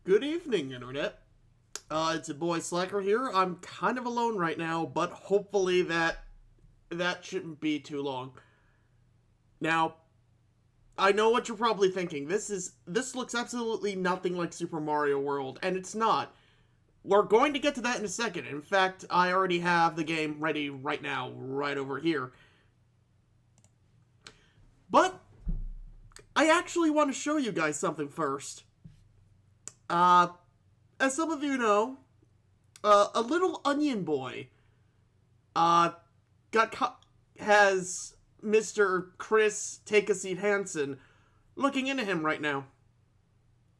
Good evening, Internet. It's your boy Slacker here. I'm kind of alone right now, but hopefully that shouldn't be too long. Now, I know what you're probably thinking. This looks absolutely nothing like Super Mario World, and it's not. We're going to get to that in a second. In fact, I already have the game ready right now, right over here. But I actually want to show you guys something first. As some of you know, a little onion boy, has Mr. Chris Take-A-Seat Hansen looking into him right now.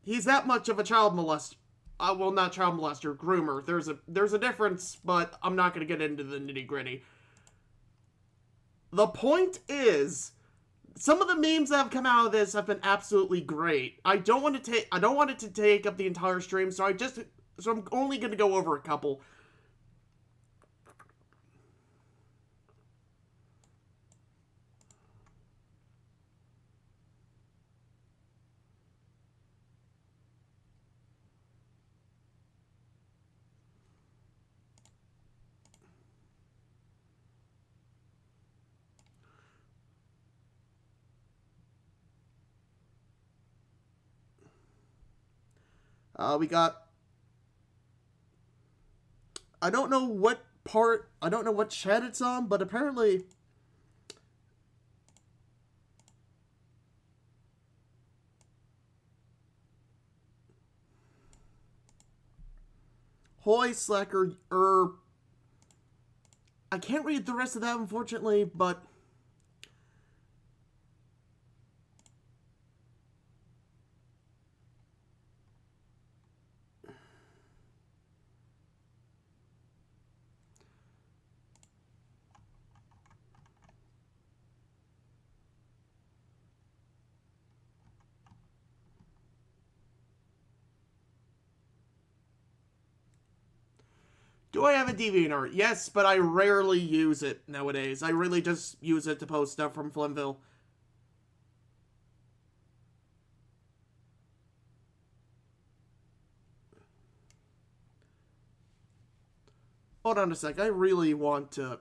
He's that much of a child molester. Well, not child molester, groomer. There's a difference, but I'm not going to get into the nitty-gritty. The point is, some of the memes that have come out of this have been absolutely great. I don't want it to take up the entire stream, so I'm only going to go over a couple. We got... I don't know what chat it's on, but apparently... Hoy, Slacker, I can't read the rest of that, unfortunately, but... Do I have a DeviantArt? Yes, but I rarely use it nowadays. I really just use it to post stuff from Flimville. Hold on a sec. I really want to...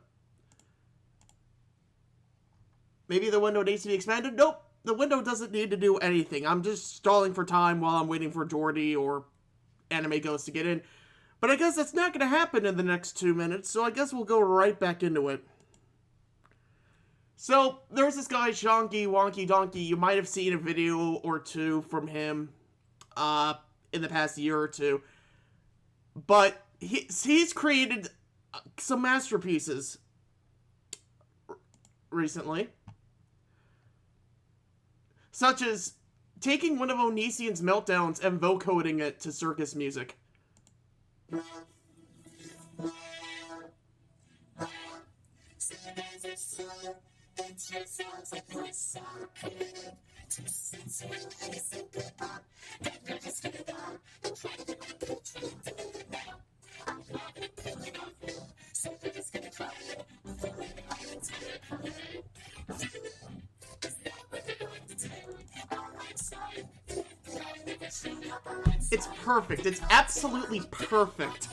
Maybe the window needs to be expanded? Nope. The window doesn't need to do anything. I'm just stalling for time while I'm waiting for Jordy or Anime Ghost to get in. But I guess that's not going to happen in the next 2 minutes, so I guess we'll go right back into it. So, there's this guy, Shonky Wonky Donkey. You might have seen a video or two from him in the past year or two. But he's created some masterpieces recently. Such as taking one of Onision's meltdowns and vocoding it to circus music. It's perfect. It's absolutely perfect.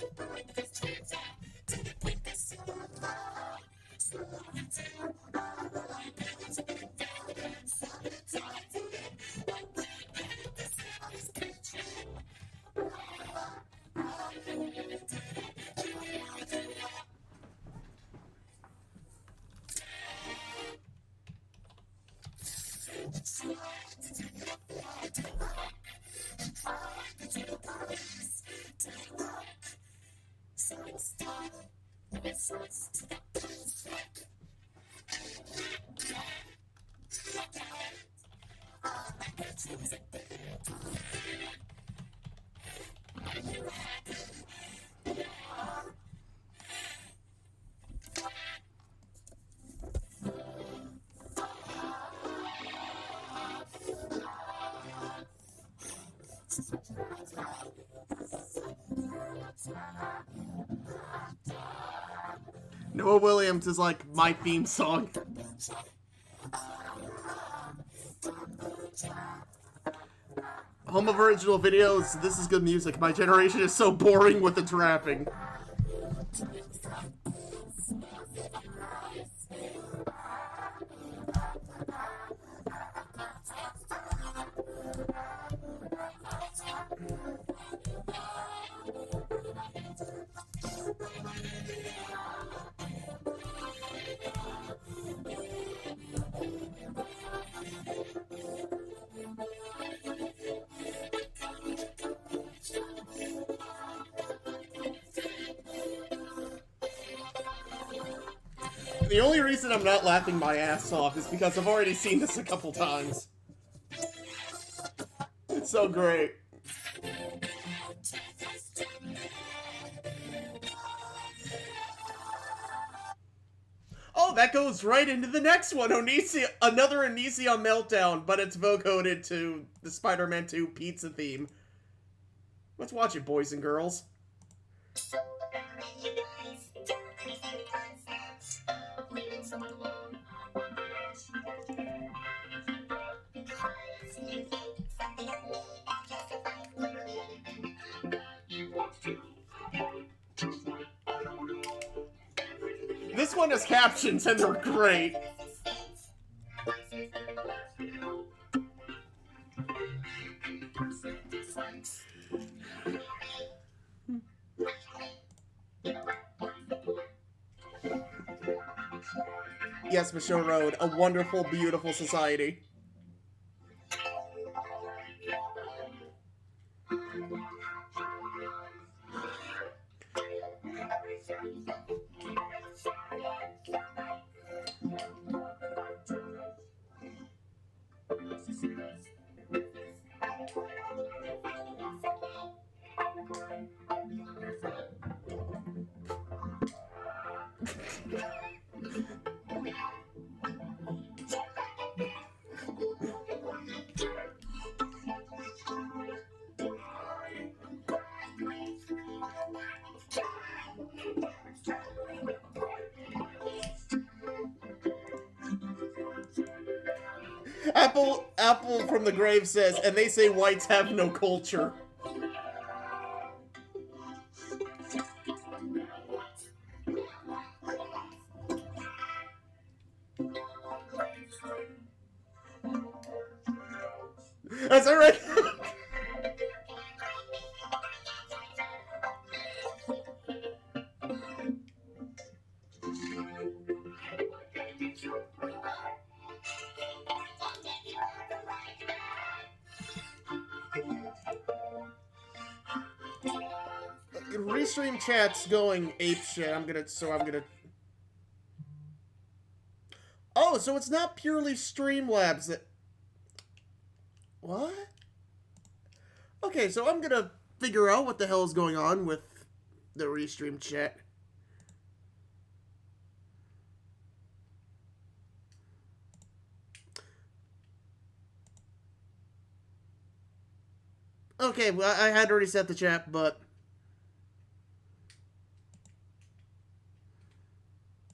Noah Williams is like my theme song. Home of original videos, this is good music. My generation is so boring with its rapping. The only reason I'm not laughing my ass off is because I've already seen this a couple times. It's so great. Oh, that goes right into the next one. Onision, another Onision meltdown, but it's vocoded to the Spider-Man 2 pizza theme. Let's watch it, boys and girls. This one has captions and they're great. Yes, Michelle Road, a wonderful, beautiful society. Apple from the grave says, and they say whites have no culture. That's alright. Restream chat's going apeshit. I'm gonna. Oh, so it's not purely Streamlabs that. What? Okay, so I'm gonna figure out what the hell is going on with the restream chat. Okay, well, I had already set the chat, but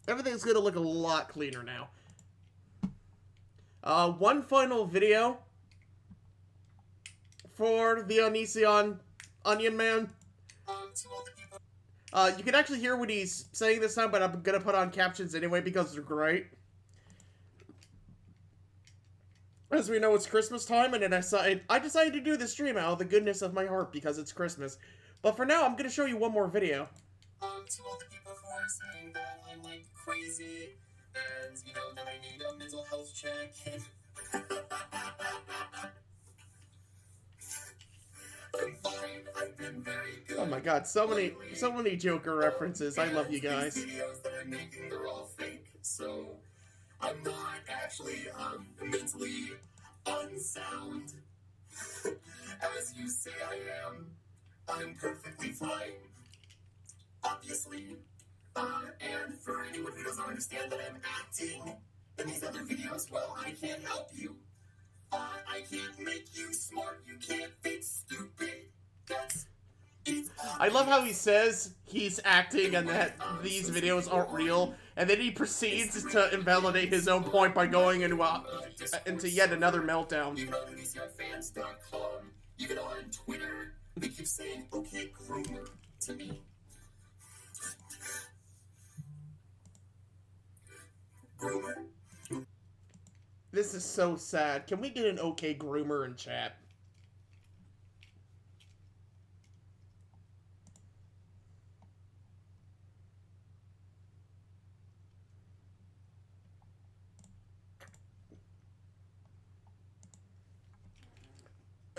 everything's gonna look a lot cleaner now. One final video for the Onision Onion Man. You can actually hear what he's saying this time, but I'm gonna put on captions anyway because they're great. As we know, it's Christmas time, and I decided to do the stream out of the goodness of my heart because it's Christmas. But for now, I'm gonna show you one more video. To all the people who are saying that I'm like crazy, and you know that I need a mental health check. I'm fine. I've been very good. Oh my god, so many Joker references. I love you guys. These videos that I'm making, they're all fake, so I'm not actually mentally unsound. As you say I am. I'm perfectly fine. Obviously. And for anyone who doesn't understand that I'm acting in these other videos, well, I can't help you. I can't make you smart, you can't fix stupid. I love how he says he's acting and that these videos aren't real, and then he proceeds to invalidate his own point by going into yet another meltdown. Even on OnisionFans.com, even on Twitter, they keep saying, okay, Groomer, to me. Groomer. This is so sad. Can we get an okay Groomer in chat?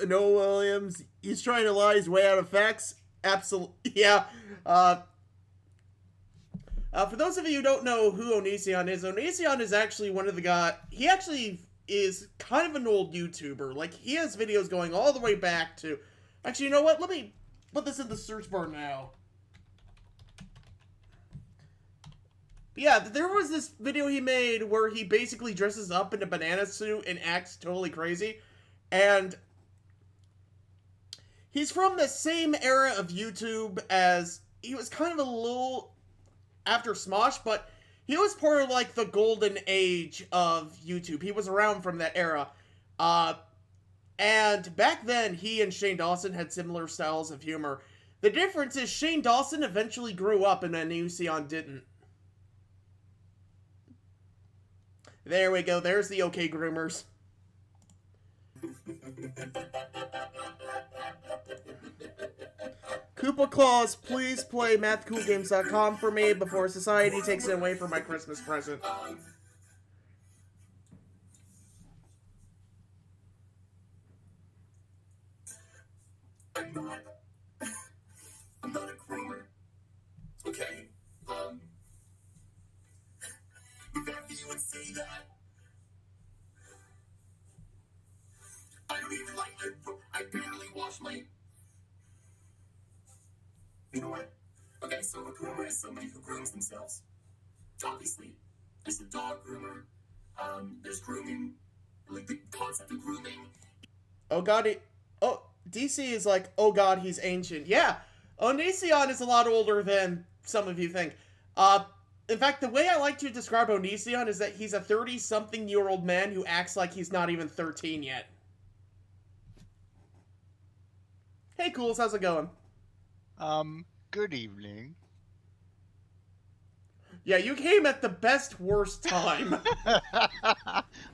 No, Williams. He's trying to lie his way out of facts. Absolutely. Yeah. For those of you who don't know who Onision is actually one of the guys. He actually is kind of an old YouTuber. Like, he has videos going all the way back to. Actually, you know what? Let me put this in the search bar now. But yeah, there was this video he made where he basically dresses up in a banana suit and acts totally crazy. And he's from the same era of YouTube as. He was kind of a little after Smosh, but he was part of, like, the golden age of YouTube. He was around from that era. And back then, he and Shane Dawson had similar styles of humor. The difference is Shane Dawson eventually grew up and Onision didn't. There we go. There's the okay groomers. Koopa Claus, please play mathcoolgames.com for me before society takes it away from my Christmas present. I'm not a groomer. Okay? The fact that you would say that, I don't even like it. I barely wash my... You know what? Okay, so a groomer is somebody who grooms themselves. Obviously. There's a dog groomer. There's grooming. Like, the concept of grooming. Oh god, DC is like, oh god, he's ancient. Yeah, Onision is a lot older than some of you think. In fact, the way I like to describe Onision is that he's a 30-something-year-old man who acts like he's not even 13 yet. Hey, Cools, how's it going? Good evening. Yeah, you came at the best worst time.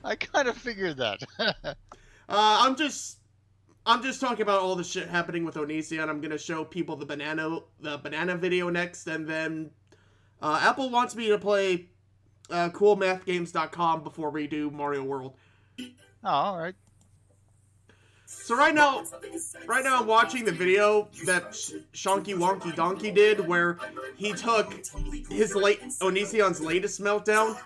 I kind of figured that. I'm just talking about all the shit happening with Onision. I'm gonna show people the banana video next, and then Apple wants me to play coolmathgames.com before we do Mario World. Oh, all right. So right now I'm watching the video that Shonky Wonky Donkey did, where he took Onision's latest meltdown,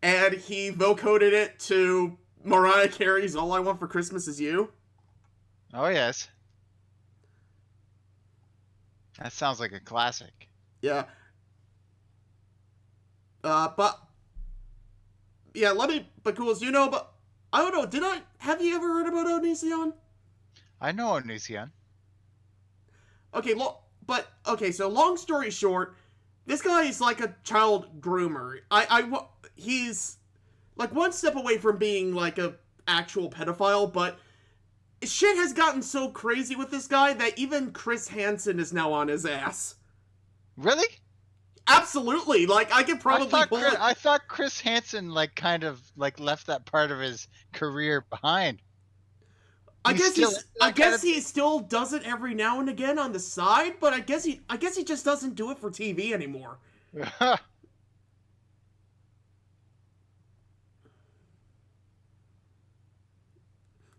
and he vocoded it to Mariah Carey's "All I Want for Christmas Is You." Oh yes. That sounds like a classic. Yeah. But yeah, but cool, but I don't know, have you ever heard about Onision? I know Onision. Okay, so long story short, this guy is like a child groomer. He's like one step away from being like a actual pedophile, but shit has gotten so crazy with this guy that even Chris Hansen is now on his ass. Really? Absolutely. Like, I could probably pull it. I thought Chris Hansen like kind of like left that part of his career behind. I guess he still does it every now and again on the side, but I guess he just doesn't do it for TV anymore.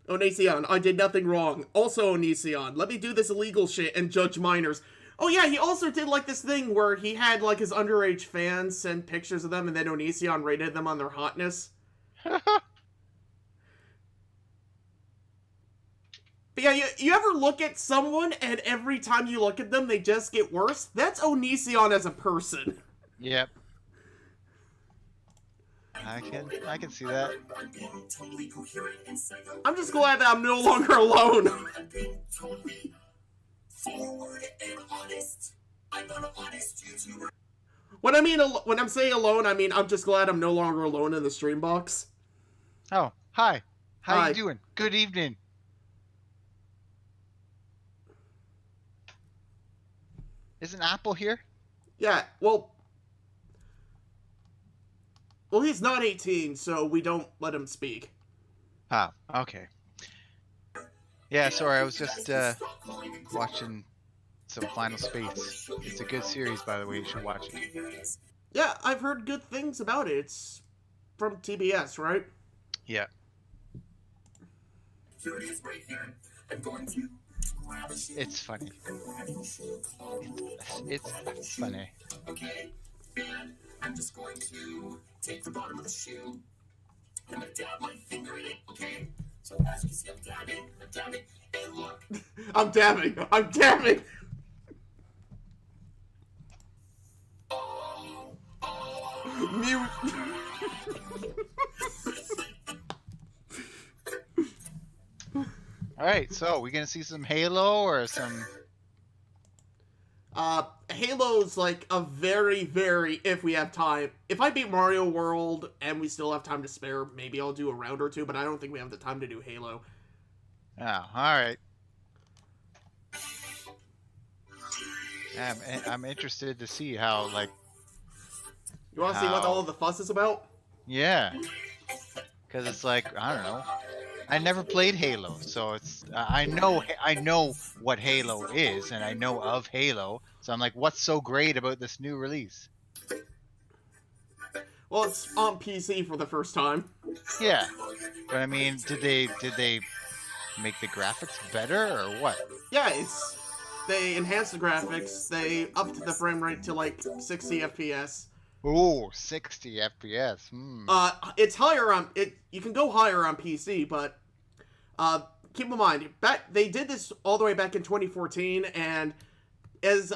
Onision, I did nothing wrong. Also Onision, let me do this illegal shit and judge minors. Oh yeah, he also did like this thing where he had like his underage fans send pictures of them and then Onision rated them on their hotness. But yeah, you ever look at someone and every time you look at them they just get worse? That's Onision as a person. Yep. I can see that. I'm just glad that I'm no longer alone. I'm being totally forward and honest. I'm not an honest YouTuber. When I'm saying alone, I mean I'm just glad I'm no longer alone in the stream box. Oh, hi. How Hi. you doing? Good evening. Isn't Apple here? Yeah, well, he's not 18, so we don't let him speak. Oh, okay. Yeah, sorry, I was just watching some Final Space. It's a good series, by the way. You should watch it. Yeah, I've heard good things about it. It's from TBS, right? Yeah. Here it is right here. I'm going to grab a shoe. It's funny. I'm grabbing a shoe. It's funny. Okay, and I'm just going to take the bottom of the shoe. I'm gonna dab my finger in it, okay? So as you see, I'm dabbing, and look. I'm dabbing. Mute. Alright, so we gonna see some Halo or some... Halo's like a very, very, if we have time. If I beat Mario World and we still have time to spare, maybe I'll do a round or two, but I don't think we have the time to do Halo. Oh, alright. I'm interested to see how, like... You want to see what all of the fuss is about? Yeah. Because it's like, I don't know. I never played Halo, so it's I know what Halo is, and I know of Halo. So I'm like, what's so great about this new release? Well, it's on PC for the first time. Yeah, but I mean, did they make the graphics better or what? Yeah, they enhanced the graphics. They upped the frame rate to like 60 FPS. Ooh, 60 FPS. It's higher on it. You can go higher on PC, but keep in mind, they did this all the way back in 2014, and as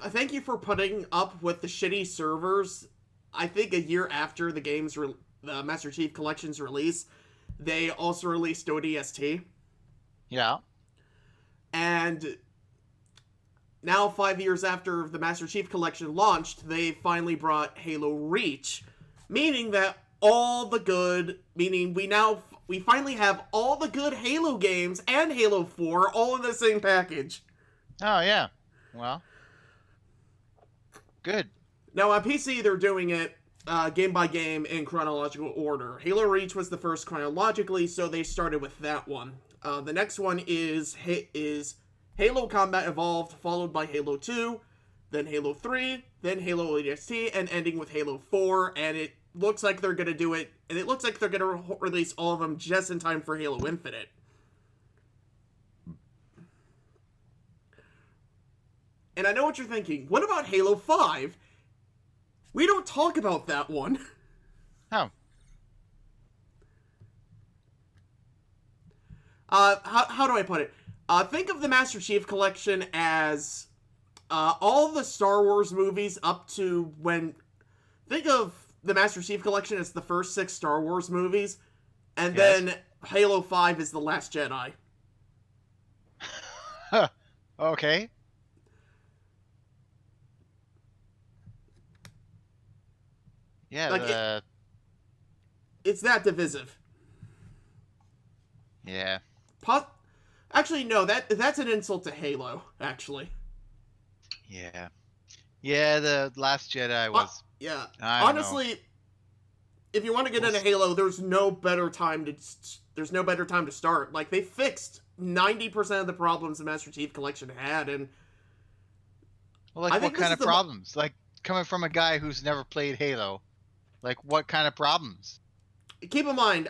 thank you for putting up with the shitty servers. I think a year after the Master Chief Collection's release, they also released ODST. Yeah. And now, 5 years after the Master Chief Collection launched, they finally brought Halo Reach, meaning that we finally have all the good Halo games and Halo 4 all in the same package. Oh, yeah. Well, good. Now, on PC, they're doing it game by game in chronological order. Halo Reach was the first chronologically, so they started with that one. The next one is Halo Combat Evolved, followed by Halo 2, then Halo 3, then Halo ODST, and ending with Halo 4, and it looks like they're going to do it, and it looks like they're going to release all of them just in time for Halo Infinite. And I know what you're thinking, what about Halo 5? We don't talk about that one. Oh. How do I put it? Think of the Master Chief Collection as all the Star Wars movies up to when... Think of the Master Chief Collection as the first 6 Star Wars movies, and Yes. then Halo 5 is The Last Jedi. Okay. Yeah. Like, it's that divisive. Yeah. Actually, no, that's an insult to Halo, actually. Yeah. Yeah. The Last Jedi was. Yeah. I don't know. Honestly, if you want to get into Halo, there's no better time to start. Like, they fixed 90% of the problems the Master Chief Collection had, and Well, like, what kind of problems? Like, coming from a guy who's never played Halo, like, what kind of problems? keep in mind,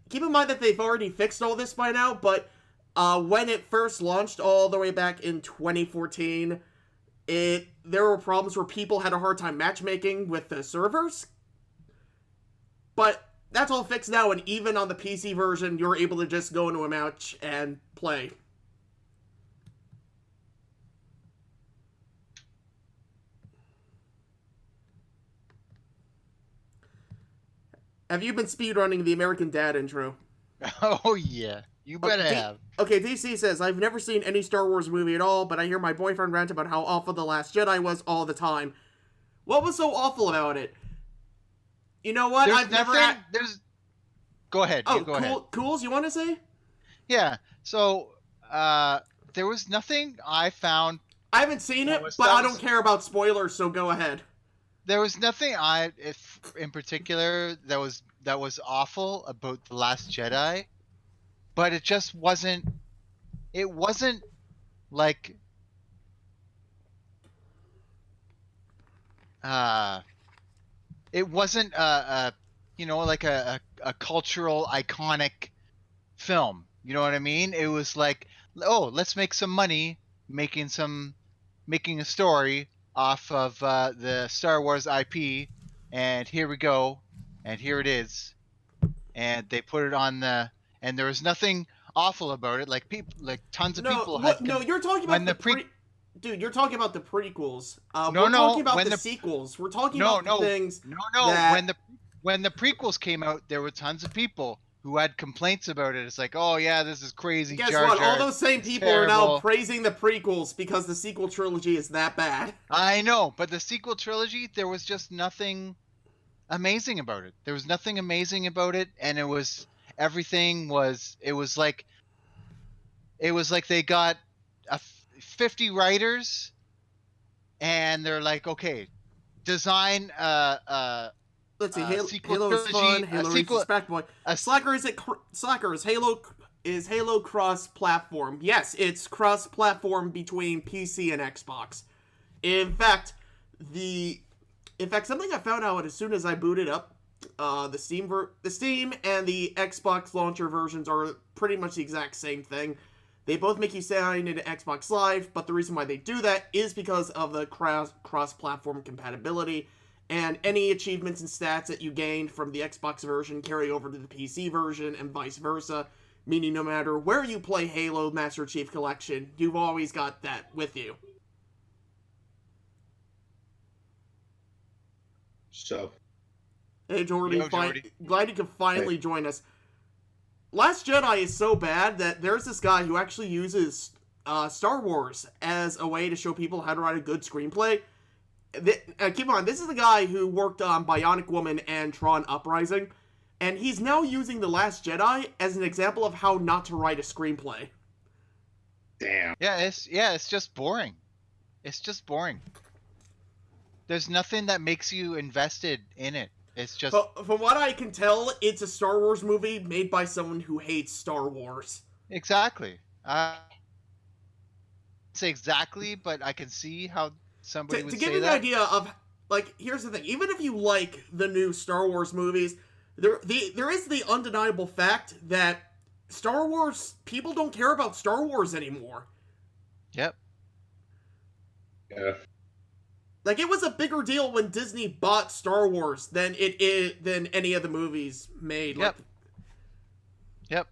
keep in mind that they've already fixed all this by now. But when it first launched, all the way back in 2014, there were problems where people had a hard time matchmaking with the servers. But that's all fixed now, and even on the PC version, you're able to just go into a match and play. Have you been speedrunning the American Dad intro? Oh, yeah. You better have. Okay, DC says, I've never seen any Star Wars movie at all, but I hear my boyfriend rant about how awful The Last Jedi was all the time. What was so awful about it? You know what? Go ahead. Oh, go ahead. Cools, you want to say? Yeah. So, there was nothing I found. I haven't seen it, but I don't care about spoilers, so go ahead. There was nothing in particular that was awful about The Last Jedi, but it just wasn't. It wasn't like. It wasn't like a cultural iconic film. You know what I mean? It was like, oh, let's make some money making a story off of the Star Wars IP, and here we go, and here it is, and they put it on and there was nothing awful about it. Like tons of people you're talking about Dude, you're talking about the prequels. We're talking about the sequels. We're talking about the things. When the prequels came out, there were tons of people who had complaints about it. It's like, oh yeah, this is crazy. Guess what? All those same people are now praising the prequels because the sequel trilogy is that bad. I know, but the sequel trilogy, there was just nothing amazing about it. There was nothing amazing about it, and it was like they got 50 writers, and they're like, okay, design let's see, Halo is fun. Halo is respectable. Is Halo cross-platform? Yes, it's cross-platform between PC and Xbox. In fact, something I found out as soon as I booted up, the Steam and the Xbox launcher versions are pretty much the exact same thing. They both make you sign into Xbox Live, but the reason why they do that is because of the cross-platform compatibility. And any achievements and stats that you gained from the Xbox version carry over to the PC version and vice versa. Meaning no matter where you play Halo Master Chief Collection, you've always got that with you. So. Hey Jordy, glad you could finally join us. Last Jedi is so bad that there's this guy who actually uses Star Wars as a way to show people how to write a good screenplay. Keep in mind, this is the guy who worked on Bionic Woman and Tron Uprising, and he's now using The Last Jedi as an example of how not to write a screenplay. Damn. Yeah, it's just boring. It's just boring. There's nothing that makes you invested in it. It's just... From what I can tell, it's a Star Wars movie made by someone who hates Star Wars. Exactly. Say exactly, but I can see how somebody would say that. To give you an idea of, like, here's the thing. Even if you like the new Star Wars movies, there is the undeniable fact that Star Wars, people don't care about Star Wars anymore. Yep. Yeah. Like, it was a bigger deal when Disney bought Star Wars than than any of the movies made. Yep. Yep.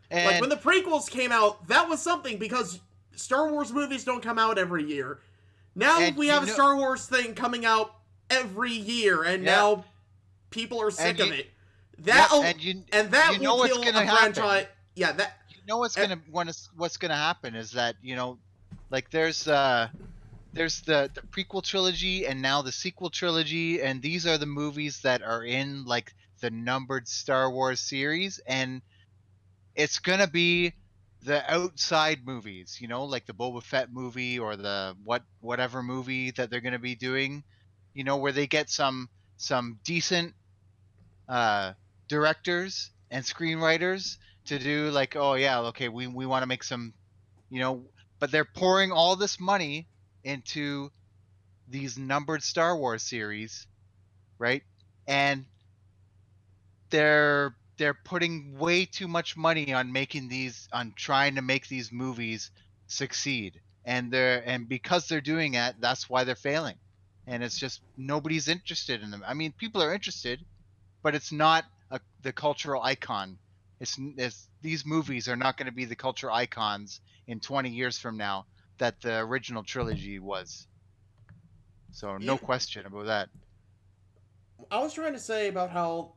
And like, when the prequels came out, that was something because Star Wars movies don't come out every year. Now And we have a Star Wars thing coming out every year, and now people are sick of it. That will what's kill gonna a happen. franchise. Yeah, that. What's gonna happen is that like there's the prequel trilogy and now the sequel trilogy, and these are the movies that are in like the numbered Star Wars series, and it's gonna be the outside movies, like the Boba Fett movie or the whatever movie that they're gonna be doing, where they get some decent uh, directors and screenwriters to do like, oh yeah, okay, we want to make some, but they're pouring all this money into these numbered Star Wars series, right? And they're putting way too much money on trying to make these movies succeed. And because they're doing that, that's why they're failing. And it's just nobody's interested in them. I mean, people are interested, but it's not the cultural icon. These movies are not going to be the cultural icons in 20 years from now that the original trilogy was. So no question about that. I was trying to say about how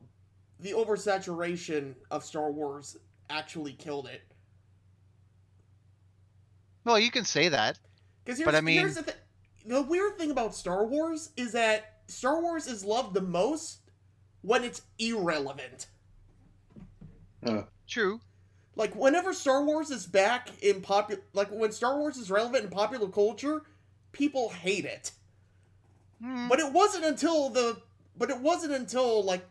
the oversaturation of Star Wars actually killed it. Well, you can say that. Because here's the thing. The weird thing about Star Wars is that Star Wars is loved the most when it's irrelevant. True. Like, whenever Star Wars is back in when Star Wars is relevant in popular culture, people hate it. But it wasn't until like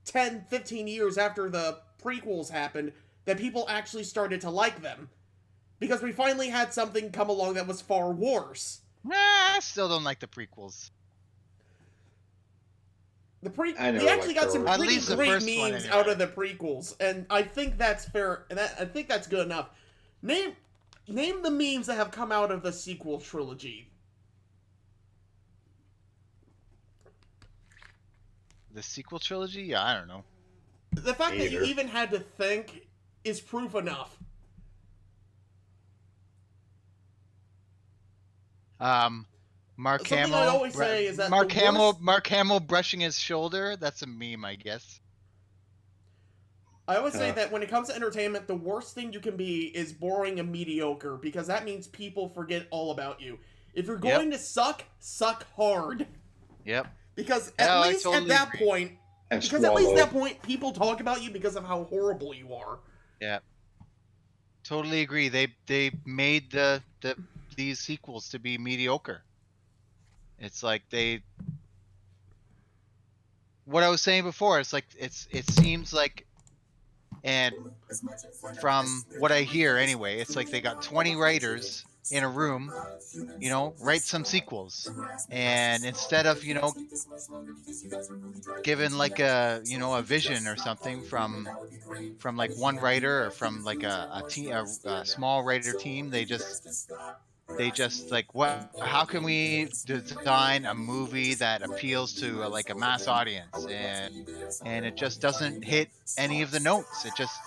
10, 15 years after the prequels happened that people actually started to like them. Because we finally had something come along that was far worse. I still don't like the prequels. We actually got some pretty great memes out of the prequels, and I think that's fair. I think that's good enough. Name the memes that have come out of the sequel trilogy. The sequel trilogy? Yeah, I don't know. The fact that you even had to think is proof enough. Mark Something Hamill. I always say is that Mark Hamill brushing his shoulder. That's a meme, I guess. I always say that when it comes to entertainment, the worst thing you can be is boring and mediocre, because that means people forget all about you. If you're going to suck hard. Yep. Because at least at that point, people talk about you because of how horrible you are. Yeah. Totally agree. They made these sequels to be mediocre. It's like what I was saying before, it's like it seems like, and from what I hear anyway, it's like they got 20 writers in a room, write some sequels, and instead of given like a vision or something from like one writer or from like a small writer team, they just like, how can we design a movie that appeals to like a mass audience, and it just doesn't hit any of the notes. It just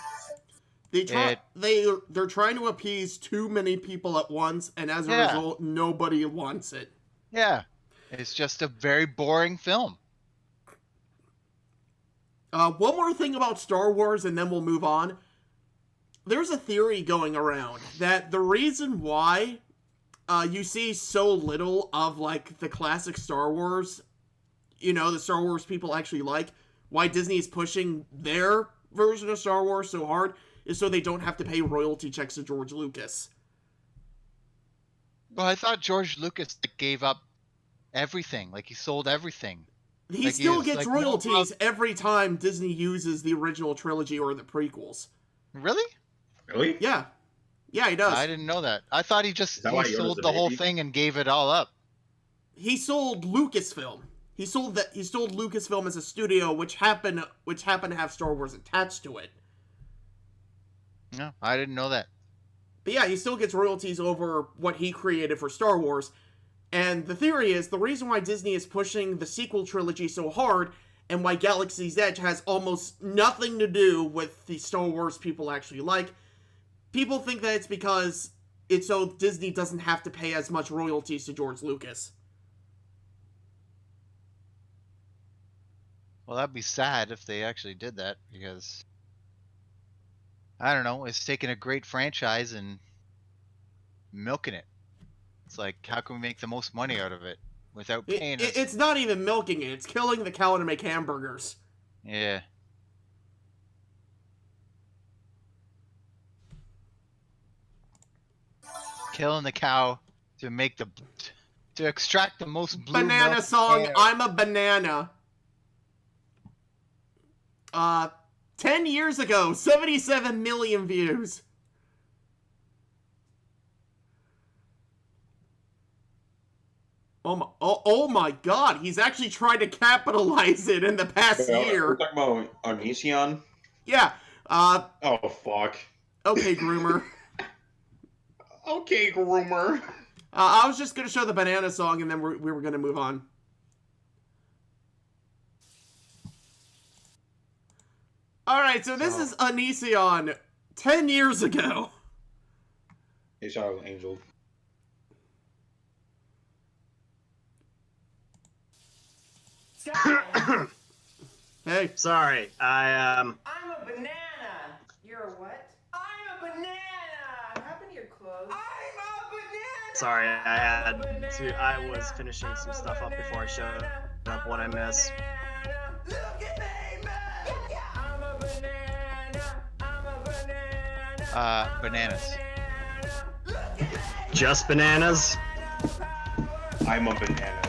they're trying to appease too many people at once, and as a result, nobody wants it. Yeah, it's just a very boring film. One more thing about Star Wars, and then we'll move on. There's a theory going around that the reason why you see so little of like the classic Star Wars, the Star Wars people actually like, why Disney is pushing their version of Star Wars so hard, is so they don't have to pay royalty checks to George Lucas. Well, I thought George Lucas gave up everything. Like, he sold everything. He still gets royalties every time Disney uses the original trilogy or the prequels. Really? Really? Yeah. Yeah, he does. I didn't know that. I thought he sold the whole thing and gave it all up. He sold Lucasfilm. He sold Lucasfilm as a studio, which happened to have Star Wars attached to it. No, I didn't know that. But yeah, he still gets royalties over what he created for Star Wars. And the theory is the reason why Disney is pushing the sequel trilogy so hard, and why Galaxy's Edge has almost nothing to do with the Star Wars people actually like. People think that it's because it's so Disney doesn't have to pay as much royalties to George Lucas. Well, that'd be sad if they actually did that, because I don't know, it's taking a great franchise and milking it. It's like, how can we make the most money out of it without paying us? It's not even milking it. It's killing the cow to make hamburgers. Yeah. Killing the cow to extract the most blue Banana milk song, air. I'm a banana. 10 years ago, 77 million views. Oh my god, he's actually tried to capitalize it in the past year. We're talking about Onision? Yeah, Oh, fuck. okay, Groomer. Okay, Groomer. I was just gonna show the banana song and then we were gonna move on. Alright, so this is Onision 10 years ago. Hey, shout out Angel. Hey. Sorry, I'm a banana. You're a what? I'm a banana. What happened to your clothes? I'm a banana. Sorry, I was finishing some stuff up before I showed up. What I missed. Look at me, man. I'm a banana. I'm a banana. Bananas. Look at me. Just bananas? I'm a banana.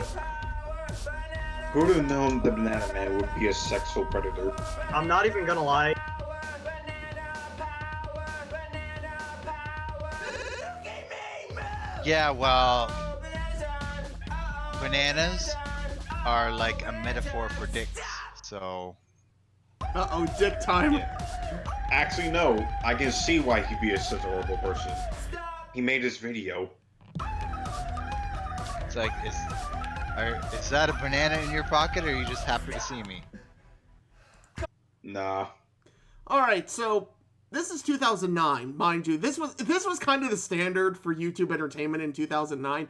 Who would have known the banana man would be a sexual predator? I'm not even gonna lie. Yeah, well, bananas are like a metaphor for dicks, so... Uh-oh, dick time. Yeah. Actually, no. I can see why he'd be such a horrible person. He made this video. It's like, is that a banana in your pocket, or are you just happy to see me? Nah. Alright, so this is 2009, mind you. This was kind of the standard for YouTube entertainment in 2009.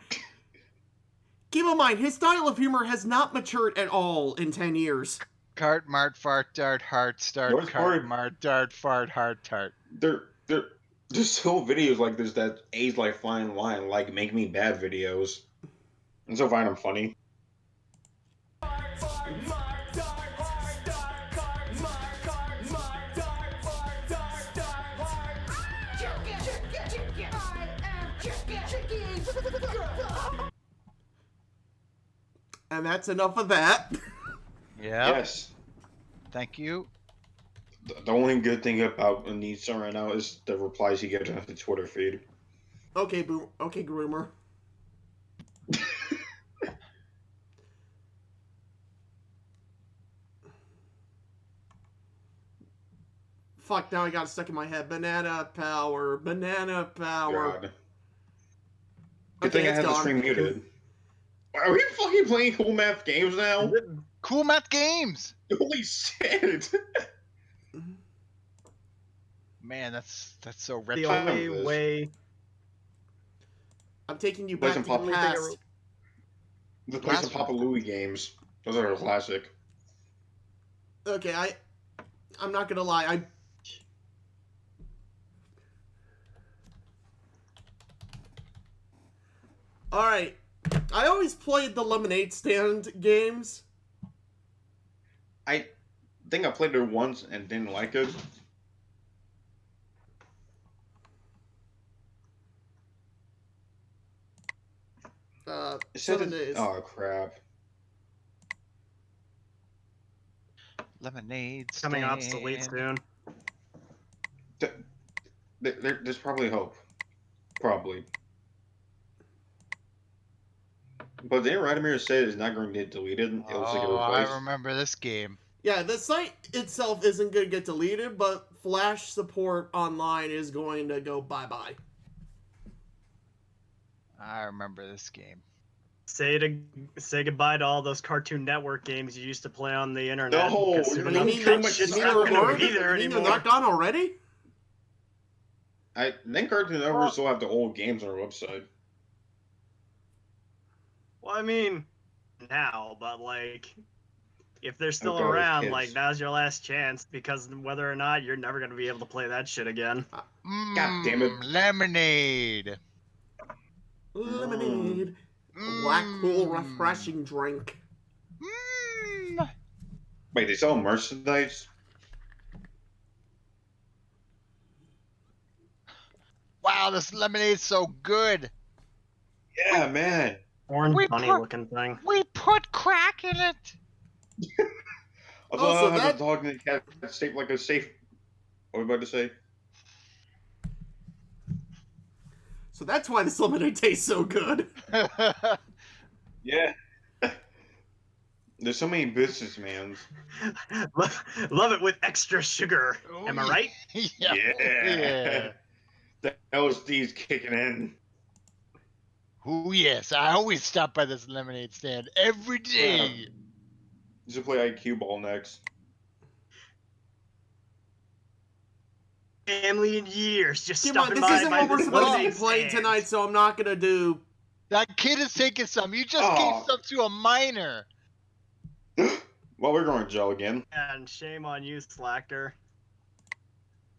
Keep in mind, his style of humor has not matured at all in 10 years. Cart, mart, fart, dart, heart, start, North cart, Park- mart, dart, fart, heart, tart. There's still videos like this that age like flying line, like make me bad videos. And so find them funny. And that's enough of that. Yeah. Yes. Thank you. The only good thing about Onision right now is the replies he gets on the Twitter feed. Okay, okay, Groomer. Fuck, now I got it stuck in my head. Banana power, banana power. God. Good Okay, thing I it's had the gone. stream muted. Are we fucking playing Cool Math games now? Cool Math Games! Holy shit! Man, that's so The retro. only this. way. I'm taking you Play back some to the Papa- past. Let's play some Last Papa Louie games. Those are a classic. Okay, I'm not gonna lie. Alright. I always played the lemonade stand games. I think I played it once and didn't like it. It said 7 days. Oh crap! Lemonade Coming stand. obsolete soon. There's probably hope. Probably. But didn't Radimir say it's not going to get deleted? It looks like it Oh, I replaced. remember this game. Yeah, the site itself isn't going to get deleted, but Flash support online is going to go bye-bye. I remember this game. Say goodbye to all those Cartoon Network games you used to play on the internet. No, because you soon mean enough, too that much shit's stuff not in gonna there be there You mean they're anymore. not gone already? I think Cartoon Network Well- still have the old games on their website. Well, I mean, now, but like, if they're still God, those around, kids. like, now's your last chance because whether or not you're never gonna be able to play that shit again. God damn it. Lemonade. Lemonade. Blackpool Mm. refreshing drink. Mm. Wait, they sell merchandise? Wow, this lemonade's so good. Yeah, man. Orange We bunny put- looking thing. We put crack in it. Also, Also, I have that- a dog and a cat shaped like a safe. What am I about to say? So that's why this lemonade tastes so good. Yeah. There's so many businessmen. Love it with extra sugar. Oh, Am I yeah. right? Yeah. Yeah. The LSD's kicking in. Oh yes, I always stop by this lemonade stand every day. You should play IQ ball next. Family in years, just Come on, stopping this by isn't by what we're this supposed to be lemonade playing stand. tonight, so I'm not gonna do. That kid is taking some. You just Aw. gave some to a minor. Well, we're going to jail again. And shame on you, Slacker.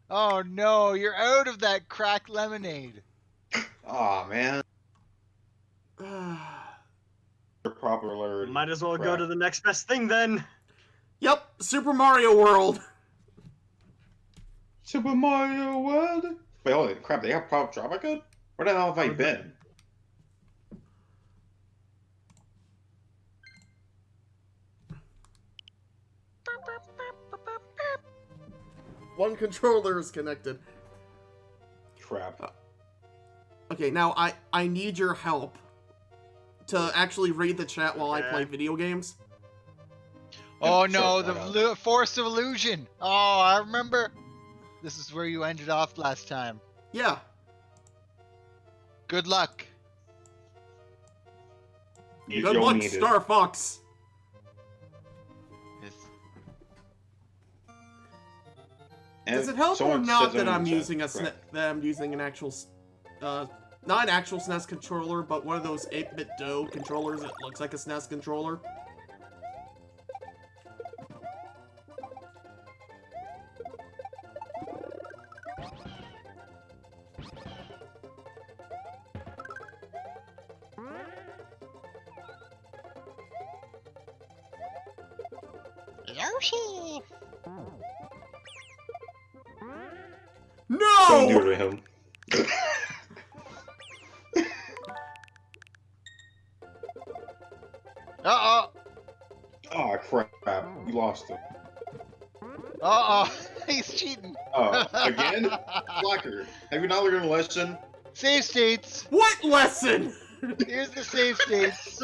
Oh no, you're out of that crack lemonade. Aw, man. Your proper alert. Might as well go Crap. to the next best thing then. Yep, Super Mario World. Super Mario World. Wait, holy crap! They have Pop Tropica? Where the hell have I been? One controller is connected. Crap. Okay, now I need your help to actually read the chat while I play video games. Oh Yeah, no, sure, the why not? Force of Illusion. Oh, I remember. This is where you ended off last time. Yeah. Good luck. Good You'll luck, need it. Star Fox. It's- And Does it help or someone not said that I'm in the chat, using crap. that I'm using an actual, not an actual SNES controller, but one of those 8-bit DOE controllers that looks like a SNES controller? Yoshi. Don't do No! it to him. Uh-oh. Oh crap! You lost him. Uh-oh. He's cheating. Oh, again? Slacker, have you not learned a lesson? Save states. What lesson? Here's the save states.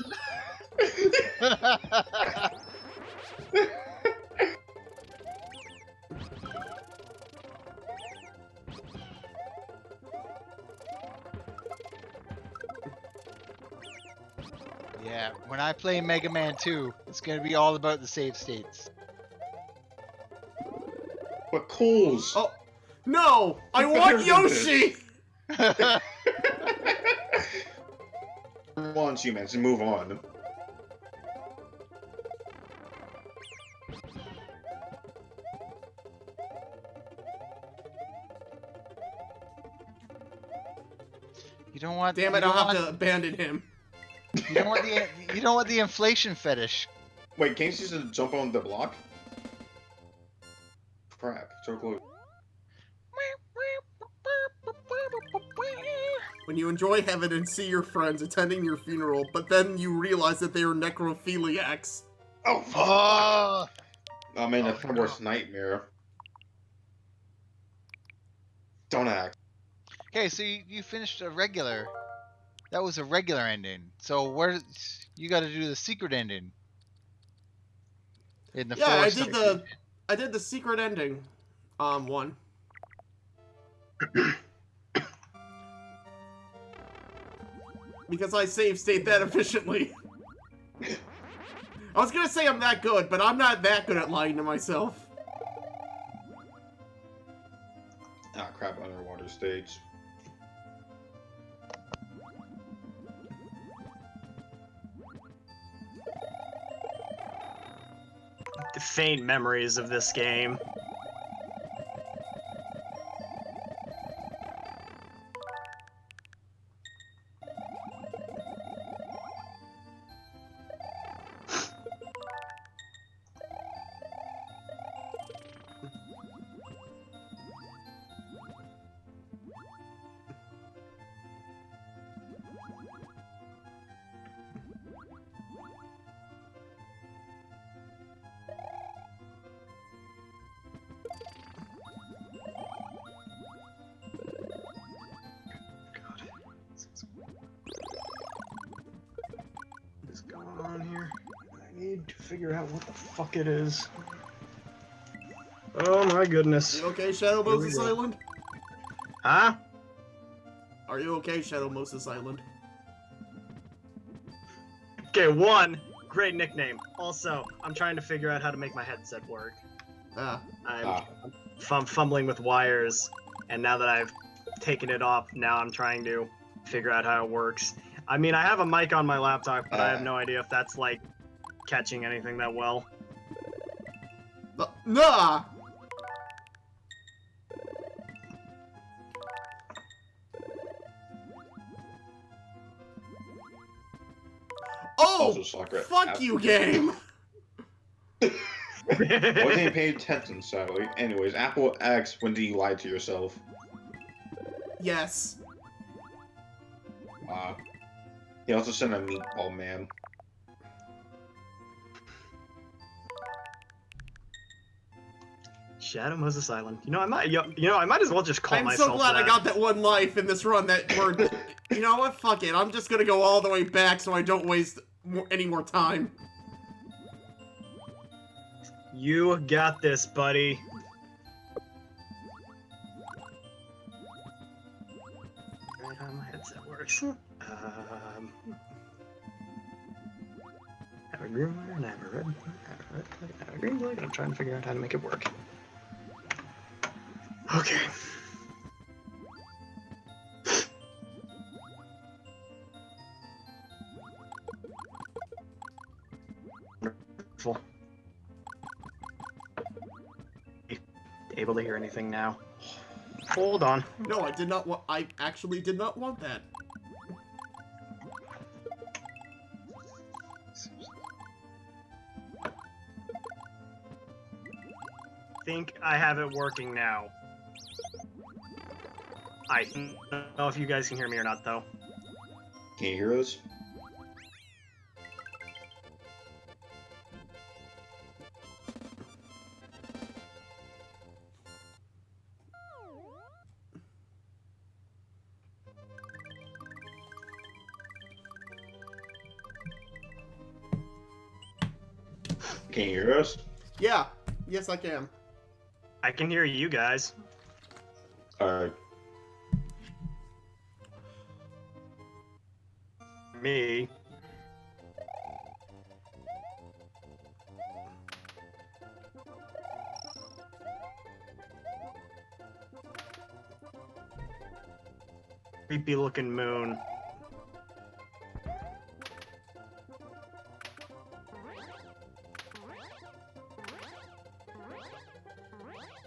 Yeah, when I play Mega Man 2, it's gonna be all about the save states. But Coles. Oh, no! I Better want than Yoshi! Once you mentioned, move on. You don't want. Damn it, you I'll don't have want- to abandon him. You don't want the. You don't want the inflation fetish. Wait, can't you just jump on the block? Crap, so close. When you enjoy heaven and see your friends attending your funeral, but then you realize that they are necrophiliacs. Oh, fuck! Oh. Oh man, Oh, that's my worst nightmare. Don't act. Okay, so you finished a regular. That was a regular ending. So where you got to do the secret ending? In the Yeah, forest. I did the secret ending. One. Because I save state that efficiently. I was gonna say I'm that good, but I'm not that good at lying to myself. Ah, crap, underwater still. States. The faint memories of this game. What's going on here? I need to figure out what the fuck it is. Oh my goodness. You okay, Shadow Here we Moses go. Island? Huh? Are you okay, Shadow Moses Island? Okay, one, great nickname. Also, I'm trying to figure out how to make my headset work. Ah. I'm fumbling with wires, and now that I've taken it off, now I'm trying to figure out how it works. I mean, I have a mic on my laptop, but I have no idea if that's, like, catching anything that well. Nah! Oh! Also sucker. Fuck you, game! I wasn't even paying attention, sadly. Anyways, Apple X, when do you lie to yourself? Yes. He also sent a meatball man. Shadow Moses Island. You know, I might as well just call I'm myself so glad that. I got that one life in this run that were... You know what? Fuck it. I'm just gonna go all the way back so I don't waste any more time. You got this, buddy. Right how my headset works. Have a groomer and have a red, have a green blade. I'm trying to figure out how to make it work. Okay. Wonderful. Able to hear anything now. Hold on. No, I did not want... I actually did not want that. Think I have it working now. I don't know if you guys can hear me or not, though. Can you hear us? Can you hear us? Yeah. Yes, I can. I can hear you guys. Alright. Me. Creepy looking moon.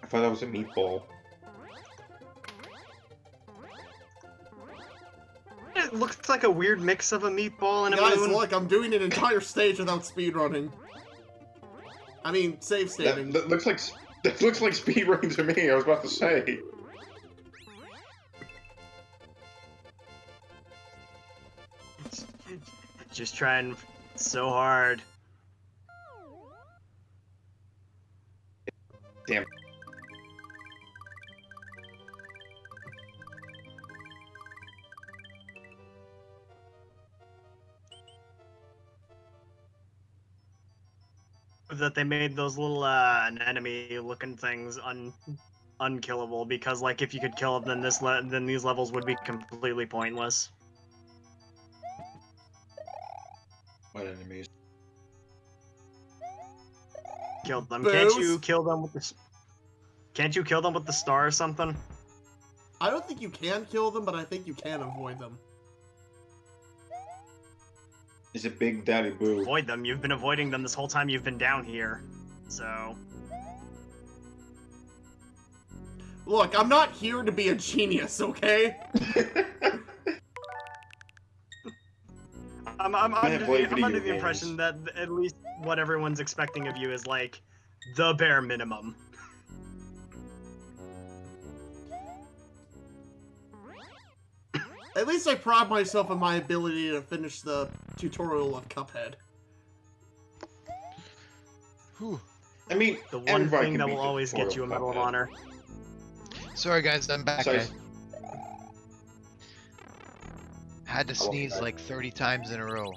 I thought that was a meatball. It looks like a weird mix of a meatball and a Guys, moon. look, I'm doing an entire stage without speedrunning. I mean, save saving. That looks like speedrunning to me. I was about to say. Just trying so hard. Damn. That they made those little anemone looking things unkillable because like if you could kill them then these levels would be completely pointless. What enemies? Kill them. Booze. Can't you kill them with the star or something? I don't think you can kill them, but I think you can avoid them. It's a big daddy boo. Avoid them. You've been avoiding them this whole time you've been down here. So... Look, I'm not here to be a genius, okay? I'm under the impression that at least what everyone's expecting of you is, like, the bare minimum. At least I pride myself on my ability to finish the tutorial of Cuphead. Whew. I mean, The one everybody thing can that beat will the always get you a Medal of Cuphead. Honor. Sorry guys, I'm back. Sorry. I had to sneeze like 30 times in a row.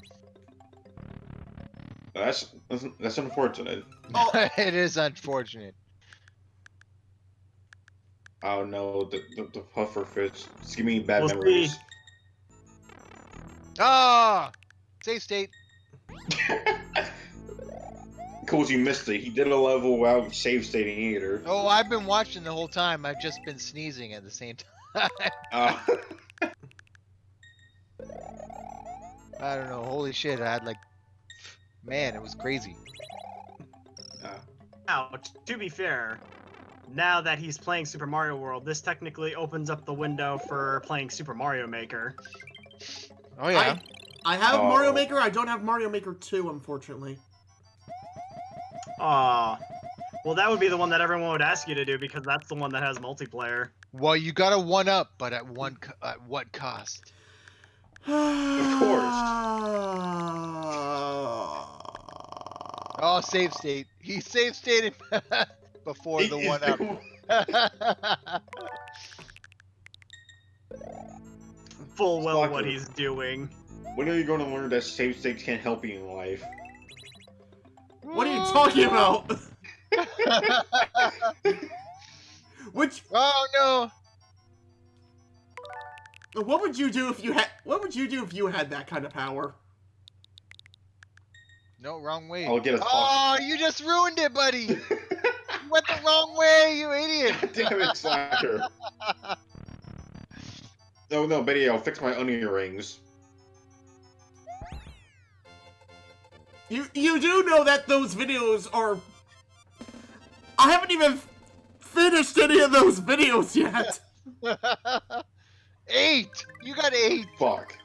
That's unfortunate. Oh. It is unfortunate. Oh no, the puffer fish. It's giving me bad We'll memories. see. Ah! Save state. Cool, you missed it. He did a level without save stating either. Oh, I've been watching the whole time. I've just been sneezing at the same time. I don't know. Holy shit! I had like, man, it was crazy. Now, to be fair, now that he's playing Super Mario World, this technically opens up the window for playing Super Mario Maker. Oh yeah. I have Oh. Mario Maker, I don't have Mario Maker 2, unfortunately. Aw. Well, that would be the one that everyone would ask you to do, because that's the one that has multiplayer. Well, you got to one up, but at what cost? course. Oh, save state. He save stated before the one up. Full well what Stalker. he's doing. When are you going to learn that save states can't help you in life? What are you talking about? Which, Oh no! what would you do if you had that kind of power? No, wrong way. I'll get a talk. Oh, you just ruined it, buddy. You went the wrong way, you idiot. Damn it, Slacker. No, Betty, I'll fix my onion rings. You do know that those videos are... I haven't even finished any of those videos yet. 8! You got 8. Fuck.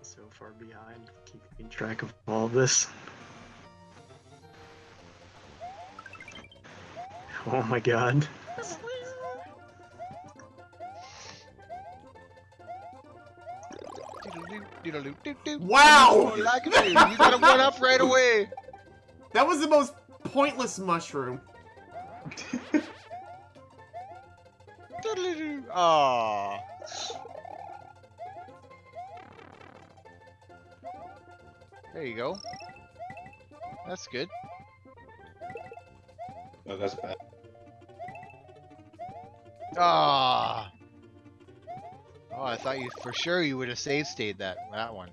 So far behind, keeping track of all of this. Oh my god. Wow! You gotta one up right away. That was the most pointless mushroom. Aww. There you go. That's good. No, that's bad. Ah. Oh, I thought you for sure you would have save stayed that one.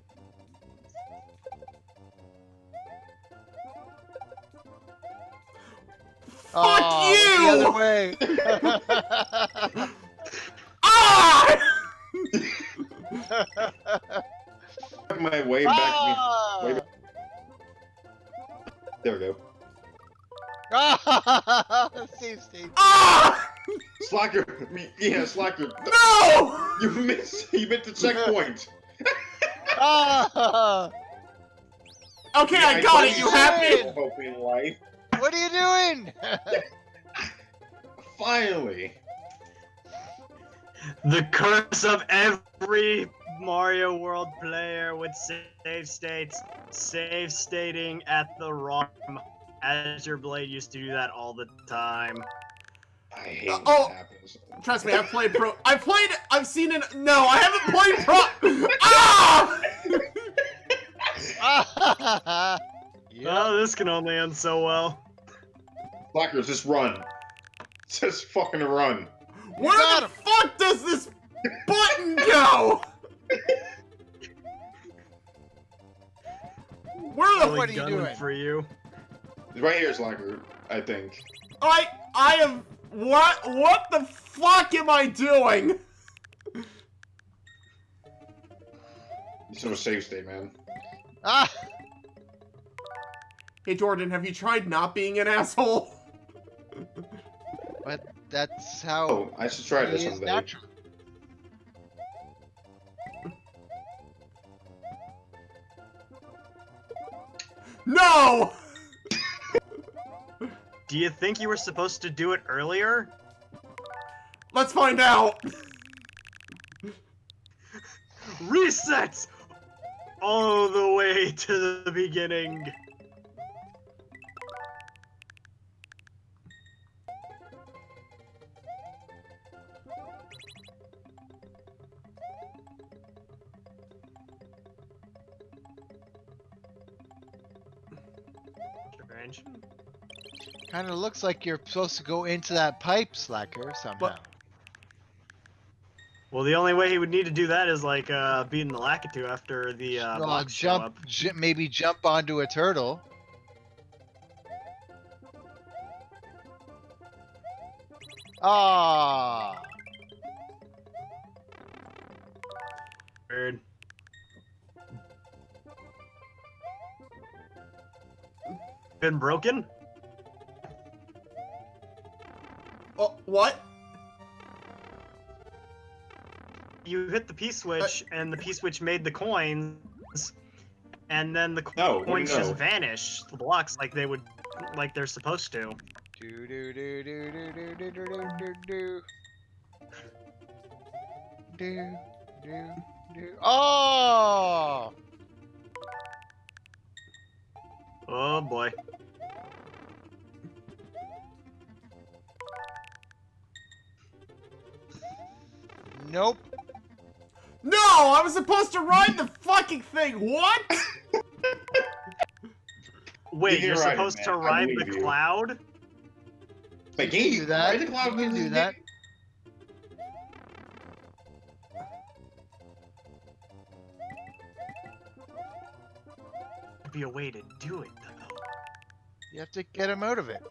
Fuck you! The other way. Ah! My way back. Ah! Way back. There we go. Save state. Ah! Slacker. Yeah, Slacker. No! You missed. You missed the checkpoint. Ah! Okay, Yeah, I got it. thought You you happy? did. Hope in life. What are you doing? Finally. The curse of every Mario World player with save states. Save stating at the wrong time. Azure Blade used to do that all the time. I hate when oh. that happens. Trust me, I've played pro. I've seen it. No, I haven't played pro. Ah! Oh, this can only end so well. Slacker, just run. Just fucking run. Where got the him. fuck does this button go? Where the... Really What are you gunning doing? for you. Right here, Slacker, I think. I am... What the fuck am I doing? You still have a save state, man. Ah! Hey, Jordan, have you tried not being an asshole? But that's how Oh, I should try he this is someday. natural. No! Do you think you were supposed to do it earlier? Let's find out! Reset! All the way to the beginning. Strange. Kind of looks like you're supposed to go into that pipe, Slacker, somehow. What? Well, the only way he would need to do that is like beating the Lakitu after the blocks show up. Maybe jump onto a turtle. Ah! Weird. Been broken? Oh, what? You hit the P-switch, and the P-switch made the coins, and then the No, what do you coins just know? vanish. The blocks like they would, like they're supposed to. Do do do do do do do do do do do do do. Oh! Oh boy. Nope. No! I was supposed to ride the fucking thing! What? Wait, You you're can ride it, supposed man. to I ride the believe you. cloud? Like, You can do that. Ride the cloud You can in do this that. game? There'd be a way to do it, though. You have to get him out of it.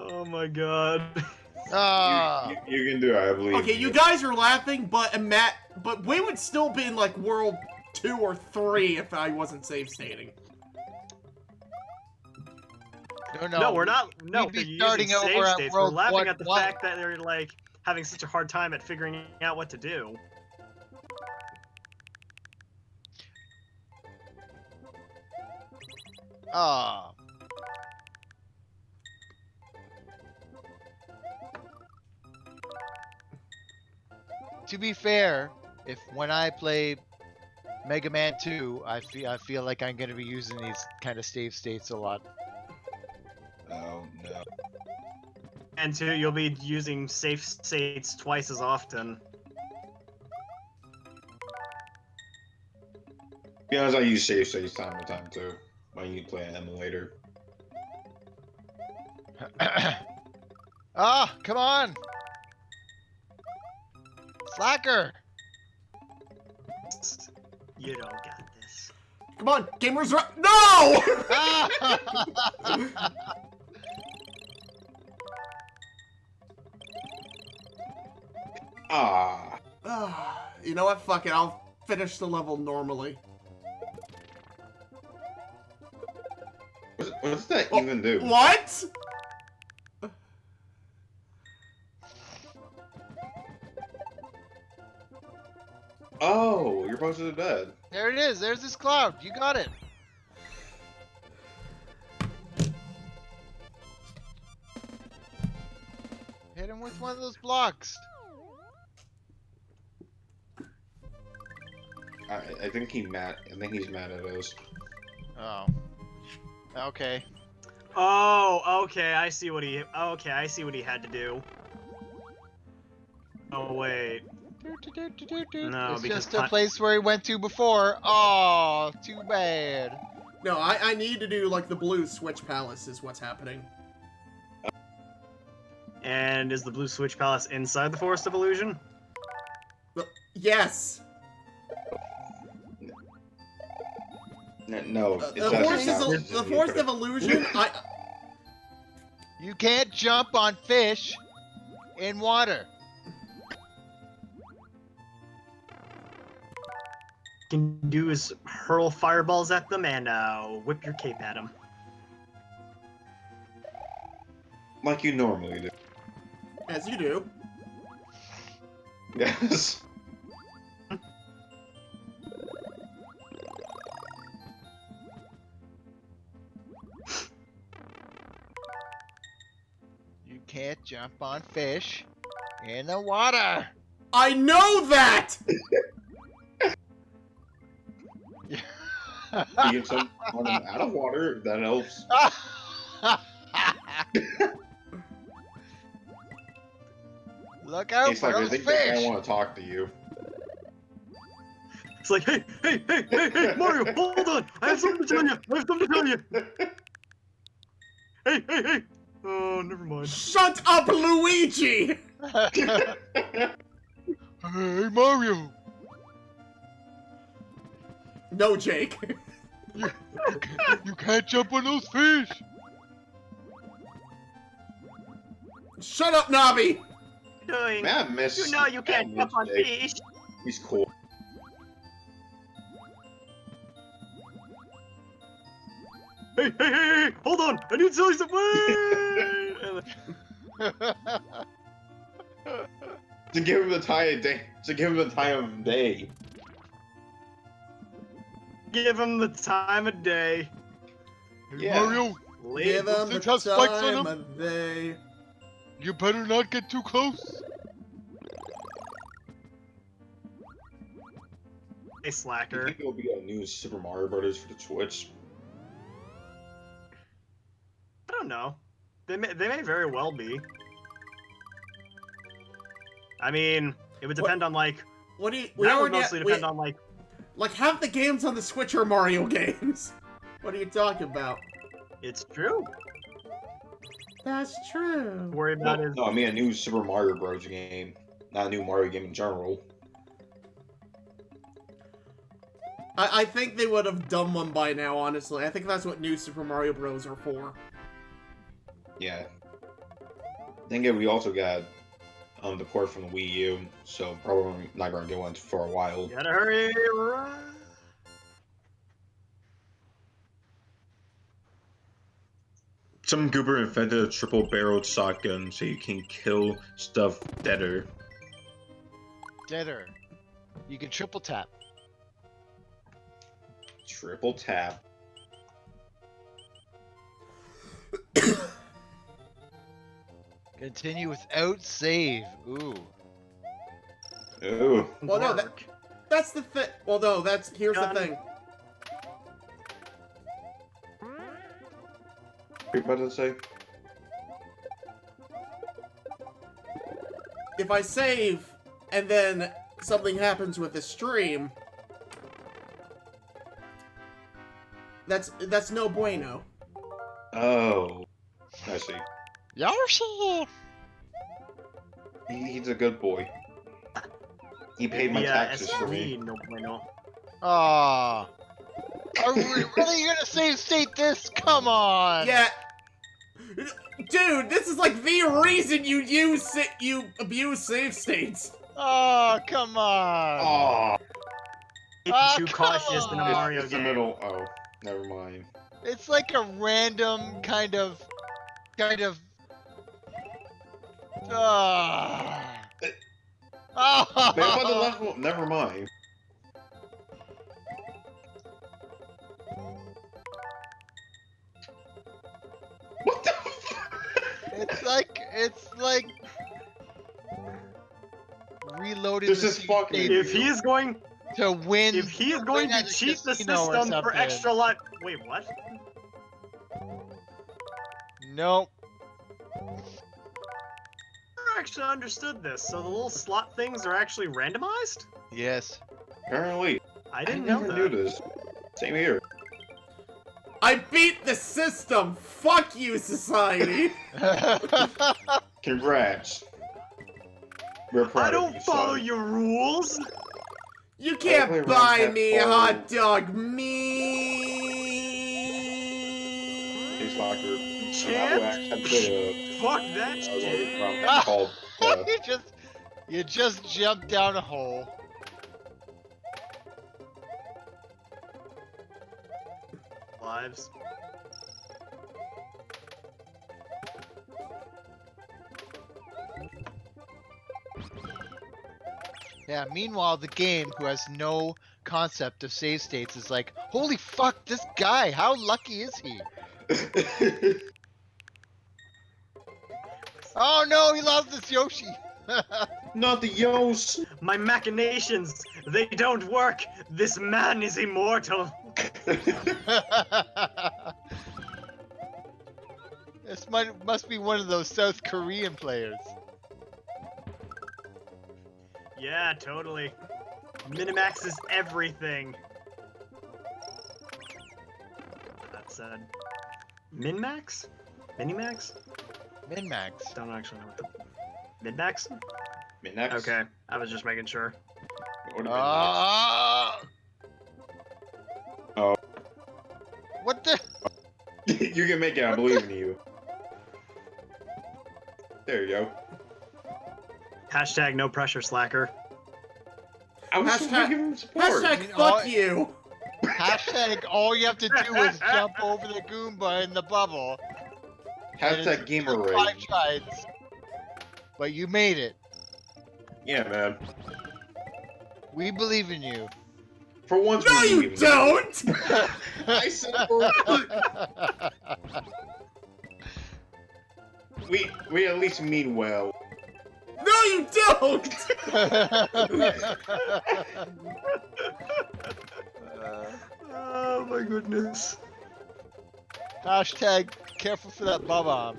Oh my god. Ah! You can do it, I believe. Okay, you guys are laughing, but we would still be in, like, World 2 or 3 if I wasn't save stating. No, we're not. No, we'd be they're starting using save over at states. World We're laughing at the 1. fact that they're like having such a hard time at figuring out what to do. Ah. To be fair, if when I play Mega Man 2, I feel like I'm gonna be using these kind of save states a lot. Oh, no. And two, you'll be using safe states twice as often. To be honest, I use save states time to time, too. When you play an emulator. Ah, come on! Slacker! You don't got this. Come on, gamers right. No! Ah! Ah. You know what? Fuck it. I'll finish the level normally. What does that even do? What? Oh, you're supposed to the bed. There it is. There's this cloud. You got it. Hit him with one of those blocks. I think he's mad. I think he's mad at us. Oh. Okay. Oh, okay. I see what he. Okay, I see what he had to do. Oh wait. No, It's because just a place where he went to before. Oh, too bad. No, I need to do, like, the blue Switch Palace is what's happening. And is the Blue Switch Palace inside the Forest of Illusion? But, yes! No, the force of illusion. You can't jump on fish in water. Can do is hurl fireballs at them and whip your cape at them. Like you normally do. As you do. Yes. You can't jump on fish in the water. I know that. You get some on them out of water, that helps. Look out It's for like I those think fish! I want to talk to you. It's like, hey, Mario, hold on! I have something to tell you! Hey! Oh, never mind. Shut up, Luigi. Hey, Mario! No, Jake. You can't jump on those fish! Shut up, Navi. Doing? Matt missed. You know you can't jump on fish. He's cool. Hey! Hold on! I need to tell you something! To give him the time of day. To give him the time of day. Give him the time of day. Yeah. Mario, Give him the things have spikes on time them. of day. you better not get too close. Hey, Do you slacker. think there'll be a new Super Mario Brothers for the Switch? I don't know. They may very well be. I mean, it would depend on like. What do you? That would mostly depend on like. Like half the games on the Switch are Mario games. What are you talking about? It's true. That's true. Worry about is. No, I mean a new Super Mario Bros. Game. Not a new Mario game in general. I think they would have done one by now, honestly. I think that's what new Super Mario Bros. Are for. Yeah. Then again, we also got the port from the Wii U, so probably not gonna get one for a while. Gotta hurry, right? Some goober invented a triple-barreled shotgun so you can kill stuff deader. Deader. You can triple tap. Triple tap. Continue without save. Ooh. Ooh. Well, no, that's the thing. Well, no, here's the Done. thing. What you about to say? If I save and then something happens with the stream, that's no bueno. Oh. I see. Yoshi! He's a good boy. He paid my taxes for me. No bueno. Aww. Are we really gonna save state this? Come on! Yeah. Dude, this is like the reason you abuse save states. Oh, come on! Oh. Too come cautious in a on. Mario It's the game. middle. Oh, never mind. It's like a random kind of. Oh. Man, about the left one. Never mind. What the? It's like reloading. This the is save fucking- state If he is going, to win. if he is going win to at a cheat the casino or system for something. extra life, wait, what? Nope. I actually understood this. So the little slot things are actually randomized? Yes. Apparently. I I didn't know never that. knew this. Same here. I beat the system. Fuck you, society. Congrats. We're proud I of don't you, follow son. your rules. You can't Wait, buy Red me a Hat hot dog, me. Space Locker. Chance? Fuck that shit. Called, you just jumped down a hole. Lives. Yeah, meanwhile, the game, who has no concept of save states, is like, holy fuck, this guy, how lucky is he? Oh no, he lost this Yoshi! Not the Yos! My machinations, they don't work. This man is immortal. This must be one of those South Korean players. Yeah, totally. Minimax is everything. That said, Minmax? Minimax? Min-max. Don't actually know what the Midmax? Midnax? Okay, I was just making sure. What a Ah! Oh. What the? Midnax. You can make it, I believe in you. There you go. Hashtag no pressure slacker. I was just giving him support. Hashtag fuck you. Hashtag all you have to do is jump over the Goomba in the bubble. Hashtag gamer Took rating. 5 tries, but you made it. Yeah, man. We believe in you. For once, No, we you believe in don't. I said it for we at least mean well. No, you don't. Oh my goodness. Hashtag careful for that bomb.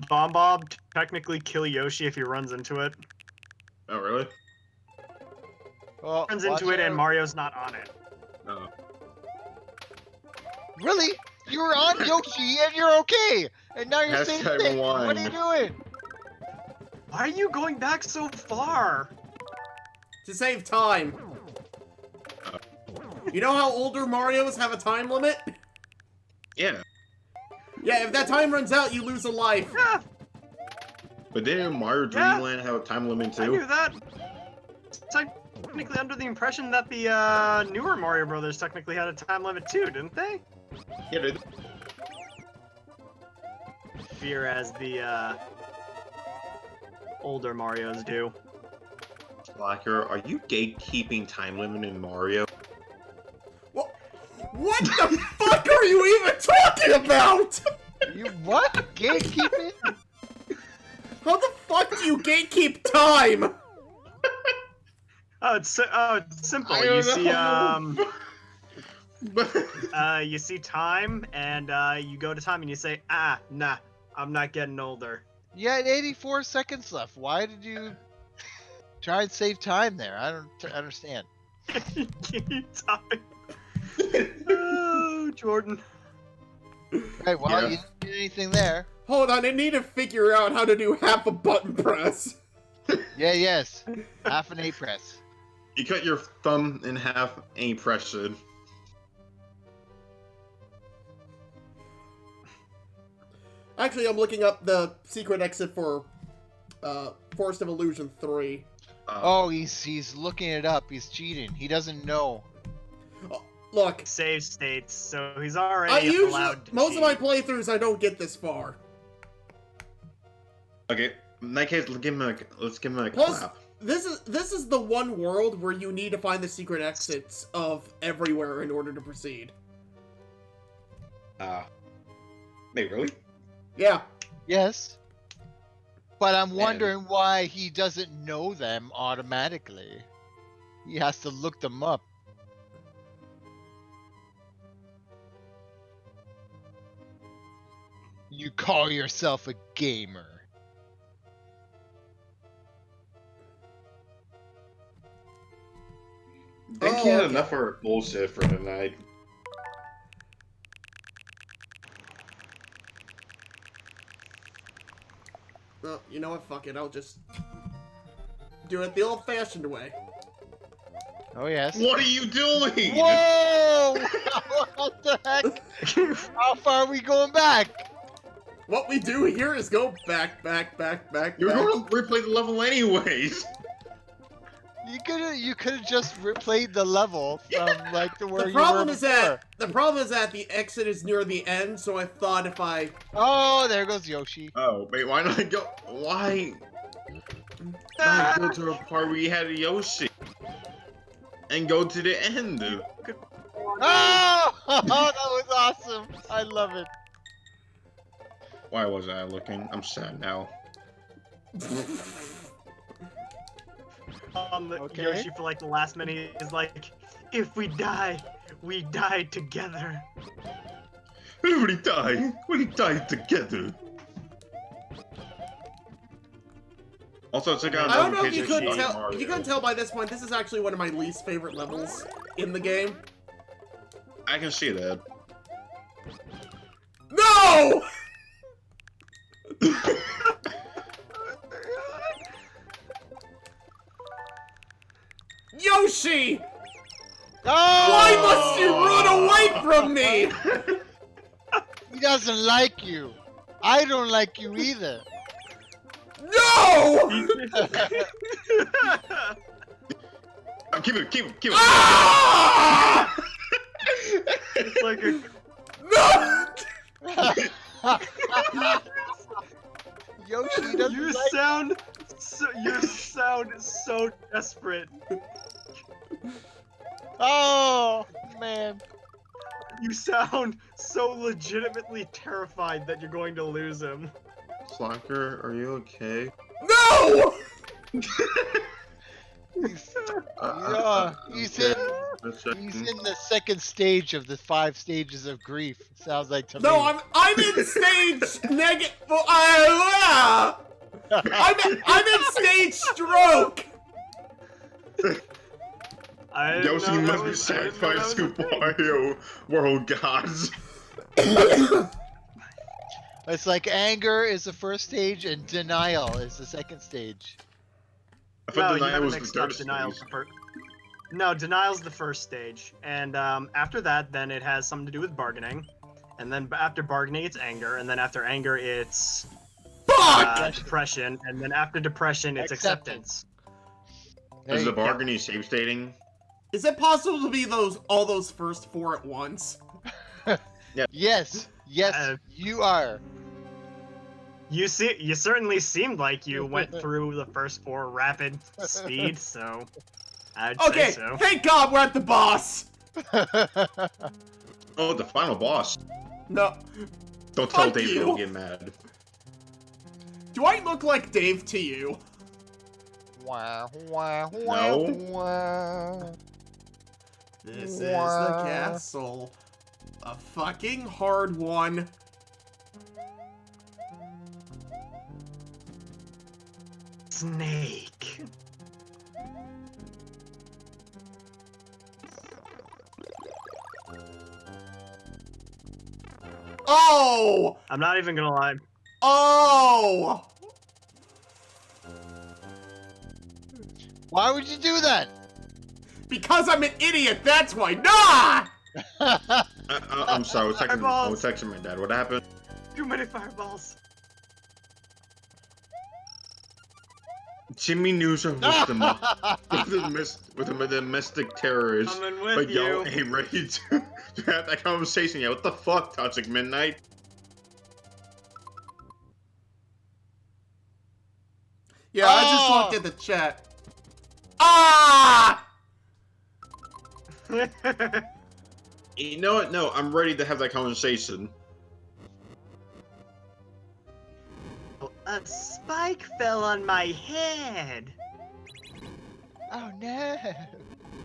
Bomb Bob technically kill Yoshi if he runs into it. Oh, really? Oh, Runs into it and Mario's not on it. Oh. Really? You were on Yoshi and you're okay, and now you're saying Hashtag things. rewind. What are you doing? Why are you going back so far? To save time. You know how older Marios have a time limit? Yeah. Yeah, if that time runs out, you lose a life. Yeah, But didn't Mario Yeah. Dreamland have a time limit I too? knew that. Technically under the impression that the newer Mario Brothers technically had a time limit too, didn't they? Yeah, they Fear as the older Marios do. Slacker, are you gatekeeping time limit in Mario? What the fuck are you even talking about? You what? Gatekeeping? How the fuck do you gatekeep time? Oh, it's simple. I You don't see you see time, and you go to time, and you say, nah, I'm not getting older. You had 84 seconds left. Why did you try and save time there? I don't understand. Time. Oh, Jordan. Right, well, Yeah. you didn't do anything there. Hold on, I need to figure out how to do half a button press. Yeah, yes. Half an A press. You cut your thumb in half and you press it. Actually, I'm looking up the secret exit for Forest of Illusion 3. Oh, he's looking it up. He's cheating. He doesn't know. Look, Save states, so he's already I usually allowed to most cheat. of my playthroughs I don't get this far. Okay, in that case, let's give him a Plus, clap. this is the one world where you need to find the secret exits of everywhere in order to proceed. Wait, really? Yeah. Yes. But I'm Man. wondering why he doesn't know them automatically. He has to look them up. You call yourself a gamer. I think Oh, he had okay. enough for bullshit for tonight. Well, you know what? Fuck it. I'll just do it the old-fashioned way. Oh yes. What are you doing? Whoa! What the heck? How far are we going back? What we do here is go back. You're going to replay the level anyways. You could have just replayed the level from like to where The you were problem before. is that the exit is near the end, so I thought if I... Oh, there goes Yoshi. Oh, wait, why not go? Why not go to a part where you had a Yoshi? And go to the end? Oh, that was awesome. I love it. Why was I looking? I'm sad now. Okay. Yoshi for like the last minute is like, if we die together. We die together. Also, check out I don't know if you notifications couldn't for tell. Mario. If you couldn't tell by this point, this is actually one of my least favorite levels in the game. I can see that. No! Yoshi! Oh! Why must you run away from me? He doesn't like you. I don't like you either. No! Keep it. Ah! It's like a No! Yoshi doesn't you like sound so desperate. Oh, man. You sound so legitimately terrified that you're going to lose him. Slacker, are you okay? No! He's in the second stage of the 5 stages of grief. Sounds like to me. No, I'm in stage negative. I'm in stage stroke. Yoshi must be sacrificed to Mario World Gods. It's like anger is the first stage and denial is the second stage. I thought No, you Denial haven't was the mixed up third Denial's stage. the first. No, Denial's the first stage, and after that, then it has something to do with bargaining, and then after bargaining, it's anger, and then after anger, it's Fuck! depression, and then after depression, it's acceptance. There Is you the go. bargaining save stating? Is it possible to be all those first 4 at once? Yes, you are. You certainly seemed like you went through the first 4 rapid speed, so I'd Okay, say so. thank God we're at the boss. Oh, the final boss. No. Don't tell Fuck Dave you. he'll get mad. Do I look like Dave to you? Wow. No. This is the castle. A fucking hard one. Snake. Oh! I'm not even gonna lie. Oh! Why would you do that? Because I'm an idiot, that's why. Nah! I'm sorry, I Fireballs. was texting my dad. What happened? Too many fireballs. Jimmy News with the domestic terrorists. Coming with But y'all you. ain't ready to have that conversation yet. What the fuck, Toxic Midnight? Yeah, I just looked at the chat. Ah! You know what? No, I'm ready to have that conversation. A spike fell on my head. Oh no.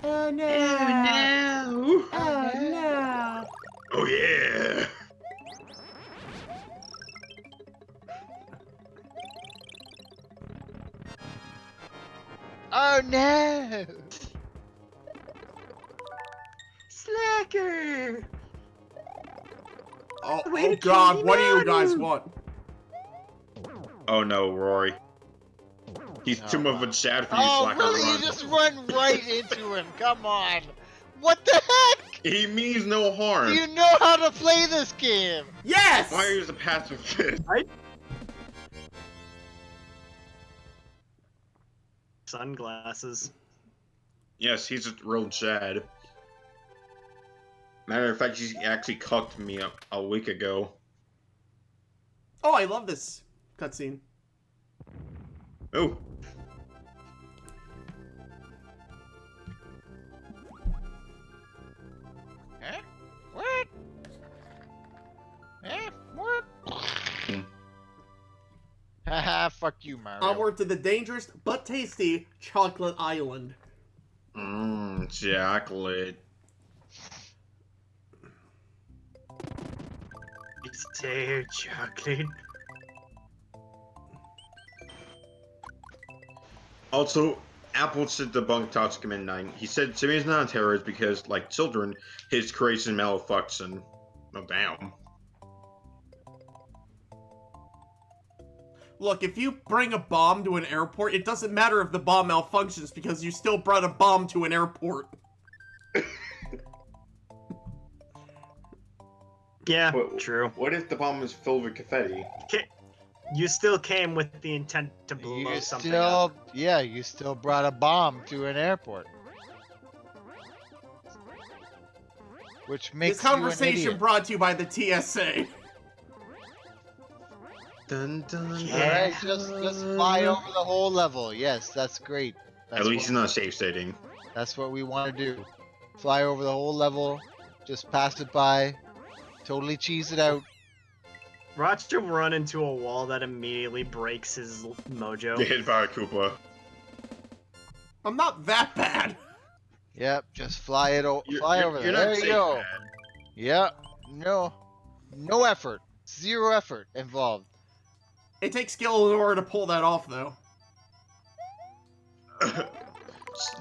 Oh no! no! Oh no! Oh yeah! Oh no. Slacker. Oh, Way oh to God, kill me, what do you guys man. want? Oh no, Rory. He's too much of a Chad for you, Oh Slacker. really? Run. You just run right into him. Come on. What the heck? He means no harm. Do you know how to play this game? Yes! Fire is a pacifist. Sunglasses. Yes, he's a real Chad. Matter of fact, he actually cucked me a week ago. Oh, I love this cutscene. Oh. Huh? What? Eh? What? Haha, fuck you, Mario. Onward to the dangerous but tasty Chocolate Island. Mmm, chocolate. It's so chocolate. Also, Apple said debunk Toxic Midnight. He said Jimmy's not a terrorist because, like children, his creation malfunction. Oh, damn. Look, if you bring a bomb to an airport, it doesn't matter if the bomb malfunctions because you still brought a bomb to an airport. Yeah, What- true. What if the bomb is filled with confetti? You still came with the intent to blow You something still, up. yeah, you still brought a bomb to an airport. Which makes This you an conversation idiot. brought to you by the TSA. Dun, dun, Yeah. Alright, just fly over the whole level. Yes, that's great. That's At least what, it's not a safe setting. that's what we want to do. Fly over the whole level, just pass it by, totally cheese it out. Watch him run into a wall that immediately breaks his mojo. Get hit by a Koopa. I'm not that bad. Yep, just fly it You're- fly you're- over you're there. not There you safe, go. man. Yep, no effort, zero effort involved. It takes skill in order to pull that off, though.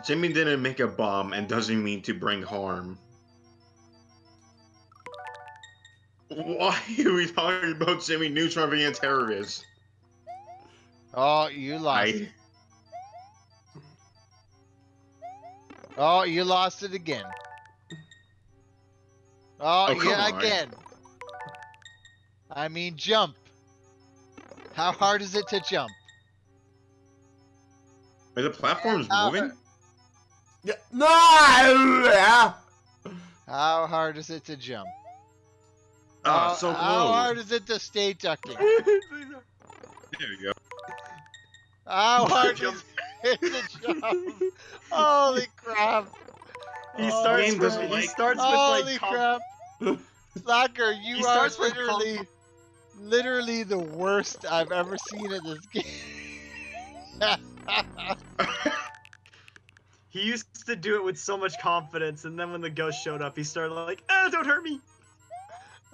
Jimmy didn't make a bomb and doesn't mean to bring harm. Why are we talking about Jimmy Neutron being a terrorist? Oh, you lost. I... Oh, you lost it again. Oh, Oh, come yeah, on. again. I mean, jump. How hard is it to jump? Are the platforms Uh, moving? Yeah. No! How hard is it to jump? Ah, so close. How hard is it to stay ducking? There you go. How hard is it to jump? Holy crap! He Oh, starts Game with, doesn't he like- starts with Holy like crap! Slacker, you He are starts with literally the worst I've ever seen at this game. He used to do it with so much confidence, and then when the ghost showed up, he started like, "Ah, don't hurt me!"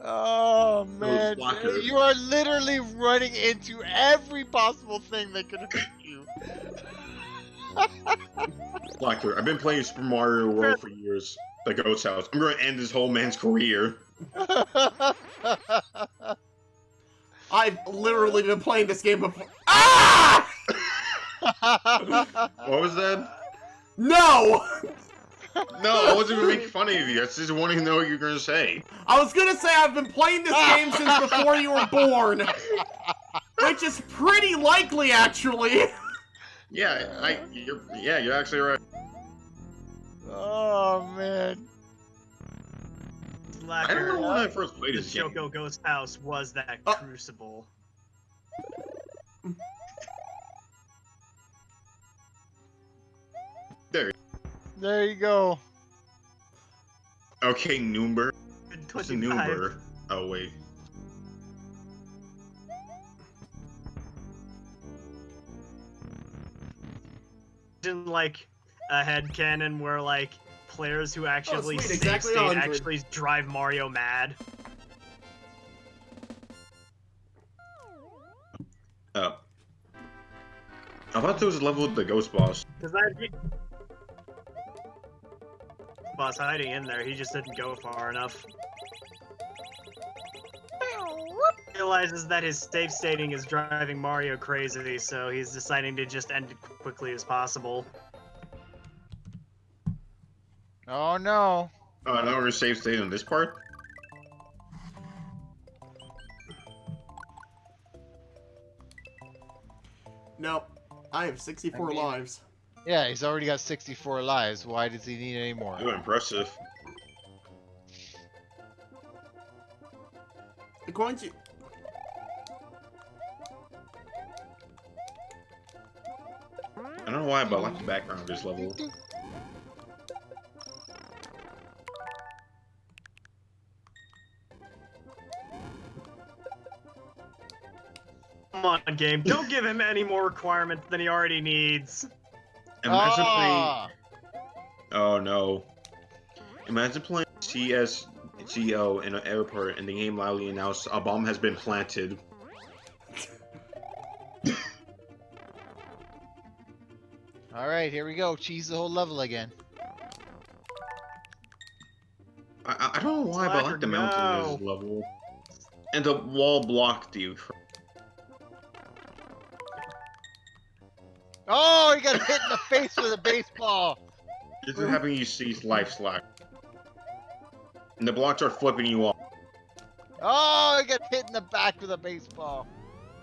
Oh man, Slacker. you are literally running into every possible thing that could hurt you. Slacker, I've been playing Super Mario World for years. The Ghost House. I'm gonna end this whole man's career. I've literally been playing this game before. Ah! What was that? No! No, I wasn't even making fun of you. I just wanted to know what you were gonna say. I was gonna say I've been playing this game since before you were born. Which is pretty likely, actually. Yeah, you're actually right. Oh man. I don't know Slacker, when I first played the this game. Choco Ghost House was that Oh. crucible. There you go. Okay, Noomber. Good What's a 25. Noomber? Oh wait. Imagine, like a headcanon where like players who actually sweet, save exactly state 100. actually drive Mario mad. Oh. I thought there was a level with the ghost boss. Because that boss hiding in there, he just didn't go far enough. Realizes that his safe stating is driving Mario crazy, so he's deciding to just end it quickly as possible. Oh no. Oh, now we're safe state on this part? Nope. I have 64 I mean- lives. Yeah, he's already got 64 lives. Why does he need any more? Oh, impressive. According to... I don't know why, but I like the background of this level. Come on, game. Don't give him any more requirements than he already needs. Imagine playing. Ah! Oh no. Imagine playing CSGO in an airport and the game loudly announced a bomb has been planted. Alright, here we go. Cheese the whole level again. I don't know why, but I like the mountain in this level. And the wall blocked you. Oh, he got hit in the face with a baseball! This is having you see life slack. And the blocks are flipping you off. Oh, he got hit in the back with a baseball.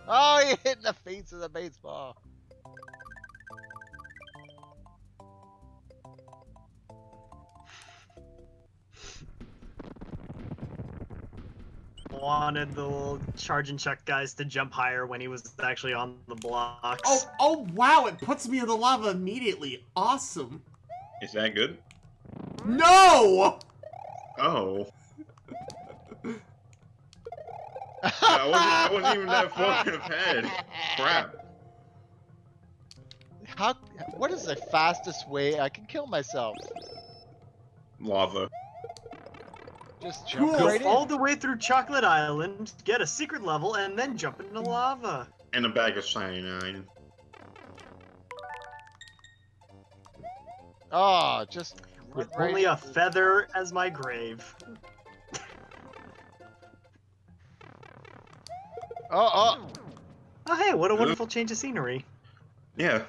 Oh, he hit in the face with a baseball. Wanted the little charge and check guys to jump higher when he was actually on the blocks. Oh, wow, it puts me in the lava immediately. Awesome. Is that good? No! Oh. I wasn't even that far ahead. Crap. What is the fastest way I can kill myself? Lava. Just jump Cool. right All in. the way through Chocolate Island, get a secret level, and then jump into lava. And a bag of cyanide. Oh, just With run right only in. a feather as my grave. Oh. Oh hey, what a wonderful change of scenery. Yeah.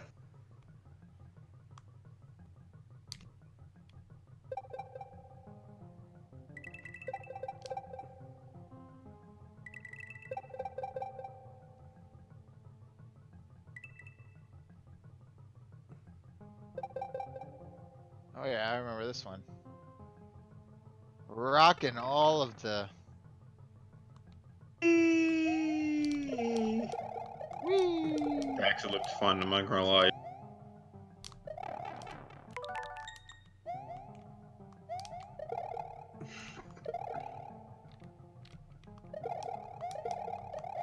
Oh yeah, I remember this one. Rocking all of the. It actually looked fun, I'm not gonna lie.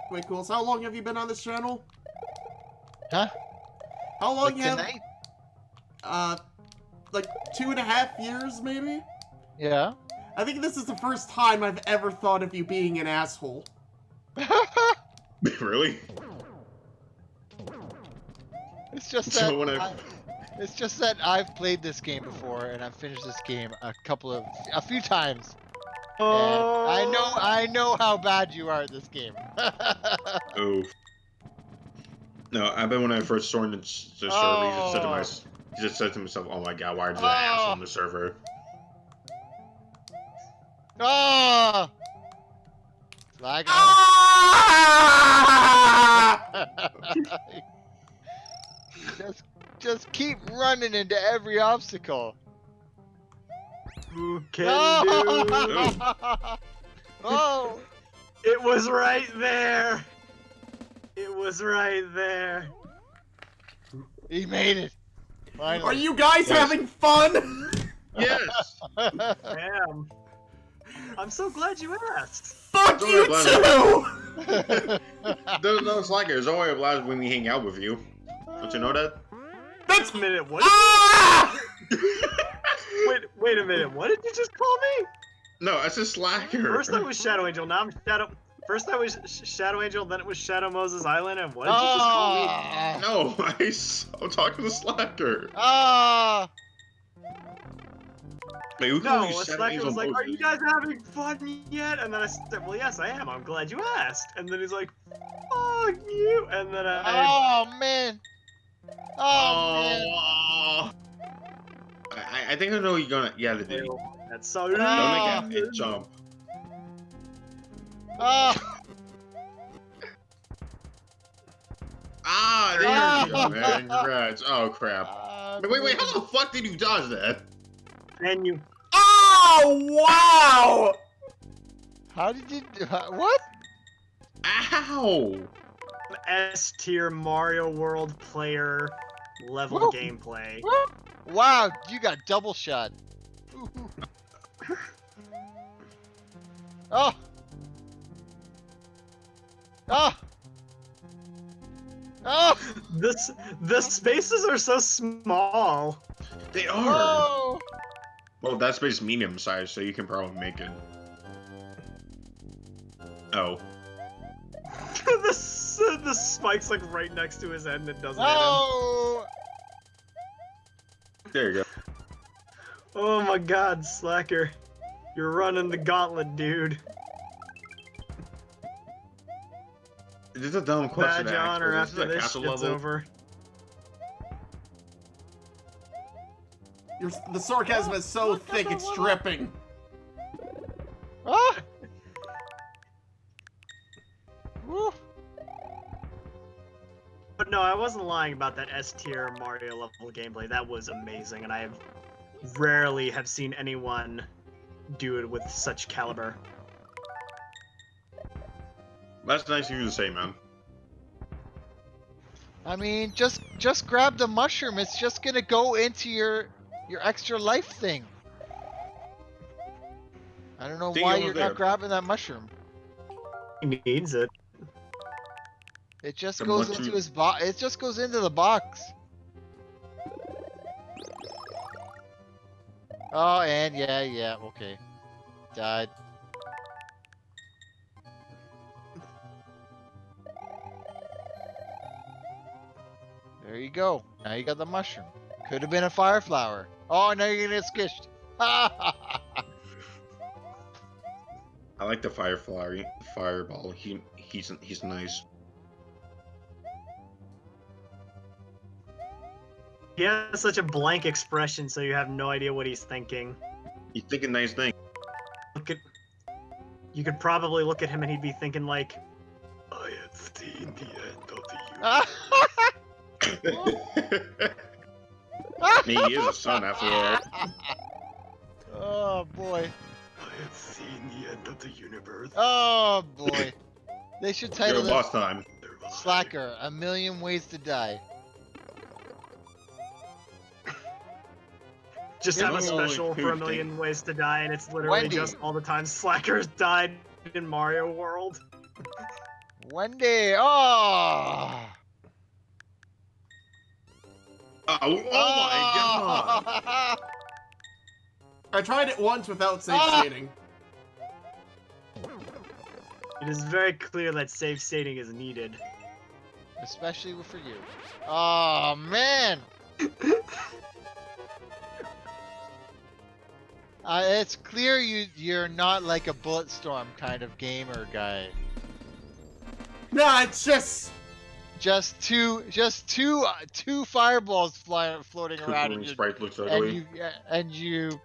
Wait, cool. So how long have you been on this channel? Huh? How long Like have... tonight? Like 2.5 years, maybe? Yeah. I think this is the first time I've ever thought of you being an asshole. Really? It's just that. So when It's just that I've played this game before, and I've finished this game a few times. Oh. And I know how bad you are at this game. Oh. No, I bet when I first joined the server, he just said to himself, "Oh my god, why is there an asshole on the server?" Oh! Lag out. Ah! just keep running into every obstacle. Who can No! do? Oh! It was right there. It was right there. He made it. Finally. Are you guys Yes. having fun? Yes. I am. I'm so glad you asked. Fuck Don't you worry too! There's like there's always a blast when we hang out with you. Don't you know that? That's... Wait a minute, what? Ah! Wait a minute, what did you just call me? No, it's a slacker. First I was Shadow Angel, now I'm Shadow... First I was Shadow Angel, then it was Shadow Moses Island, and what did you just call me? Ah! No, I'm talking to slacker. Ah! Wait, who called No, you a Shadow slacker Angel was like, are Moses? you guys having fun yet? And then I said, well, yes, I am. I'm glad you asked. And then he's like, fuck you. And then Oh man! Oh man! Oh, I think I know what you're gonna. Yeah, the dude. That's so. Don't Ah. make it jump. Oh! Ah, there you go, man. Congrats. Oh crap. Wait, how the fuck did you dodge that? And you. Oh, wow! How did you do what? Ow! S tier Mario World player level Woo. gameplay. Wow, you got double shot. Oh! Oh! Oh! The spaces are so small. They are. Oh! Well, that space is medium size, so you can probably make it. Oh. the spike's like right next to his head and it doesn't Oh! There you go. hit him. Oh my god, Slacker. You're running the gauntlet, dude. This is a dumb question Badge to ask, honor but after this this is a shit's castle level. over. The sarcasm is so thick, it's dripping. Ah! Woo! But no, I wasn't lying about that S tier Mario level gameplay. That was amazing, and I have rarely have seen anyone do it with such caliber. That's nice of you to say, man. I mean, just grab the mushroom. It's just gonna go into your extra life thing. I don't know Think why over you're there. not grabbing that mushroom. He needs it. It just The goes mushroom- into his box. It just goes into the box. Oh, and yeah, okay. Died. There you go. Now you got the mushroom. Could have been a fire flower. Oh, now you're gonna get squished. I like the fireball. He's nice. He has such a blank expression, so you have no idea what he's thinking. He's thinking nice things. You could probably look at him and he'd be thinking like, I have seen the end of the universe. He is a son after all. Oh boy. I have seen the end of the universe. Oh boy. They should title Yo, this boss time. Slacker, A Million Ways to Die. Just have a Oh, special for a dude, million ways to die, and it's literally Wendy. just all the time Slackers died in Mario World. Wendy. Oh. Oh my god! I tried it once without save Ah! stating. It is very clear that save stating is needed. Especially for you. Oh man. It's clear you're not like a Bulletstorm kind of gamer guy. Nah, it's just... Just two fireballs floating around, Cooking sprite looks ugly. and you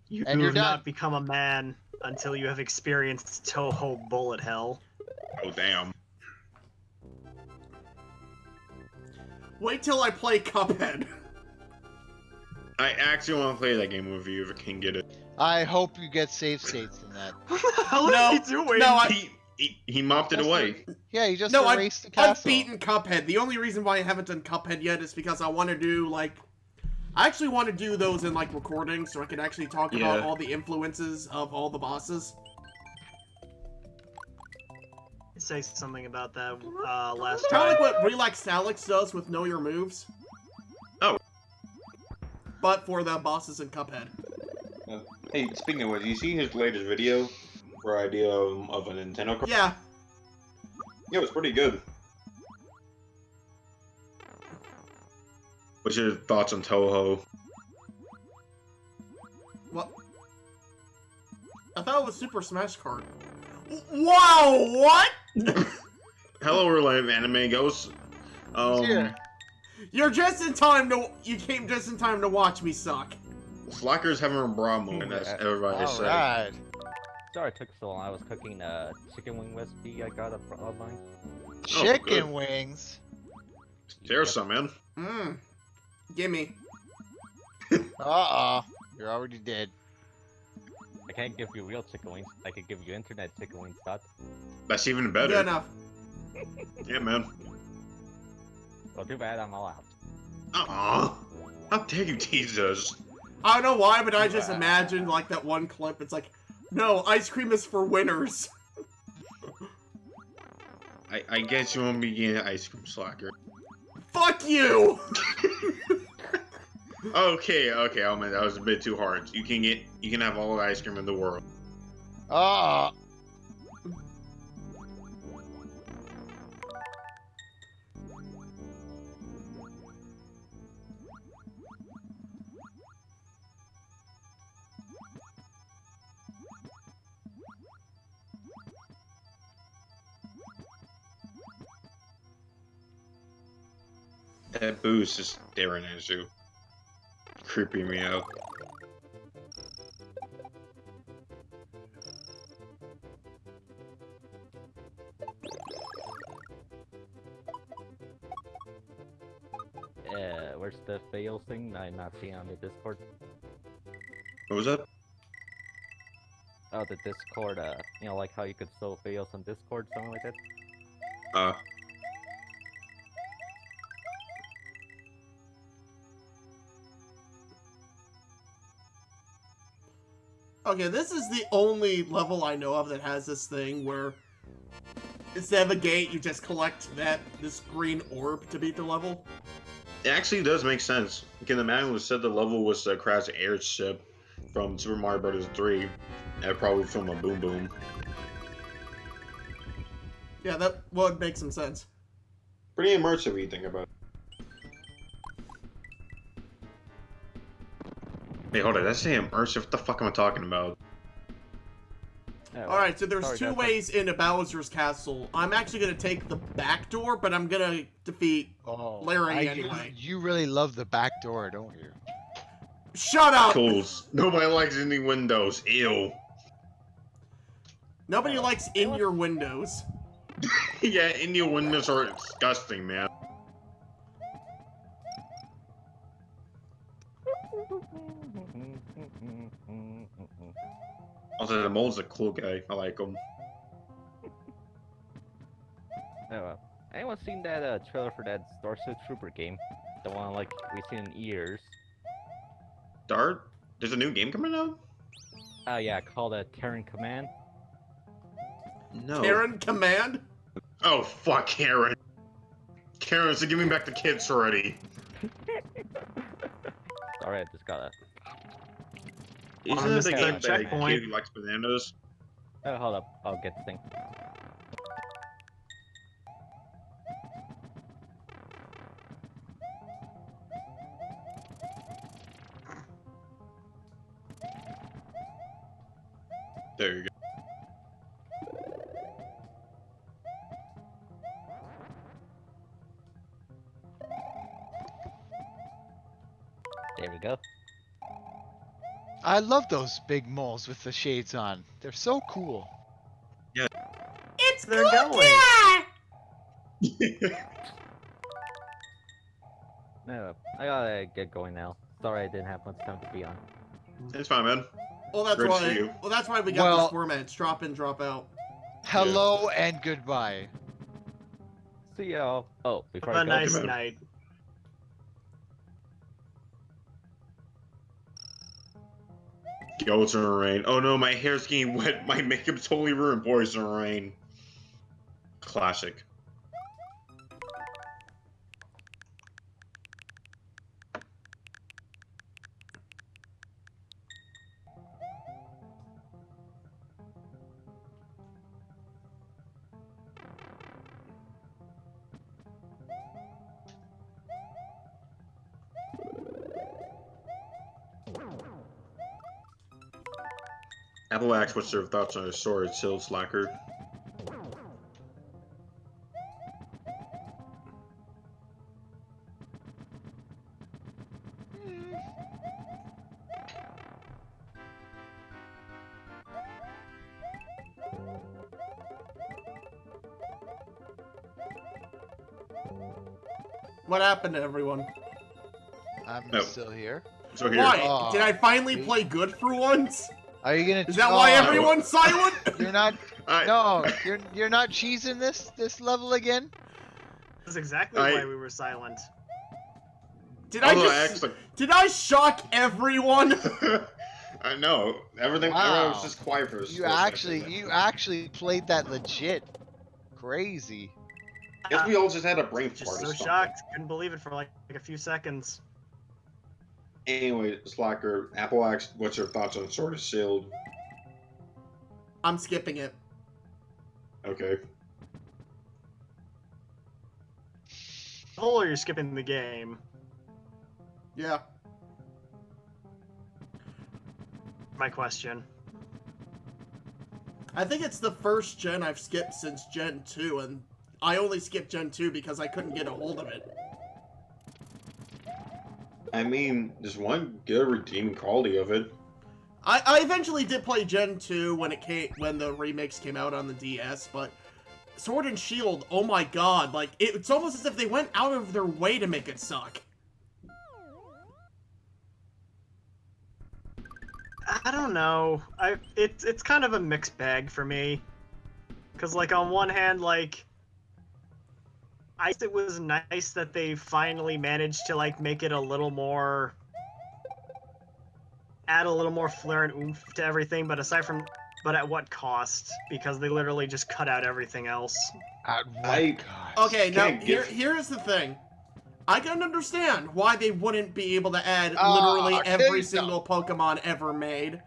You And you're have not done. become a man until you have experienced Toho bullet hell. Oh damn. Wait till I play Cuphead. I actually want to play that game with you if I can get it. I hope you get save states in that. What the hell No, is he doing? no, He mopped it away. Yeah, you just No, erased the I've castle. beaten Cuphead. The only reason why I haven't done Cuphead yet is because I want to do, like... I actually want to do those in, like, recordings so I can actually talk about Yeah. all the influences of all the bosses. Say something about that last Kind of time. like what Relax Alex does with Know Your Moves. Oh. But for the bosses in Cuphead. Hey, speaking of which, you see his latest video for idea of a Nintendo card? Yeah. Yeah, it was pretty good. What's your thoughts on Toho? What? I thought it was Super Smash Kart. Wow, what? Hello, real life anime ghosts. Here. You're just in time to. You came just in time to watch me suck. Slacker's having a bra moment, as everybody All said. right. Sorry it took so long. I was cooking a chicken wing recipe I got up online. Chicken good. wings. There's some, man. Mmm. Gimme. You're already dead. I can't give you real chicken wings. I could give you internet chicken wings, Scott. That's even better. Good enough. Yeah, man. Well, too bad I'm all out. Aw. How dare you tease us? I don't know why, but I just imagined like that one clip. It's like, no, ice cream is for winners. I guess you won't be getting an ice cream, Slacker. Fuck you! Okay, oh man, that was a bit too hard. You can have all the ice cream in the world. That boost is staring at you. Creeping me out. Where's the fail thing? I'm not seeing on the Discord. What was that? Oh, the Discord, you know, like how you could show fails on Discord, something like that? Okay, this is the only level I know of that has this thing where instead of a gate, you just collect this green orb to beat the level. It actually does make sense. Okay, the man who said the level was the Crash airship from Super Mario Bros. 3. And probably from a Boom Boom. Yeah, that would make some sense. Pretty immersive when you think about it. Hey, hold on, that's say immersive. What the fuck am I talking about? Alright, so there's two ways into Bowser's Castle. I'm actually gonna take the back door, but I'm gonna defeat Larry anyway. You really love the back door, don't you? Shut up! Cools. Nobody likes any windows. Ew. Nobody likes in your windows. Yeah, Indian windows are disgusting, man. Also, the mole's a cool guy. I like him. Anyone seen that trailer for that Starship Trooper game? The one like we've seen in years. Dart? There's a new game coming out? Oh yeah, called Terran Command. No. Karen Command? Oh, fuck, Karen. Karen, so give me back the kids already. Sorry, I just gotta. Isn't On it the the game that checkpoint. kid who likes bananas? Oh, hold up. I'll get the thing. There you go. There we go. I love those big moles with the shades on. They're so cool. It's They're going. No, I gotta get going now. Sorry I didn't have much time to be on. It's fine, man. Well, that's Great to see why. you. Well, that's why we got Well- this format. It's drop in, drop out. Hello and goodbye. See y'all. Oh, before Have I a go, nice man. night. Poison Rain. Oh no, my hair's getting wet. My makeup's totally ruined. Poison Rain. Classic. Apple asks what's their thoughts on the sword Sill Slacker. What happened to everyone? I'm No. still here. So here. Why? Oh, Did I finally see? play good for once? Are you gonna? Is that why Oh, everyone's silent? You're not. I, No, you're not cheesing this level again. That's exactly why we were silent. Did I although just? I Did I shock everyone? I know everything. Wow. Everyone was just quiet for a You split actually second. played that legit. Crazy. Guess we all just had a brain fart. Just or so something. shocked, couldn't believe it for like a few seconds. Anyway, Slacker, Apple asked, "What's your thoughts on Sword and Shield?" I'm skipping it. Okay. Oh, or you're skipping the game. Yeah. My question. I think it's the first gen I've skipped since Gen 2, and I only skipped Gen 2 because I couldn't get a hold of it. I mean, there's one good redeeming quality of it. I eventually did play Gen 2 when the remakes came out on the DS, but Sword and Shield, oh my god, like it's almost as if they went out of their way to make it suck. I don't know. It's kind of a mixed bag for me. Cause like on one hand, like it was nice that they finally managed to like make it a little more, add a little more flair and oomph to everything, but at what cost? Because they literally just cut out everything else. At what cost? Okay, now Can't give- here's the thing. I can understand why they wouldn't be able to add Oh, literally there every you go. single Pokemon ever made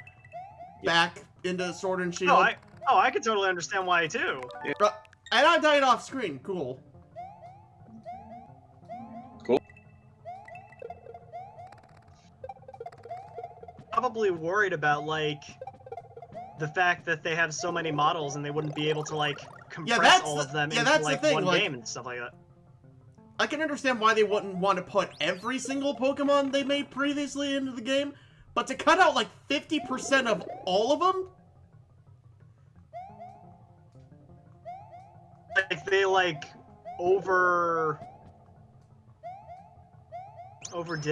back into Sword and Shield. I could totally understand why too. And I died off screen. Cool. Probably worried about like the fact that they have so many models and they wouldn't be able to like compress that's all of them yeah, into that's the like thing, one like- game and stuff like that. I can understand why they wouldn't want to put every single Pokemon they made previously into the game, but to cut out like 50% of all of them? Like they like overdid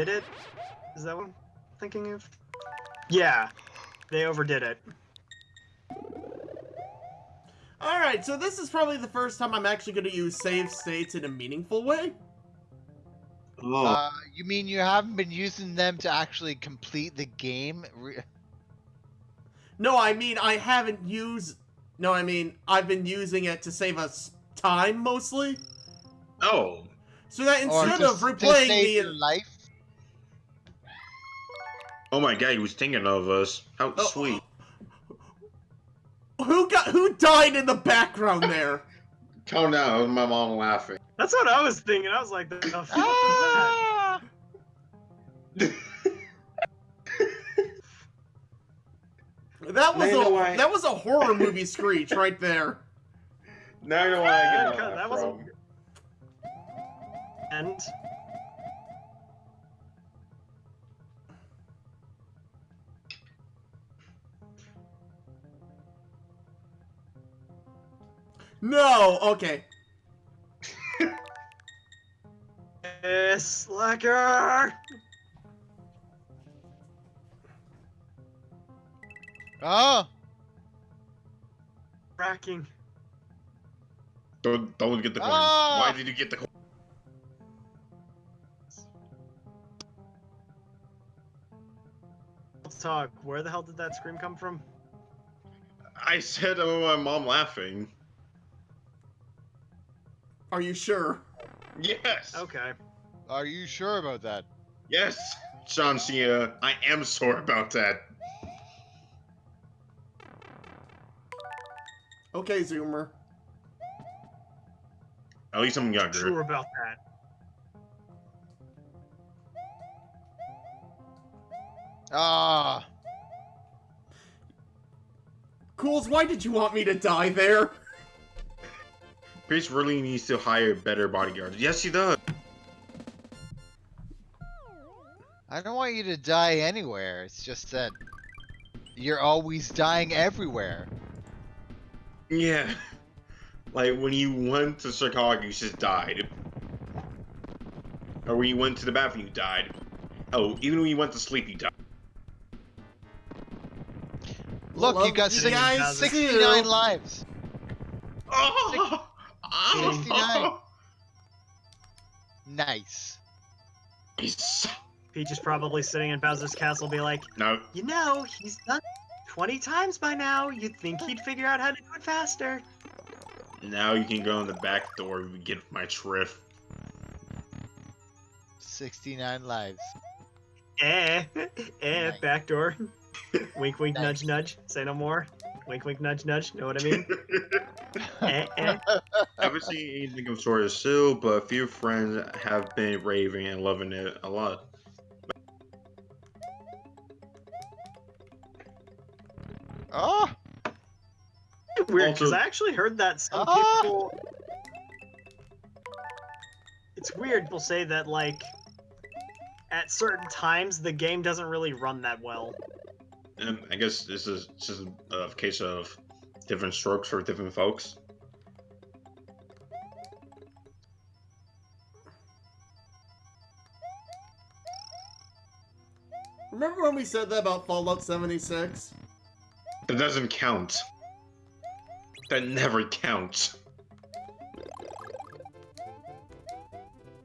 it. Is that what I'm thinking of? Yeah, they overdid it. Alright, so this is probably the first time I'm actually going to use save states in a meaningful way. Oh, You mean you haven't been using them to actually complete the game? No, I mean, I haven't used... No, I mean, I've been using it to save us time, mostly. oh, So that Or instead to- of to replaying save the... your life? oh my God! He was thinking of us. How Oh, sweet. Who died in the background there? Calm down. That was my mom laughing. That's what I was thinking. I was like, the fuck was that? Ah! That was Man, no, I- that was a horror movie screech right there. Now you know why I Yeah, get that that wasn't- from. And No, okay. slacker. Oh! Fracking. Don't get the coins. Ah! Why did you get the coins? Let's talk. Where the hell did that scream come from? I said my mom laughing. Are you sure? Yes. Okay. Are you sure about that? Yes, John Cena. I am sore about that. Okay, Zoomer. At least I'm younger. Sure about that. Ah! Cools, why did you want me to die there? Chris really needs to hire better bodyguards. Yes, he does. I don't want you to die anywhere. It's just that you're always dying everywhere. Yeah. Like when you went to Chicago, you just died. Or when you went to the bathroom, you died. Oh, even when you went to sleep, you died. Look, Love you got you guys 69 too. lives. Oh! 69. Nice. Nice. Peach is probably sitting in Bowser's castle, be like, No. you know, he's done it 20 times by now. You'd think he'd figure out how to do it faster. Now you can go in the back door and get my drift. 69 lives. Nice. Backdoor. Wink, wink, Nice. nudge, nudge. Say no more. Wink, wink, nudge, nudge. Know what I mean? I haven't seen anything of Sword of Steel, but a few friends have been raving and loving it a lot. Oh! Weird, because Also- I actually heard that some Ah! people. It's weird. People say that like at certain times the game doesn't really run that well. I guess this is just a case of different strokes for different folks. Remember when we said that about Fallout 76? That doesn't count. That never counts.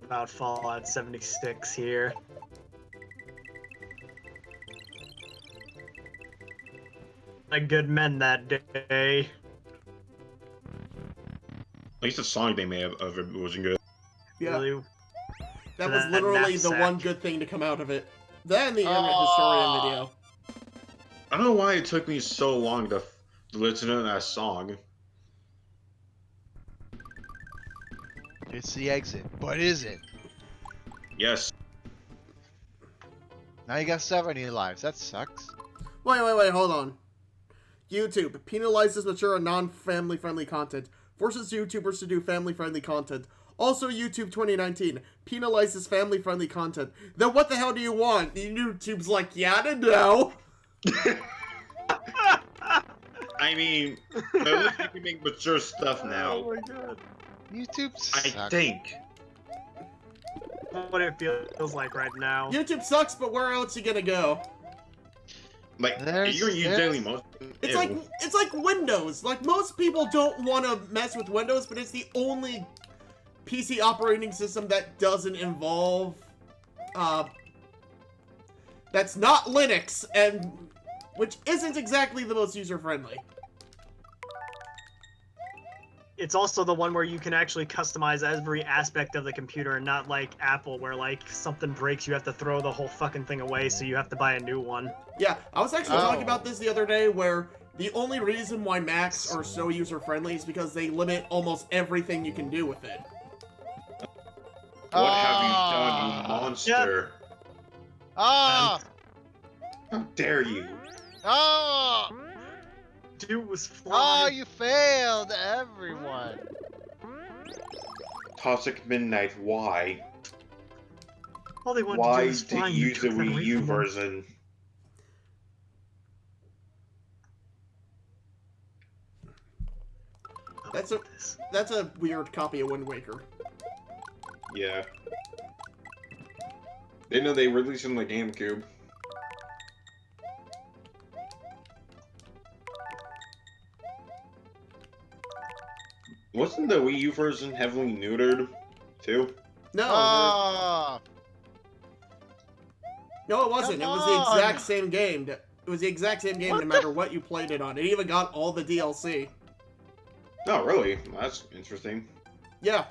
About Fallout 76 here. Like good men that day. At least the song they made of it wasn't good. Yeah, Really. that was that literally the knapsack. one good thing to come out of it. That and the Internet Historian video. I don't know why it took me so long to listen to that song. It's the exit. But is it? Yes. Now you got 70 lives. That sucks. Wait, hold on. YouTube penalizes mature and non-family friendly content. Forces YouTubers to do family friendly content. Also, YouTube 2019 penalizes family friendly content. Then what the hell do you want? YouTube's like, yeah, I don't know. I mean, at least you can make mature stuff now. Oh my god. YouTube I sucks. think. What it feels like right now. YouTube sucks, but where else you gonna go? Like, There's- you're using there's- most. It's Ew. like Windows. Like, most people don't want to mess with Windows, but it's the only PC operating system that doesn't involve, that's not Linux, and which isn't exactly the most user-friendly. It's also the one where you can actually customize every aspect of the computer and not like Apple where like something breaks you have to throw the whole fucking thing away so you have to buy a new one. Yeah, I was actually talking Oh. about this the other day, where the only reason why Macs are so user-friendly is because they limit almost everything you can do with it. What have you done, Ah. you monster? Ah! How dare you? Ah! Dude was Oh, flying. you failed, everyone. Toxic Midnight, why? All they wanted to Why do was did fly. you You use the took that Wii away U from them. version? That's a weird copy of Wind Waker. Yeah. They know they released it on the GameCube. Wasn't the Wii U version heavily neutered, too? No, Ah! no, it wasn't. It Come was the exact on. same game. It was the exact same game What no the- matter what you played it on. It even got all the DLC. Oh, really? That's interesting. Yeah.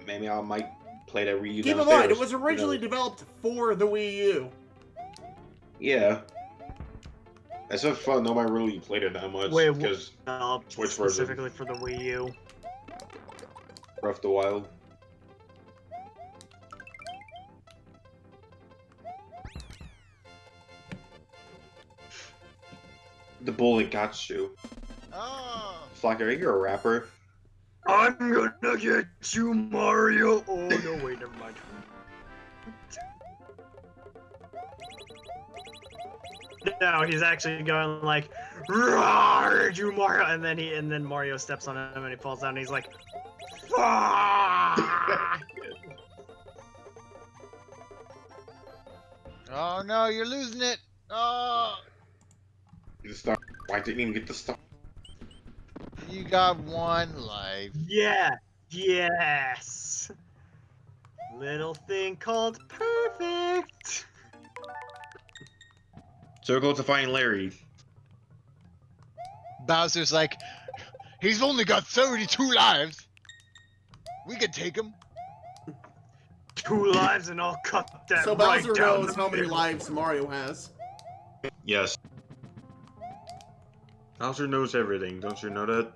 Maybe I might play that Wii U Keep in downstairs. mind, it was Who originally knows? developed for the Wii U. Yeah. That's just fun. Nobody really played it that much Wait, because Switch version. specifically for the Wii U. Breath of the Wild. The bullet got you. Oh! Flocker, you're a rapper. I'm gonna get you, Mario. Oh no, wait, never mind. No, he's actually going like, "Roar, you Mario," and then Mario steps on him and he falls down and he's like, "Fuck!" Oh no, you're losing it. Oh, The star. I didn't even get the star. you got one life. Yeah. Yes. Little thing called perfect. Circle to find Larry. Bowser's like, he's only got 32 lives. We could take him. 2 lives and I'll cut that So right Bowser down knows the how many middle. lives Mario has. Yes. Bowser knows everything. Don't you know that?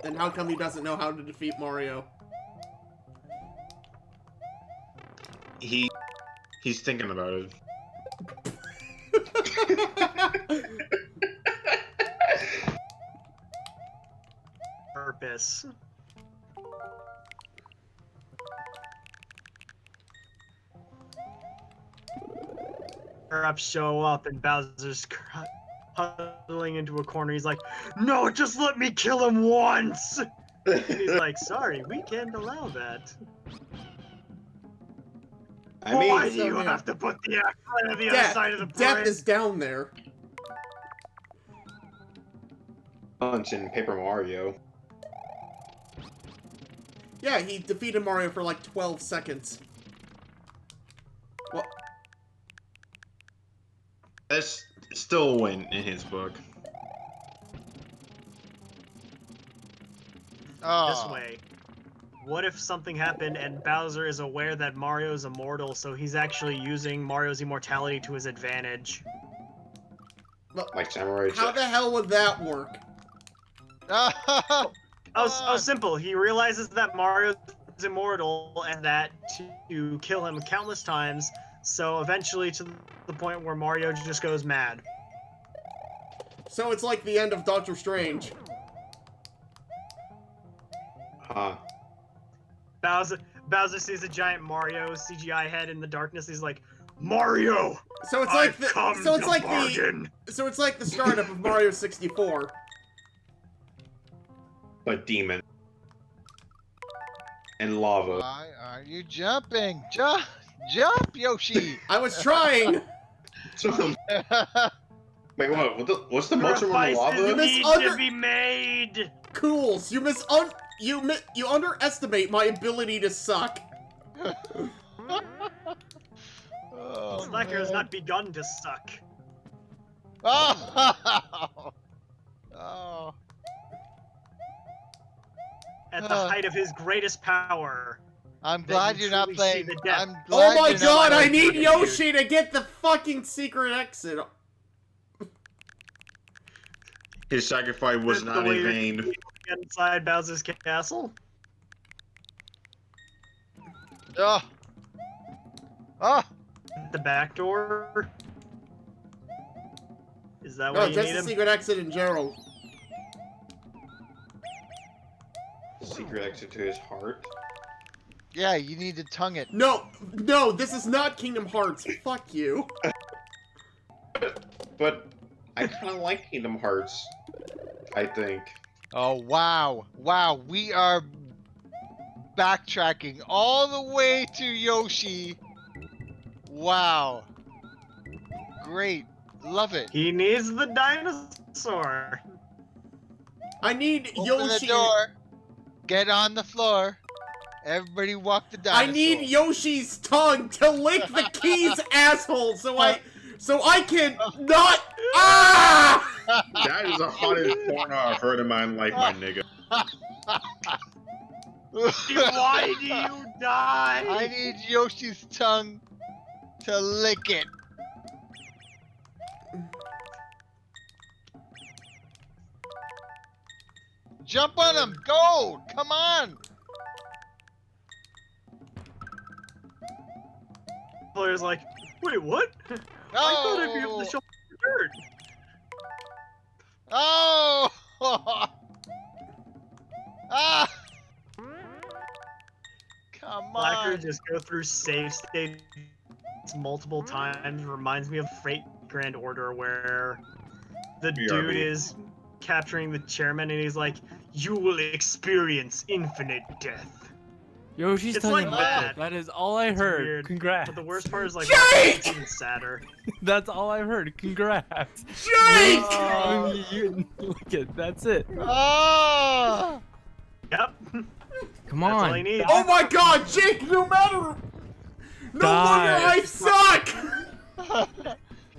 And how come he doesn't know how to defeat Mario? He's thinking about it. Purpose. Ups show up and Bowser's huddling into a corner. He's like, "No, just let me kill him once." And he's like, "Sorry, we can't allow that." I mean, Why do so you near. have to put the axe right on the other side of the Death bridge? is down there. Punch in Paper Mario. Yeah, he defeated Mario for like 12 seconds. Well, That's still a win in his book. Oh. This way. What if something happened and Bowser is aware that Mario is immortal, so he's actually using Mario's immortality to his advantage? Like Samurai how Jack. the hell would that work? Oh, simple. He realizes that Mario is immortal and that to kill him countless times, so eventually to the point where Mario just goes mad. So it's like the end of Doctor Strange. Huh. Bowser sees a giant Mario CGI head in the darkness. He's like, "Mario, So it's like I've come so it's to like bargain." so it's like the startup of Mario 64. But demon. And lava. Why are you jumping? Jump, Yoshi! I was trying. Wait, what? What's the mushroom on the Sacrifices lava? need under- to be made. Cools, you you underestimate my ability to suck. Oh, Slacker has man. not begun to suck. Oh! Oh. At the height of his greatest power. I'm That glad you you're not truly see playing. the depth. I'm Oh glad my you're not god, I playing need Dude. Yoshi to get the fucking secret exit. His sacrifice was That's not the way in you're vain. gonna get inside Bowser's castle. Oh. Oh. At the back door. Is that No, why you just need the him? secret exit in general. Secret exit to his heart. Yeah, you need to tongue it. No, this is not Kingdom Hearts. Fuck you. But I kind of like Kingdom Hearts. I think. Oh, wow. Wow, we are backtracking all the way to Yoshi. Wow. Great. Love it. He needs the dinosaur. I need Open Yoshi. the door. Get on the floor. Everybody walk the dinosaur. I need Yoshi's tongue to lick the keys, asshole, so I can not. Ah! That is the hottest porno I've heard in my life, my nigga. Why do you die? I need Yoshi's tongue to lick it. Jump on him! Go! Come on! Player's like, wait, what? I thought I'd be able to show dirt. Oh! Ah! Come Slacker on! just go through save states multiple times. Reminds me of Fate Grand Order, where the BRB. dude is capturing the chairman and he's like, "You will experience infinite death. Yoshi's It's tongue like in that. liquid. That is all I It's heard. weird. Congrats. But the worst part is like, Jake! it's even sadder. That's all I heard. Congrats. Jake! Look at that's it. Oh! Yep. Come That's all I on. need. Oh my god, Jake, no matter... No wonder Die. I suck!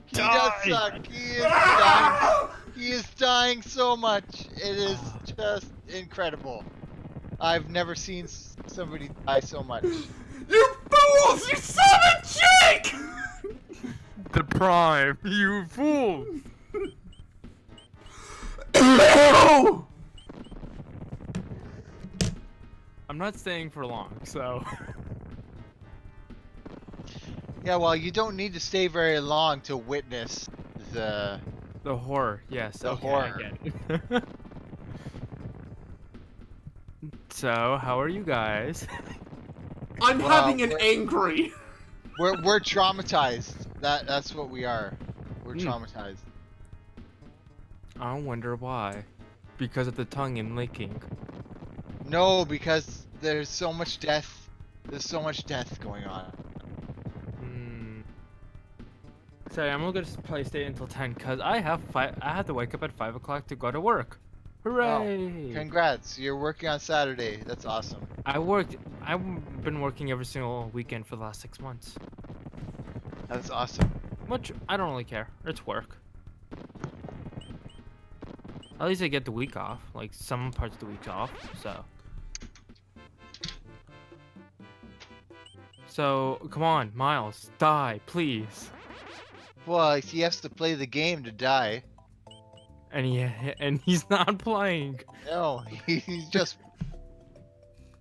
He does suck. He is dying. He is dying so much. It is just incredible. I've never seen somebody die so much. You fools! You son of a Jake! The prime, you fool. I'm not staying for long, so. Yeah, well, you don't need to stay very long to witness the The horror, yes. The okay, horror. I get it. So, how are you guys? I'm Well, having an we're- angry. we're traumatized. That's what we are. We're traumatized. I wonder why. Because of the tongue and licking. No, because there's so much death. There's so much death going on. Hmm. Sorry, I'm gonna probably stay until 10 because I have to wake up at 5 o'clock to go to work. Hooray! Congrats, you're working on Saturday. That's awesome. I've been working every single weekend for the last 6 months. That's awesome. Which, I don't really care. It's work. At least I get the week off. Like, some parts of the week off, so. So, come on, Miles, die, please. Well, he has to play the game to die. And he's not playing. No, he's just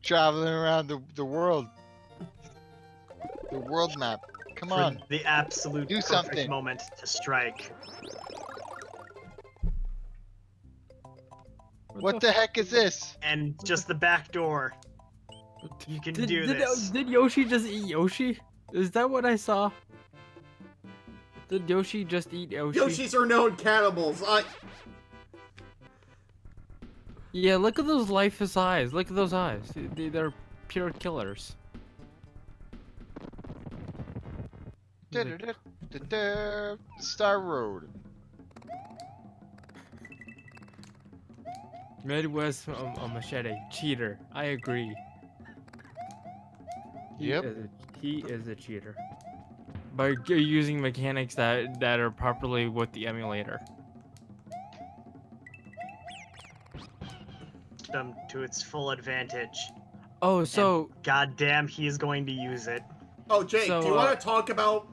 traveling around the world. The world map. Come For on. the absolute Do perfect something. moment to strike. What the heck is this? And just the back door. You can do this. Did Yoshi just eat Yoshi? Is that what I saw? Did Yoshi just eat Yoshi? Yoshis are known cannibals. Yeah, look at those lifeless eyes. Look at those eyes. They're pure killers. Star Road. Midwest a machete. Cheater. I agree. Yep. He is a cheater. By using mechanics that are properly with the emulator. Them to its full advantage. Oh, so Goddamn, he is going to use it. Oh, Jake, So, do you want to talk about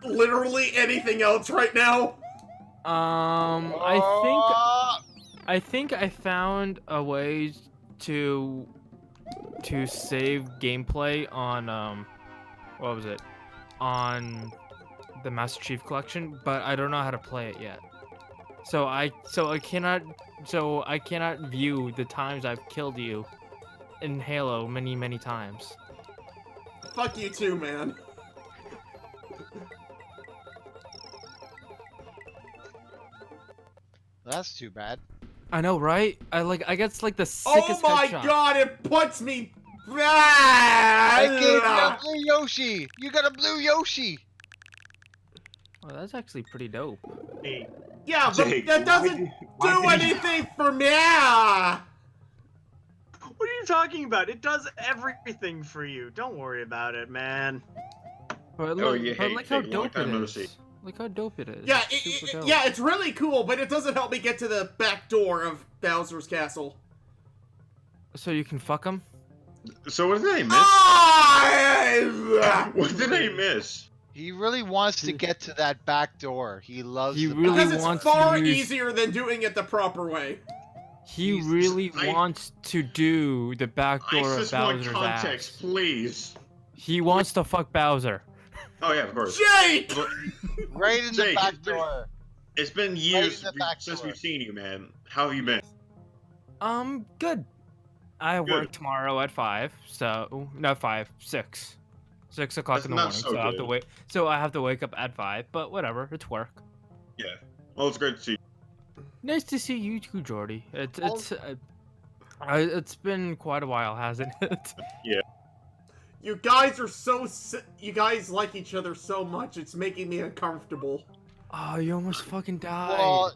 literally anything else right now? I think I found a way to save gameplay on what was it? On the Master Chief Collection, but I don't know how to play it yet. So I cannot view the times I've killed you in Halo many times. Fuck you too, man. That's too bad. I know, right? I guess like the Oh sickest my headshot. god, it puts me. I gave you a blue Yoshi. You got a blue Yoshi. Oh, that's actually pretty dope. Hey, Yeah, but Jake, that doesn't why do did you- anything for me. what are you talking about? It does everything for you. Don't worry about it, man. But Oh, look, yeah, but hey, look how hey, long dope time it no see. is. Look how dope it is. Yeah, It's super dope. yeah, it's really cool, but it doesn't help me get to the back door of Bowser's castle. So you can fuck him? So what did I miss? Ah! What did I miss? He really wants to get to that back door. He loves He the really Because back it's wants door. to far use- easier than doing it the proper way. He Jesus, really I- wants to do the back I door of just want Bowser's context, ass. please. He wants to fuck Bowser. Oh yeah, of course. Jake! But Right in the Jake, back it's been- door. it's been years in the back since door. we've seen you, man. How have you been? Good. I Good. work tomorrow at 5, so not 5, 6. 6 o'clock That's in the not morning, so so I have to good. wait. So I have to wake up at 5, but whatever, it's work. Yeah. Well, it's great to see you. Nice to see you too, Jordy. It's been quite a while, hasn't it? You guys are so you guys like each other so much, it's making me uncomfortable. Oh, you almost fucking died. Well,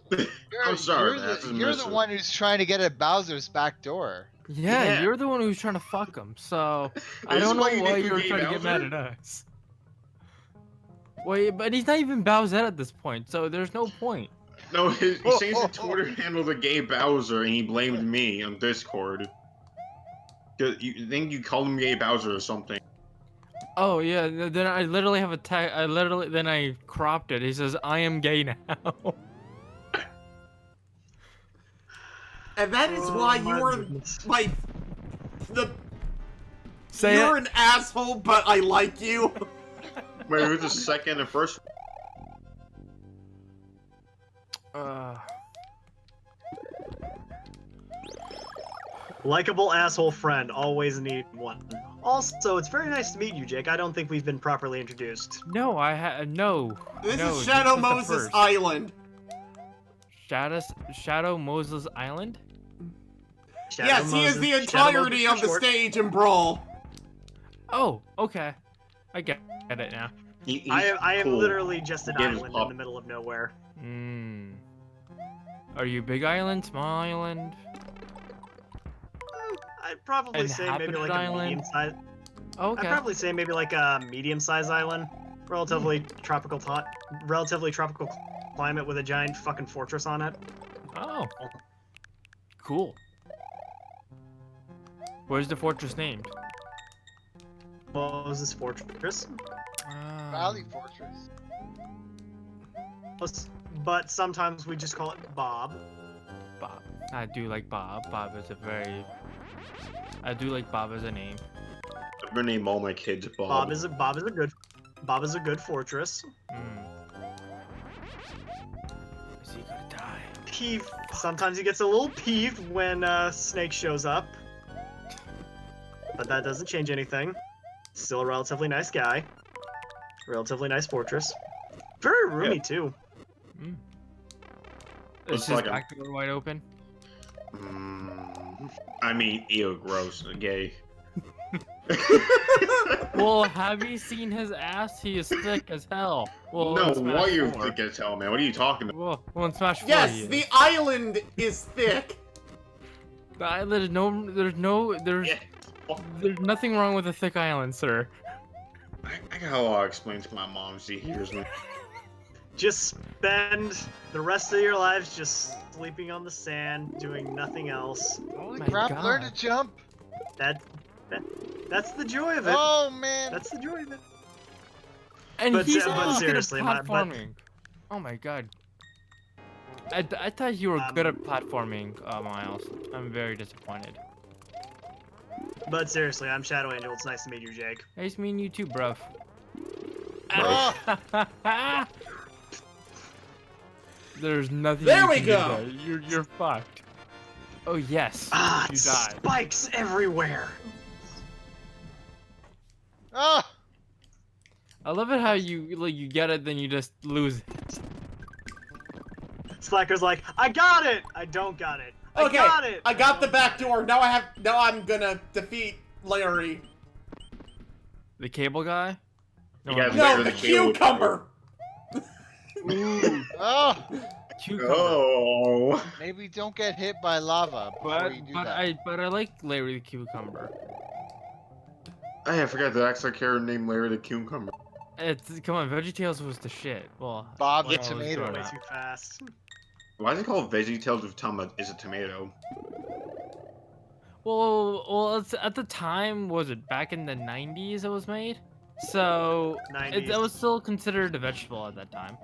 I'm sorry, man. you're the one who's trying to get at Bowser's back door. Yeah, Yeah. you're the one who's trying to fuck him, so I This don't is why know you why think you we were gave trying to get mad Bowser? at us. Wait, but he's not even Bowsette at this point, so there's no point. No, he changed the Twitter handle to Gay Bowser, and he blamed me on Discord. You think you called him Gay Bowser or something? Oh yeah, then I literally have a tag. Then I cropped it. He says, "I am gay now." And that is why you were like Say you're it. an asshole, but I like you. Wait, who's the second and first? Likeable asshole friend, always need one. Also, it's very nice to meet you, Jake. I don't think we've been properly introduced. No, no. This no, is Shadow the Moses first. Island. Shadow Moses Island. Shadow Yes, he is Moses- the Shadow entirety Moses of the for short. stage in Brawl. Oh, okay. I get it now. I am cool. literally just an Give his island pop. in the middle of nowhere. Hmm. Are you big island, small island? I'd probably say maybe Inhabited like a island? medium-sized. Okay. I'd probably say maybe like a medium-sized island, relatively tropical climate with a giant fucking fortress on it. Oh. Cool. Where's the fortress named? Moses Fortress. Valley Fortress. But sometimes we just call it Bob. Bob. I do like Bob. Bob is a very. I do like Bob as a name. I'm gonna name all my kids Bob. Bob is a good fortress. Is he gonna die? Peeve. Sometimes he gets a little peeved when Snake shows up, but that doesn't change anything. Still a relatively nice guy. Relatively nice fortress. Very roomy too. Is It's his like a- back door wide open? I mean, ew, gross, gay. Well, have you seen his ass? He is thick as hell. Well, No, in Smash why are you 4. thick as hell, man? What are you talking about? Well, in Smash 4 he Yes, is. the island is thick. There's nothing wrong with a thick island, sir. I got a lot to explain to my mom. She hears me. Just spend the rest of your lives just sleeping on the sand, doing nothing else. Holy My crap, learn God. to jump! That's the joy of it. Oh man! That's the joy of it. And But he's se- but always good at seriously, platforming. Oh my god. I thought you were good at platforming, Miles. I'm very disappointed. But seriously, I'm Shadow Angel. It's nice to meet you, Jake. Nice meeting you too, bruv. Oh, There's nothing There you we can go. do there. You're fucked. Oh yes, Ah, you died. spikes everywhere. oh! I love it how you get it, then you just lose it. Slacker's like, I got it. I don't got it. I Okay, got it. I got the back door. Now I'm gonna defeat Larry. The cable guy? You guys No, Larry the the Cable cucumber. Ooh, Oh! cucumber. Oh. Maybe don't get hit by lava before you do that. I like Larry the cucumber. Hey, I forgot the actual character named Larry the Cucumber. Come on, VeggieTales was the shit. Well, Bob the when I was tomato. growing Way up. too fast. Why is it called VeggieTales if Tama is a tomato? Well, it's, at the time, was it back in the 90s it was made? So, 90s. that was still considered a vegetable at that time.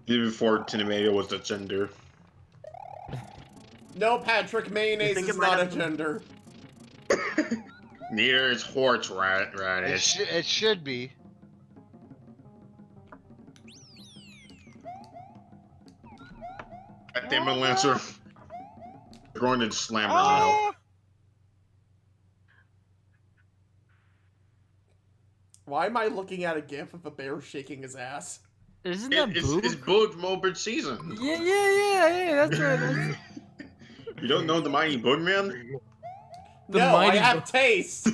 Even before tomato was the gender. No, Patrick, You mayonnaise think is it might not a have- gender. Neither is horseradish. It should be. God damn it, Lancer. You're going to slam her now. Oh! Why am I looking at a gif of a bear shaking his ass? Isn't that It's Boog? Boog Mobile season. Yeah, that's right. You don't know the Mighty Boogman? The No, mighty I have taste.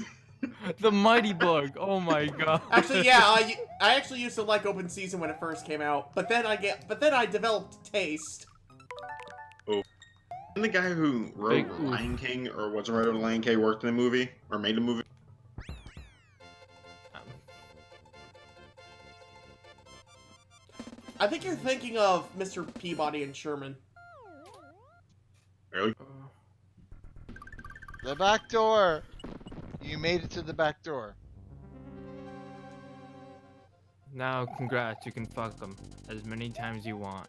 The mighty bug. Oh my god. Actually, yeah, I actually used to like open season when it first came out, but then I developed taste. And the guy who wrote Big oof. Lion King, or was a writer of Lion King, worked in the movie, or made the movie. I think you're thinking of Mr. Peabody and Sherman. Really? The back door. You made it to the back door. Now, congrats. You can fuck them as many times you want.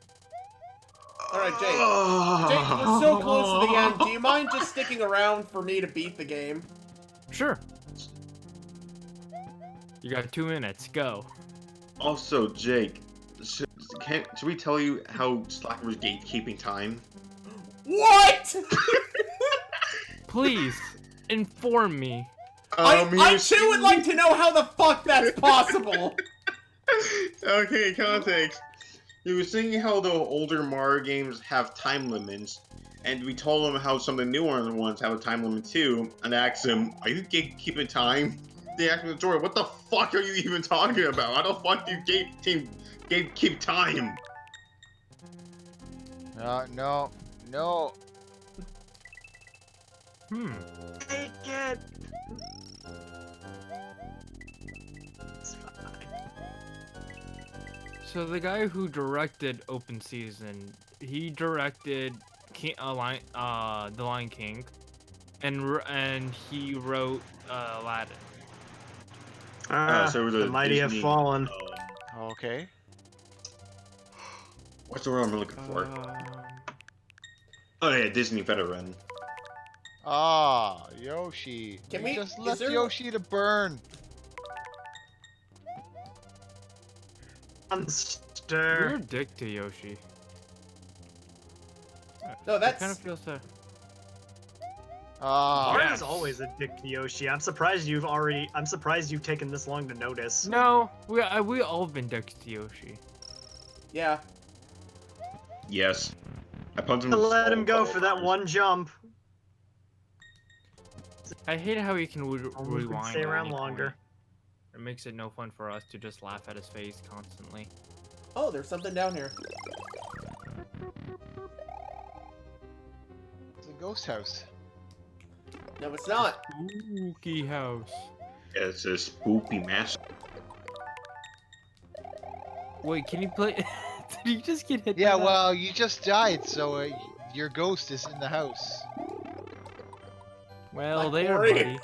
Alright, Jake. Jake, we're so close to the end. Do you mind just sticking around for me to beat the game? Sure. You got 2 minutes. Go. Also, Jake, should we tell you how Slacker was gatekeeping time? What? Please, inform me. I too would like to know how the fuck that's possible. Okay, context. He was saying how the older Mario games have time limits, and we told him how some of the newer ones have a time limit too, and asked him, "Are you keeping time?" They asked me the story, "What the fuck are you even talking about? How the fuck do you keep time?" No. Take it. It's fine. So the guy who directed Open Season, he directed The Lion King, and he wrote Aladdin. So The mighty have fallen. Okay. What's the word I'm looking for? Oh yeah, Disney veteran. Ah, Yoshi. Can You we- just is left there- Yoshi to burn. Monster. You're a dick to Yoshi. No, I that's... kind of feel so. Ah. Bart Yes. is always a dick to Yoshi. I'm surprised you've taken this long to notice. No, we all been dicks to Yoshi. Yeah. Yes. I punched him. To let him in the go skull for that first. one jump. I hate how you can Almost would rewind. stay at around any point. longer. It makes it no fun for us to just laugh at his face constantly. Oh, there's something down here. It's a ghost house. No, it's not. Spooky house. Yeah, it's a spoopy mess. Wait, can you play? Did you just get hit? Yeah, by that? well, you just died, so your ghost is in the house. Well, Like there, Corey. buddy.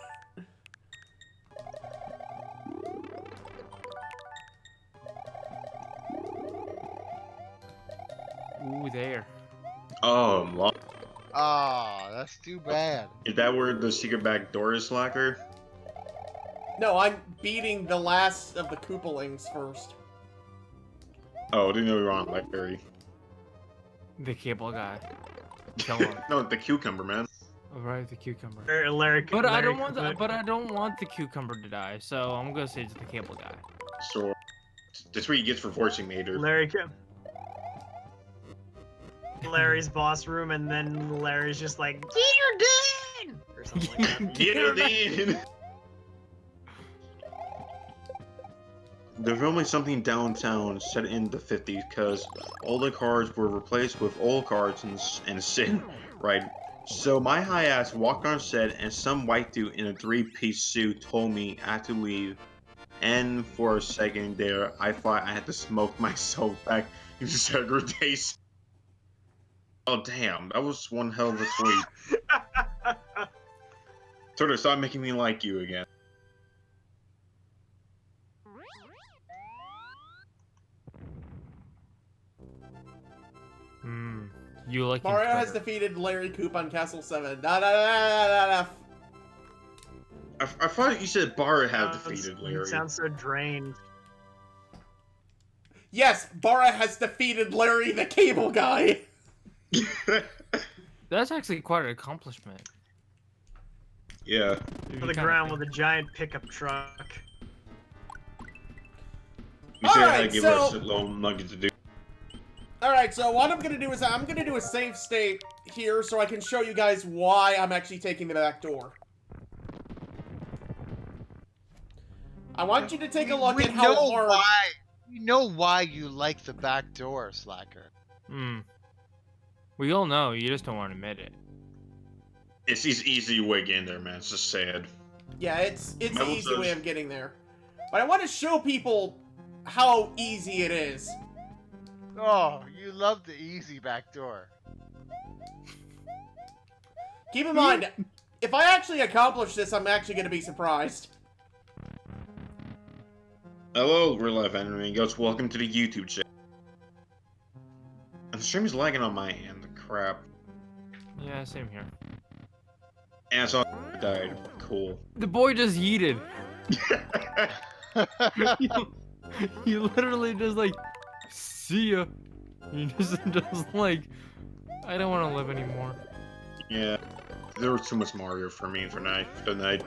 Ooh, there. Oh, Ah, that's too bad. is that where the secret back door is, Slacker? No, I'm beating the last of the Koopalings first. Oh, I didn't know we were on Blackberry. The cable guy. Kill him. No, the cucumber, man. Alright, the cucumber. Larry, But I don't Larry- want. But I don't want the cucumber to die. So I'm gonna say it's the cable guy. So, that's what he gets for forcing Mater. Larry's boss room, and then Larry's just like, "Get her done!" or something like that. Get her in! They're filming something downtown set in the 50s because all the cars were replaced with old cars and sit, right? So my high ass walked on set and some white dude in a 3-piece suit told me I had to leave. And for a second there, I thought I had to smoke myself back into segregation. Oh damn, that was one hell of a sleep. Sort of stop making me like you again. You like him Mario has better. defeated Larry Coop on Castle 7. Da da da da da. I thought you said Barra have defeated You Larry. sound so drained. Yes, Bara has defeated Larry the Cable Guy. That's actually quite an accomplishment. Yeah. If To you the kinda ground think- with a giant pickup truck. You should Alright, have give so- us a little nugget to do. Alright, so what I'm gonna do is I'm gonna do a save state here so I can show you guys why I'm actually taking the back door. I want you to take a look we at how know hard. why. We know why you like the back door, Slacker. Hmm. We all know. You just don't want to admit it. It's his easy way getting there, man. It's just sad. Yeah, it's the Metal easy way says- of getting there. But I want to show people how easy it is. Oh, you love the easy back door. Keep in mind, if I actually accomplish this, I'm actually going to be surprised. Hello, real life anime goes. Welcome to the YouTube channel. And the stream is lagging on my end. Crap. Yeah, same here. And so I died. Cool. The boy just yeeted. He literally just like, see ya. He just like, I don't want to live anymore. Yeah. There was too much Mario for me for the night.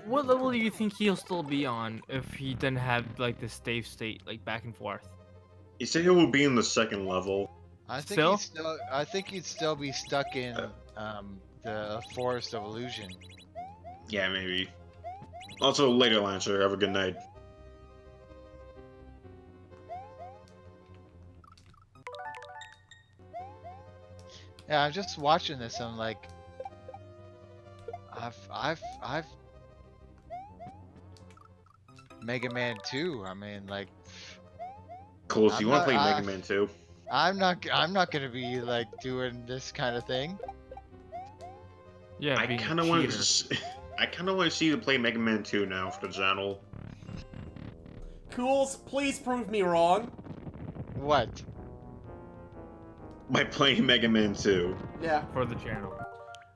What level do you think he'll still be on if he didn't have like the stave state like back and forth? He said he will be in the second level. I think Still? I think he'd still be stuck in the Forest of Illusion. Yeah, maybe. Also, later, Lancer. Have a good night. Yeah, I'm just watching this. I'm like, I've Mega Man 2. I mean, like, Cool. So I'm you want to not- play I- Mega Man 2? I'm not gonna be like doing this kind of thing. Yeah, I being a kind of want cheater. to. I kind of want to see you play Mega Man 2 now for the channel. Cools, please prove me wrong. What? By playing Mega Man 2. Yeah. For the channel.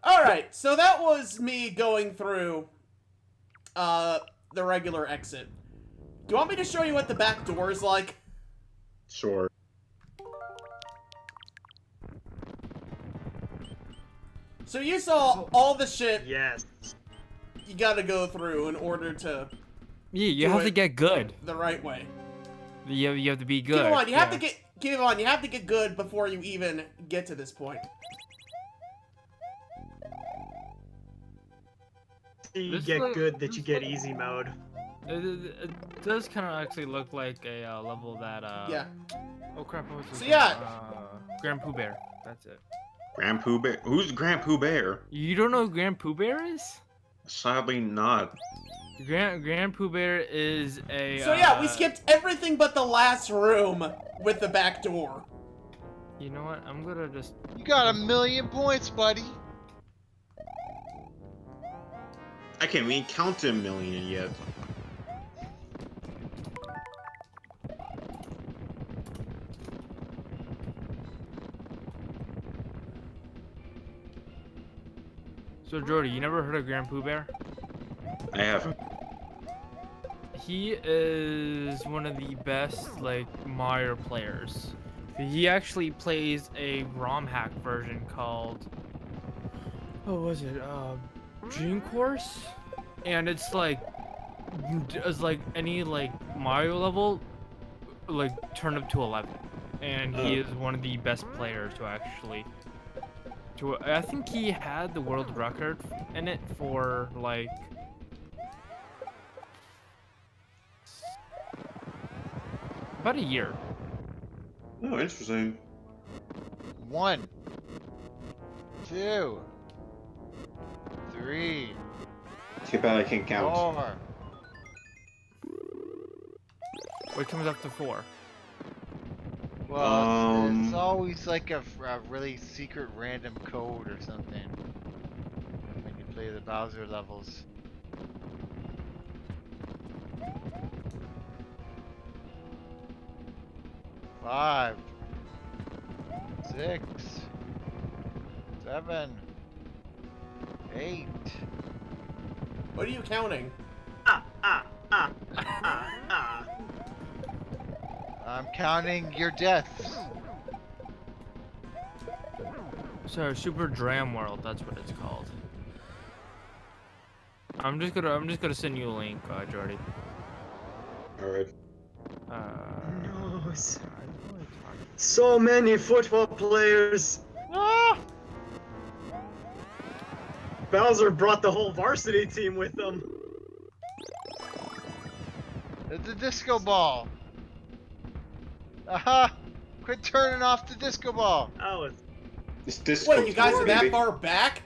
Alright, so that was me going through the regular exit. Do you want me to show you what the back door is like? Sure. So you saw all the shit Yes. you gotta go through in order to Yeah, you Do have to it. get good. the right way. You have to be good. Keep in mind, you have yeah. to keep in mind, you have to get good before you even get to this point. You This get like- good that you get easy mode. It does kind of actually look like a level that Yeah. Oh crap! What was So this yeah. one? Grand Pooh Bear. That's it. Grand Pooh Bear. Who's Grand Pooh Bear? You don't know who Grand Pooh Bear is? Sadly, not. Grand Pooh Bear is a. So yeah, we skipped everything but the last room with the back door. You know what? I'm gonna just. You got 1,000,000 points, buddy. I can't even count to 1,000,000 yet. So Jordy, you never heard of Grand Pooh Bear? I haven't. He is one of the best like Mario players. He actually plays a ROM hack version called what was it? Dream Course, and it's like any like Mario level, like turned up to 11, and he is one of the best players to actually. I think he had the world record in it for like. About a year. Oh, interesting. 1, 2, 3, Too bad I can't count. 4. What comes after 4? Well, it's Um, always like a really secret random code or something when you play the Bowser levels. Five, 6, 7, 8. What are you counting? I'm counting your deaths. So Super Dram World, that's what it's called. I'm just gonna send you a link, Jordy. Alright. No, I don't wanna talk- so many football players. Ah! Bowser brought the whole varsity team with him. The disco ball. Aha! Quit turning off the disco ball. Oh, it's It's this. Wait, you guys are that baby. far back?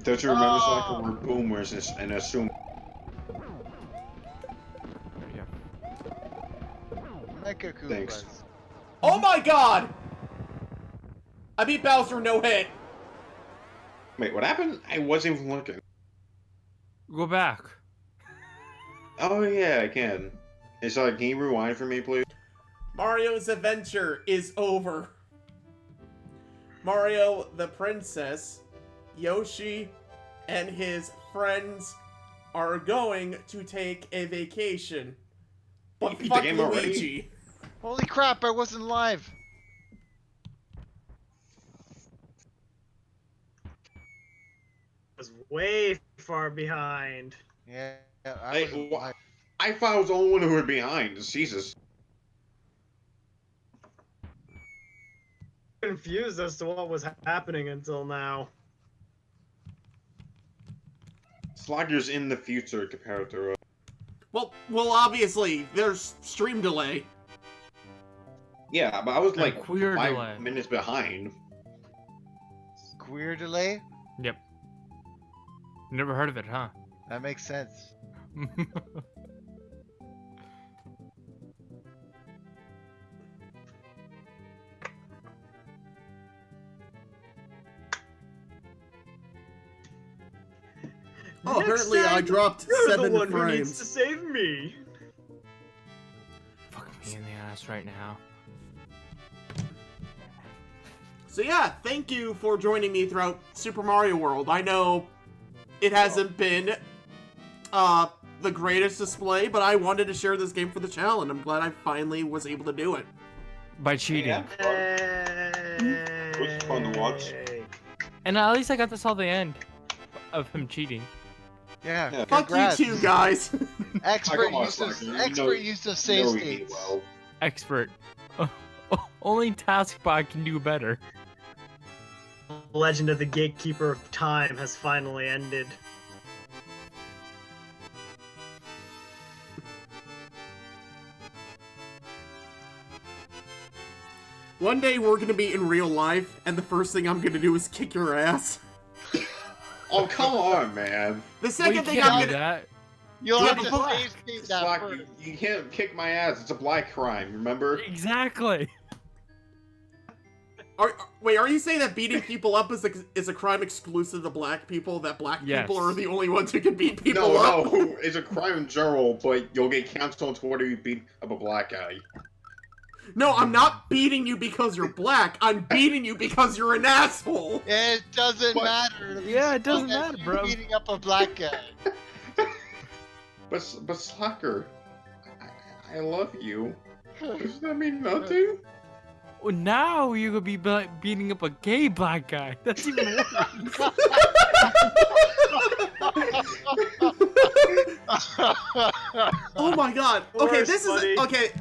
Don't you remember Oh. Slacker? We're boomers and assume. Mecha Thanks. Koopas. Oh my god! I beat Bowser no hit. Wait, what happened? I wasn't even looking. Go back. Oh yeah, I can. It's like, can you rewind for me, please? Mario's adventure is over. Mario, the princess, Yoshi, and his friends are going to take a vacation. But You beat the fuck game already? Luigi. Holy crap! I wasn't live. was way far behind. Yeah, Hey, wasn't wh- live. I thought I was the only one who were behind. Jesus. Confused as to what was happening until now. Slugger's in the future compared to. Well, obviously, there's stream delay. Yeah, but I was like queer 5 delay. minutes behind. Queer delay? Yep. Never heard of it, huh? That makes sense. Oh, Next apparently I time, dropped You're 7 the one who needs to frames. save me. Fuck me in the ass right now. So yeah, thank you for joining me throughout Super Mario World. I know it hasn't been the greatest display, but I wanted to share this game for the channel, and I'm glad I finally was able to do it. By cheating. Yeah. It was fun to watch. And at least I got to saw the end of him cheating. Yeah. Yeah. Fuck Congrats. you two guys. Expert Come on, use of Slacker. expert use of save No, you states. well. Expert. Only Taskbot can do better. Legend of the Gatekeeper of Time has finally ended. One day we're gonna be in real life, and the first thing I'm gonna do is kick your ass. Oh, come on, man. The We second thing can't I'm do gonna... that. You'll Yeah, have but to fuck. save state that Slack, first. you can't kick my ass. It's a black crime, remember? Exactly. Wait, are you saying that beating people up is a crime exclusive to black people? That black Yes. people are the only ones who can beat people No, up? no, it's a crime in general, but you'll get canceled on Twitter if you beat up a black guy. No, I'm not beating you because you're black. I'm beating you because you're an asshole. It doesn't What? matter. Yeah, it doesn't As matter, you bro. Beating up a black guy. But Slacker, I love you. Does that mean nothing? Well, now you're gonna be beating up a gay black guy. That's even worse. Oh my god. Okay, Worse, this buddy. is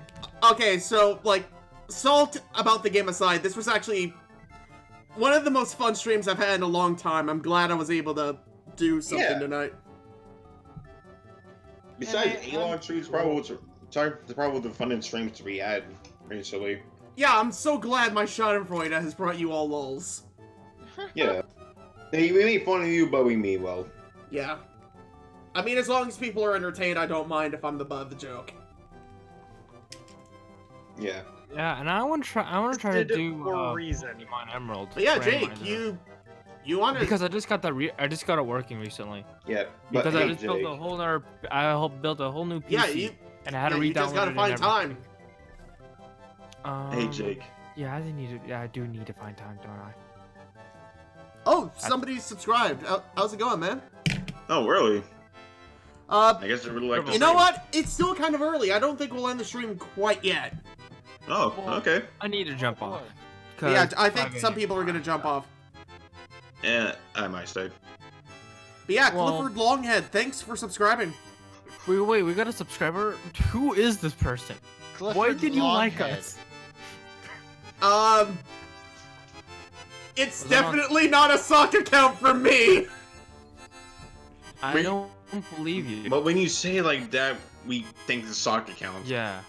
okay, so like salt about the game aside, this was actually one of the most fun streams I've had in a long time. I'm glad I was able to do something Yeah. tonight. Besides, And A-Log Street's probably the funnest streams to be had recently. Yeah, I'm so glad my Schadenfreude has brought you all lulz. Yeah. We made fun of you, but we mean well. Yeah. I mean, as long as people are entertained, I don't mind if I'm the butt of the joke. Yeah. Yeah, and I want to try. I want to try to Did it do for a reason. Pokemon Emerald. But yeah, Grand Jake, Miner. you want to... Because I just got that. I just got it working recently. Yeah. But Because hey, I just built Jake, a whole other. built a whole new PC. Yeah, you and I had to you re-download just gotta it find and time. everything. Hey, Jake. Yeah, I need to. Yeah, I do need to find time, don't I? Oh, somebody subscribed. How's it going, man? Oh, really? Uh, I guess I really like the you know stream. what? It's still kind of early. I don't think we'll end the stream quite yet. Oh, okay. I need to jump off. But yeah, 'cause I think 5 some a.m. people are gonna jump off. Yeah, I might stay. But yeah, Well- Clifford Longhead, thanks for subscribing. Wait, we got a subscriber? Who is this person? Why Clifford did you like Longhead. us? It's Was that on- definitely not a sock account for me. I don't believe you. But when you say it like that, we think the soccer counts. Yeah.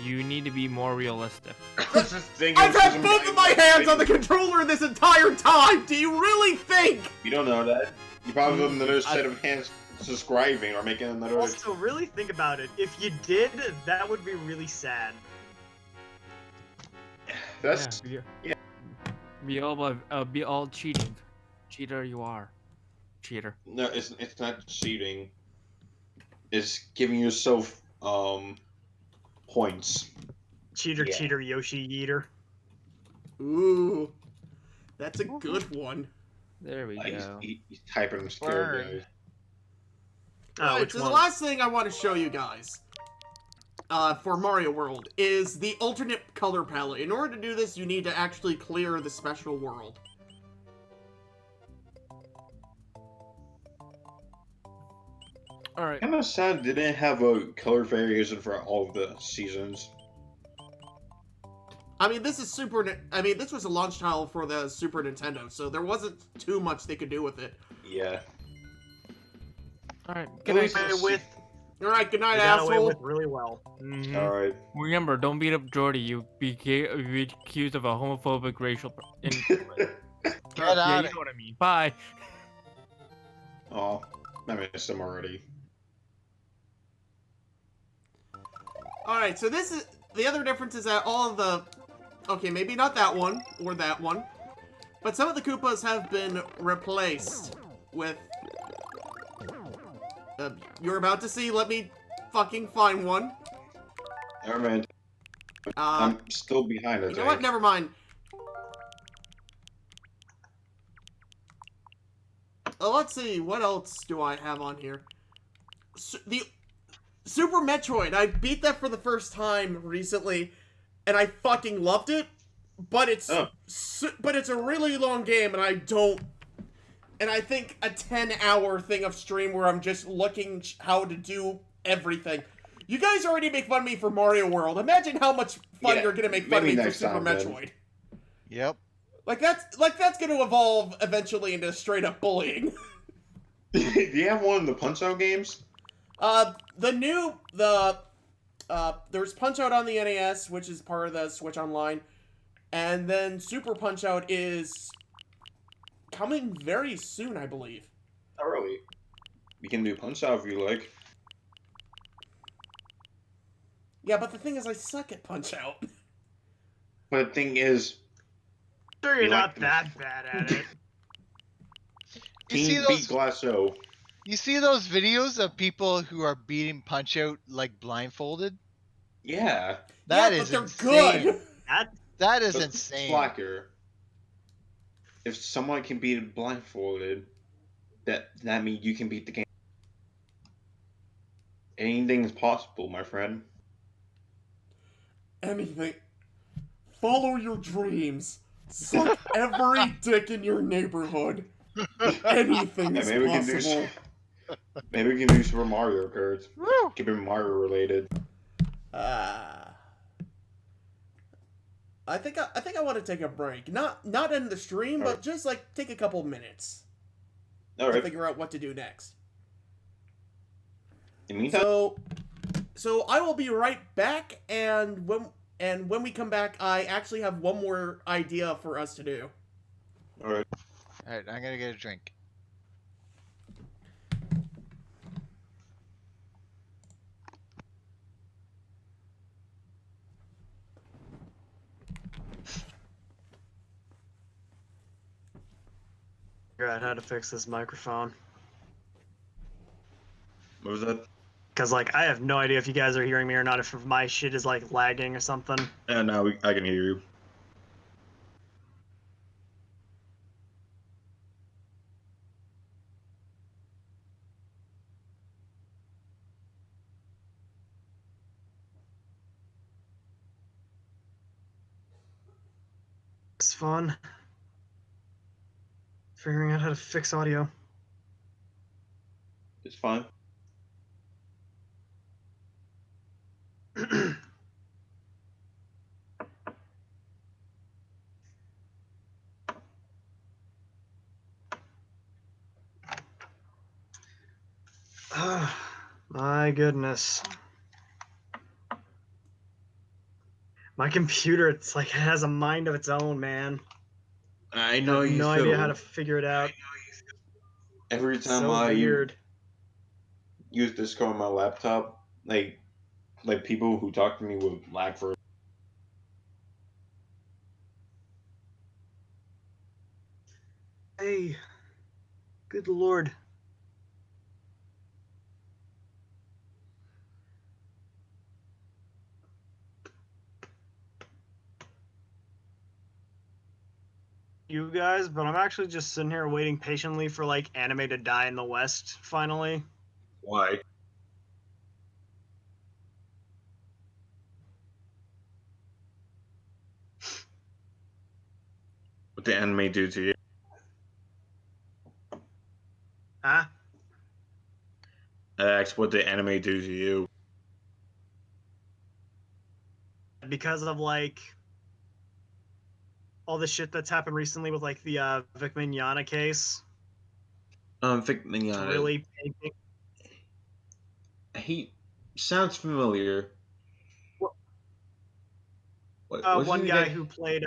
You need to be more realistic. I was just thinking I've of had some both guy of my like hands on the this. controller this entire time. Do you really think? You don't know that. You probably have another I- set of hands subscribing or making another. Also, really think about it. If you did, that would be really sad. That's Yeah. Be all cheating. Cheater you are. Cheater. no, it's not cheating. It's giving yourself points. Cheater, Yeah. cheater, Yoshi Yeeter. Ooh, that's a good one. There we go. He's typing them scared guys. Oh, Alright, which so one? the last thing I want to show you guys for Mario World is the alternate color palette. In order to do this, you need to actually clear the special world. All right. Kind of sad they didn't have a color variation for all of the seasons. I mean, this is this was a launch title for the Super Nintendo, so there wasn't too much they could do with it. Yeah. All right. At Good night. least it's- Alright, good night, They got away asshole. with really well. Mhm. All right. Remember, don't beat up Jordy. You be accused of a homophobic racial. Get Yeah, out you of know what I mean. Bye. Oh, I missed him already. Alright, so this is... The other difference is that all of the... Okay, maybe not that one, or that one. But some of the Koopas have been replaced with... you're about to see, let me fucking find one. Never mind. Uh, I'm still behind, I you think. know what? Never mind. Let's see, what else do I have on here? The Super Metroid. I beat that for the first time recently, and I fucking loved it. But it's but it's a really long game, and I don't. And I think a 10-hour thing of stream where I'm just looking how to do everything. You guys already make fun of me for Mario World. Imagine how much fun Yeah, you're gonna make fun of maybe me for next Super time, then. Metroid. Yep. Like that's gonna evolve eventually into straight up bullying. Do you have one of the Punch-Out games? There's Punch-Out on the NES, which is part of the Switch Online, and then Super Punch-Out is coming very soon, I believe. Early. We can do Punch-Out if you like. Yeah, but the thing is, I suck at Punch-Out. But the thing is, Sure, you're You not like that bad at it. You see Team beat those? Glasso. You see those videos of people who are beating Punch Out like blindfolded? Yeah. That yeah, is but they're insane. good. That is But insane. Slacker. If someone can beat it blindfolded, that means you can beat the game. Anything is possible, my friend. Anything. Follow your dreams. Suck every dick in your neighborhood. Anything Yeah, is maybe we can do. possible. Maybe we can do Super Mario Kart. Woo! Keep it Mario related. I think I want to take a break. Not in the stream, but Alright. just like take a couple minutes All to right. figure out what to do next. In the meantime, So I will be right back, and when we come back, I actually have one more idea for us to do. all right. Alright, I'm gonna get a drink. Figure out how to fix this microphone. What was that? Cause like I have no idea if you guys are hearing me or not. If my shit is like lagging or something. Now I can hear you. It's fun. Figuring out how to fix audio. It's fine. My goodness. My computer, it's like it has a mind of its own, man. I I know have you no idea how to feel. figure it out. Every time So I weird. use Discord on my laptop, like people who talk to me with lag for. Hey, good lord. You guys, but I'm actually just sitting here waiting patiently for like anime to die in the West finally. Why? What the anime do to you? Huh? I asked what the anime do to you. Because of like all the shit that's happened recently with like the Vic Mignogna case. Vic It's Mignogna. really painting. He sounds familiar. What wasn't One he guy that? who played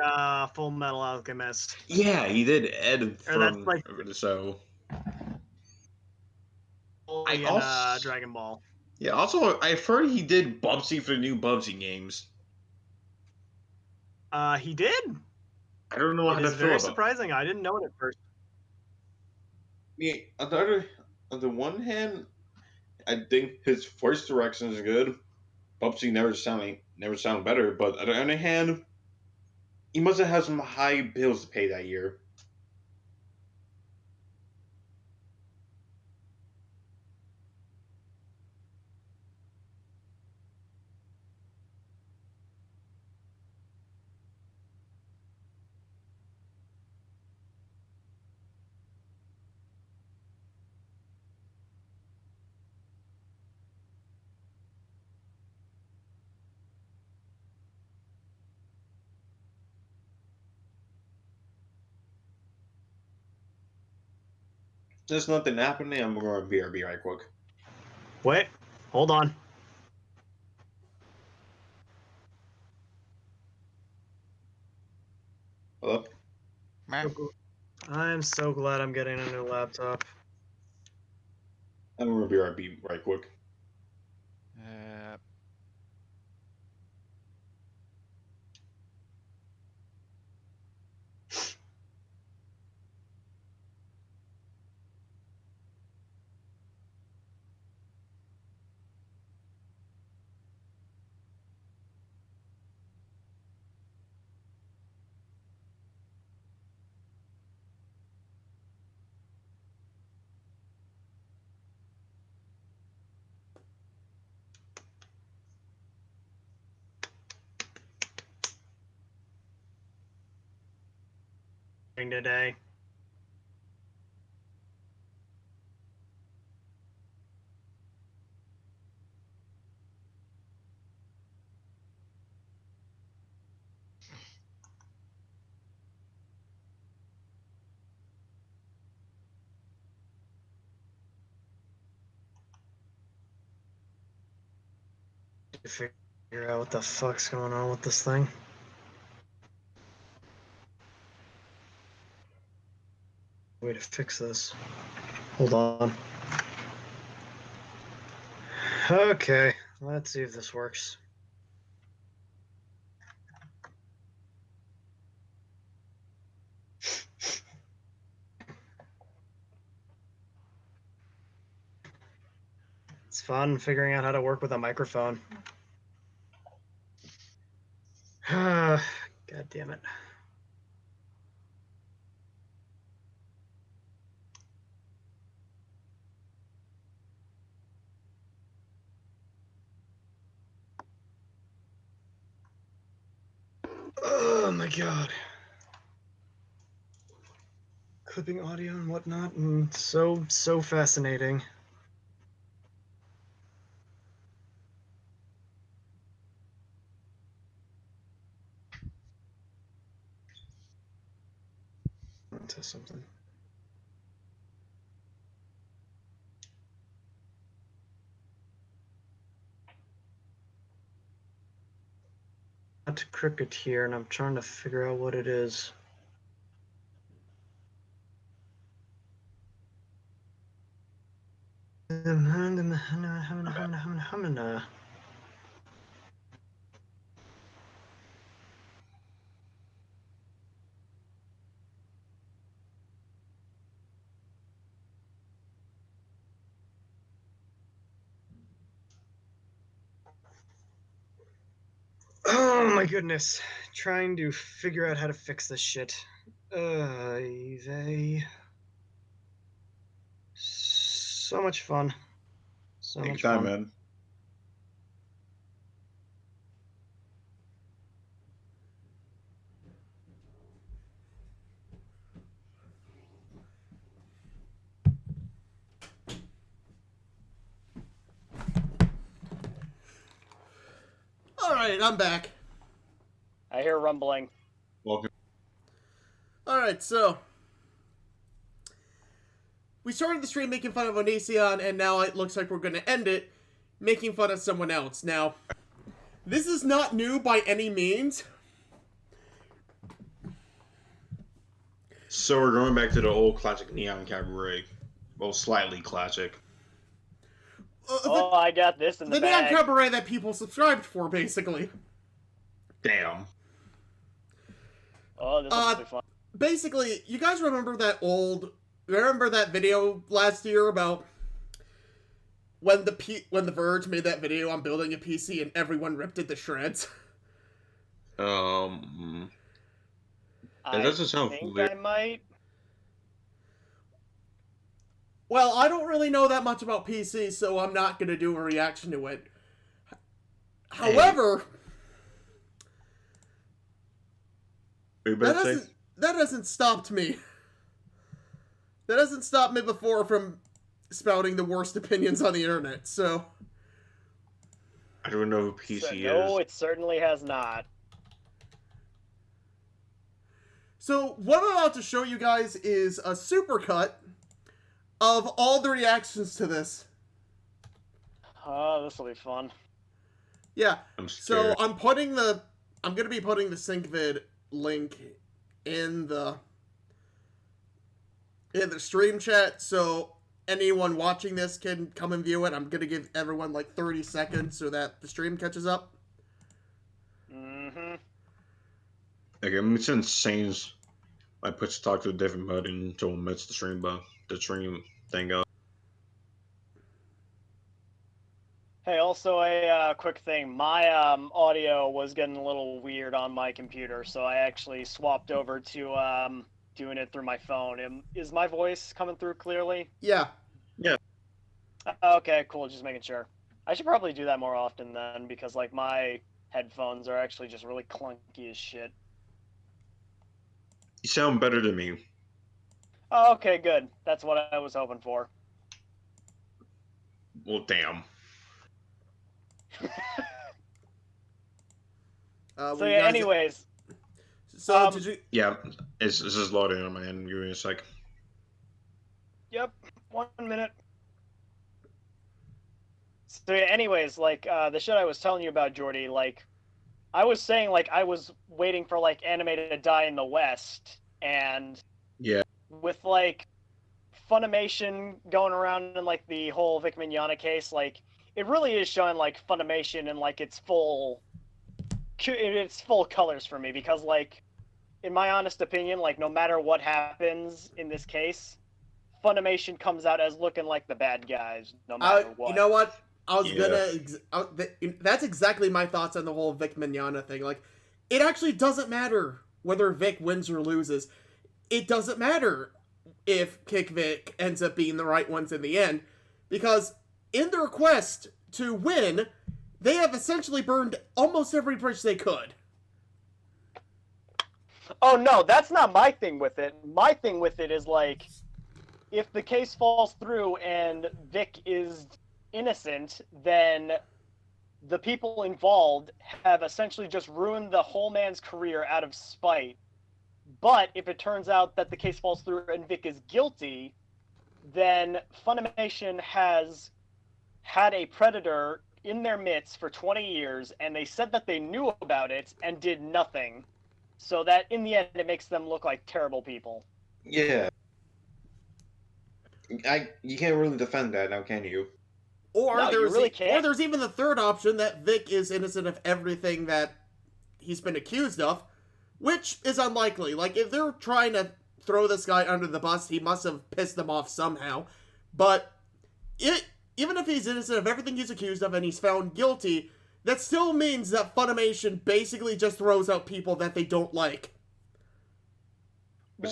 Full Metal Alchemist. Yeah, he did Ed Or that's from like the show. I in also Dragon Ball. yeah. Also, I've heard he did Bubsy for the new Bubsy games. He did. I don't know It how to is feel very about. surprising. I didn't know it at first. Yeah, on the one hand, I think his voice direction is good. Bubsy never sound better, but on the other hand, he must have had some high bills to pay that year. There's nothing happening. I'm going to BRB right quick. Wait, hold on. Hello? Meh. I'm so glad I'm getting a new laptop. I'm going to BRB right quick. Uh, Today. To figure out what the fuck's going on with this thing. Way to fix this. Hold on. Okay, let's see if this works. It's fun figuring out how to work with a microphone. God damn it. Oh my god. Clipping audio and whatnot, and so fascinating. Test something. got Cricket here, and I'm trying to figure out what it is. Oh my goodness. Trying to figure out how to fix this shit. So much fun. So Take much your time, fun. man. Alright, I'm back. I hear rumbling. Welcome. Alright, so we started the stream making fun of Onision, and now it looks like we're going to end it making fun of someone else. Now, this is not new by any means. So we're going back to the old classic Neon Cabaret. Well, slightly classic. Oh, I got this in the Neon bag. Cabaret that people subscribed for, basically. Damn. Oh, this will be fun. Basically, you guys remember that video last year about when the Verge made that video on building a PC and everyone ripped it to shreds? That doesn't sound I think familiar. I might. Well, I don't really know that much about PC, so I'm not going to do a reaction to it. However, that hasn't stopped me. That hasn't stopped me before from spouting the worst opinions on the internet, so... I don't know who PC No, is. it certainly has not. So, what I'm about to show you guys is a supercut of all the reactions to this. Oh, this will be fun. Yeah, I'm so scared. I'm going to be putting the SyncVid link in the stream chat, so anyone watching this can come and view it. I'm going to give everyone like 30 seconds so that the stream catches up. Mm-hmm. Okay, it's insane. I put to talk to a different mode until it missed the stream thing up. Hey, also a quick thing. My audio was getting a little weird on my computer, so I actually swapped over to doing it through my phone. Is my voice coming through clearly? Yeah. Okay, cool. Just making sure. I should probably do that more often then, because like my headphones are actually just really clunky as shit. You sound better than me. Oh, okay, good. That's what I was hoping for. Well, damn. So yeah, anyways. So did you... Yeah, this is loading on my end. Give me a sec. Yep, 1 minute. So yeah, anyways, like, the shit I was telling you about, Jordy, like, I was saying, like, I was waiting for, like, anime to die in the West, and... Yeah. With, like, Funimation going around in, like, the whole Vic Mignogna case, like, it really is showing, like, Funimation in, like, its full colors for me, because, like, in my honest opinion, like, no matter what happens in this case, Funimation comes out as looking like the bad guys, no matter what. You know what? That's exactly my thoughts on the whole Vic Mignogna thing. Like, it actually doesn't matter whether Vic wins or loses. It doesn't matter if Kick Vic ends up being the right ones in the end, because in their quest to win, they have essentially burned almost every bridge they could. Oh no, that's not my thing with it. My thing with it is, like, if the case falls through and Vic is innocent, then the people involved have essentially just ruined the whole man's career out of spite. But if it turns out that the case falls through and Vic is guilty, then Funimation has had a predator in their midst for 20 years, and they said that they knew about it and did nothing. So that in the end, it makes them look like terrible people. Yeah. You can't really defend that now, can you? Or No, you there's really or can't. there's even the third option that Vic is innocent of everything that he's been accused of, which is unlikely. Like, if they're trying to throw this guy under the bus, he must have pissed them off somehow. But even if he's innocent of everything he's accused of and he's found guilty, that still means that Funimation basically just throws out people that they don't like.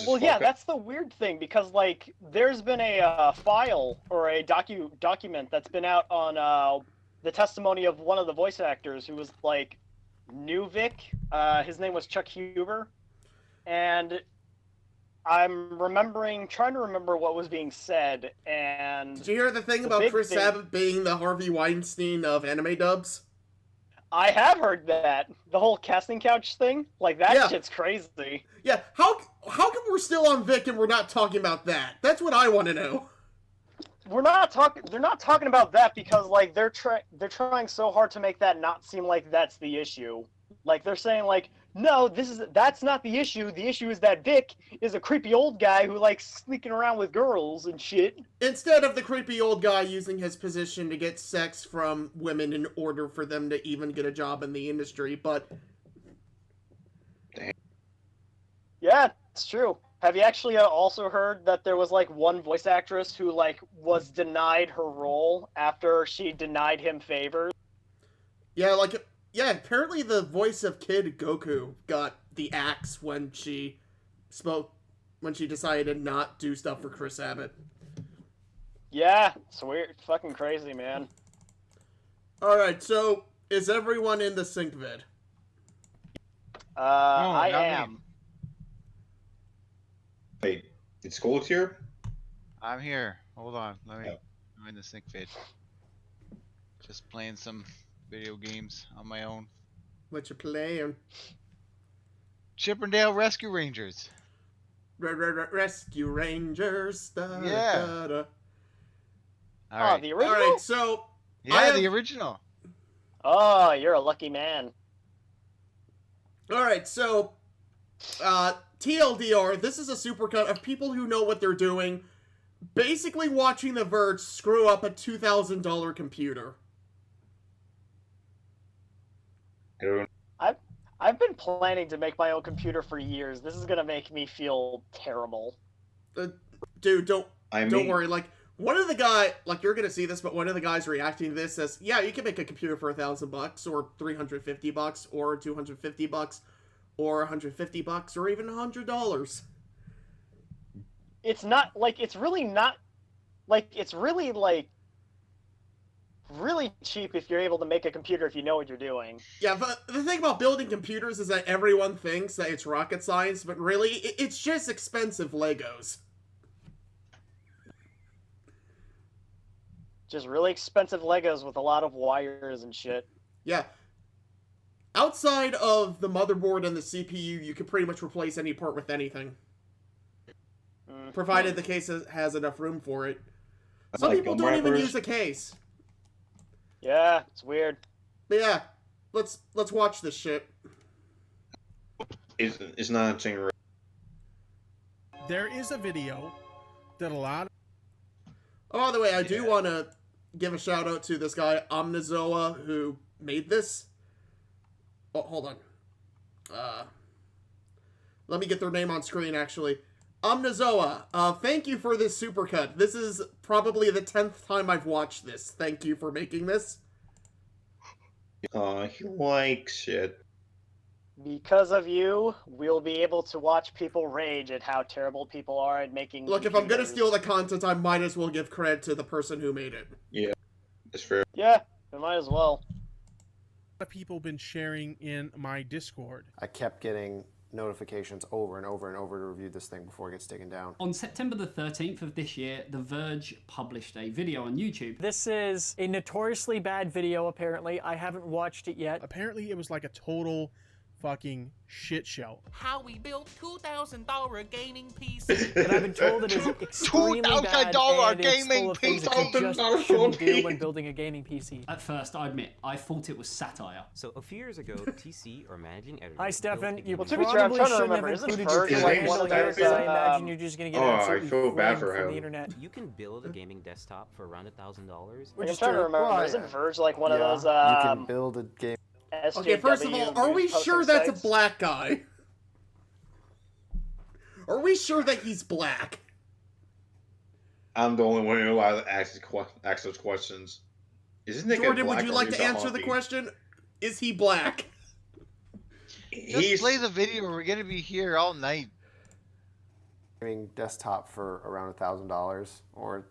Well, yeah, that's the weird thing, because, like, there's been a file or a document that's been out on the testimony of one of the voice actors who was, like, new Vic. His name was Chuck Huber. And I'm trying to remember what was being said, and... Did you hear the thing about Chris Sabat being the Harvey Weinstein of anime dubs? I have heard that. The whole casting couch thing? Like, that shit's crazy. Yeah, how come we're still on Vic and we're not talking about that? That's what I want to know. They're not talking about that because, like, they're trying so hard to make that not seem like that's the issue. Like, they're saying, like, no, that's not the issue. The issue is that Vic is a creepy old guy who likes sneaking around with girls and shit. Instead of the creepy old guy using his position to get sex from women in order for them to even get a job in the industry, but... Yeah, it's true. Have you actually also heard that there was, like, one voice actress who, like, was denied her role after she denied him favors? Yeah, like... Yeah, apparently the voice of Kid Goku got the axe when she decided to not do stuff for Chris Sabat. Yeah, it's weird. Fucking crazy, man. Alright, so, is everyone in the sync vid? I am. Wait, it's Gold here? I'm here. Hold on. I'm in the sync vid. Just playing some video games on my own. What you playing? Chippendale Rescue Rangers. Rescue Rangers. Yeah. All right. The original? Alright, so... Yeah, the original. Oh, you're a lucky man. Alright, so... TLDR, this is a supercut of people who know what they're doing, basically watching The Verge screw up a $2,000 computer. I've been planning to make my own computer for years. This is gonna make me feel terrible. Dude, don't worry. Like, one of the guy, like, you're gonna see this, but one of the guys reacting to this says, yeah, you can make a computer for $1,000 or $350 or $250 or $150 or even $100. It's not like it's really not like it's really like really cheap if you're able to make a computer if you know what you're doing. Yeah, but the thing about building computers is that everyone thinks that it's rocket science, but really, it's just expensive Legos. Just really expensive Legos with a lot of wires and shit. Yeah. Outside of the motherboard and the CPU, you can pretty much replace any part with anything. Provided the case has enough room for it. Some people don't even use a case. Yeah, it's weird. But yeah, let's watch this shit. It's not a thing. There is a video that a lot. Oh, by the way, I do want to give a shout out to this guy Omnizoa who made this. Oh, hold on. Let me get their name on screen. Actually, Omnizoa. Thank you for this supercut. This is probably the 10th time I've watched this. Thank you for making this. He likes it. Because of you, we'll be able to watch people rage at how terrible people are at making Look, if I'm gonna steal the content, I might as well give credit to the person who made it. Yeah, that's fair. Yeah, I might as well. A lot of people been sharing in my Discord. I kept getting notifications over and over and over to review this thing before it gets taken down. On September the 13th of this year, The Verge published a video on YouTube. This is a notoriously bad video, apparently. I haven't watched it yet. Apparently it was like a total fucking shit show. How we built $2,000 gaming PC. But I've been told it is extremely bad and it's full of things that you just shouldn't do when building a gaming PC. At first, I admit, I thought it was satire. So a few years ago, TC, or managing editor... Hi, Stefan. You Well, to be fair, I'm probably trying to shouldn't remember. have Isn't included your Verge like handle one of here, those? because I imagine you're just going to get absolutely flamed from the internet. You can build a gaming desktop for around $1,000. I'm trying to remember. Isn't Verge like one of those? You can build a game. Okay, first of all, are we sure that's a black guy? Are we sure that he's black? I'm the only one who allowed to ask those questions. Isn't Nick Jordan, black would you or like he's to a answer the hockey? question? Is he black? Just play the video. We're gonna be here all night. Gaming desktop for around $1,000 or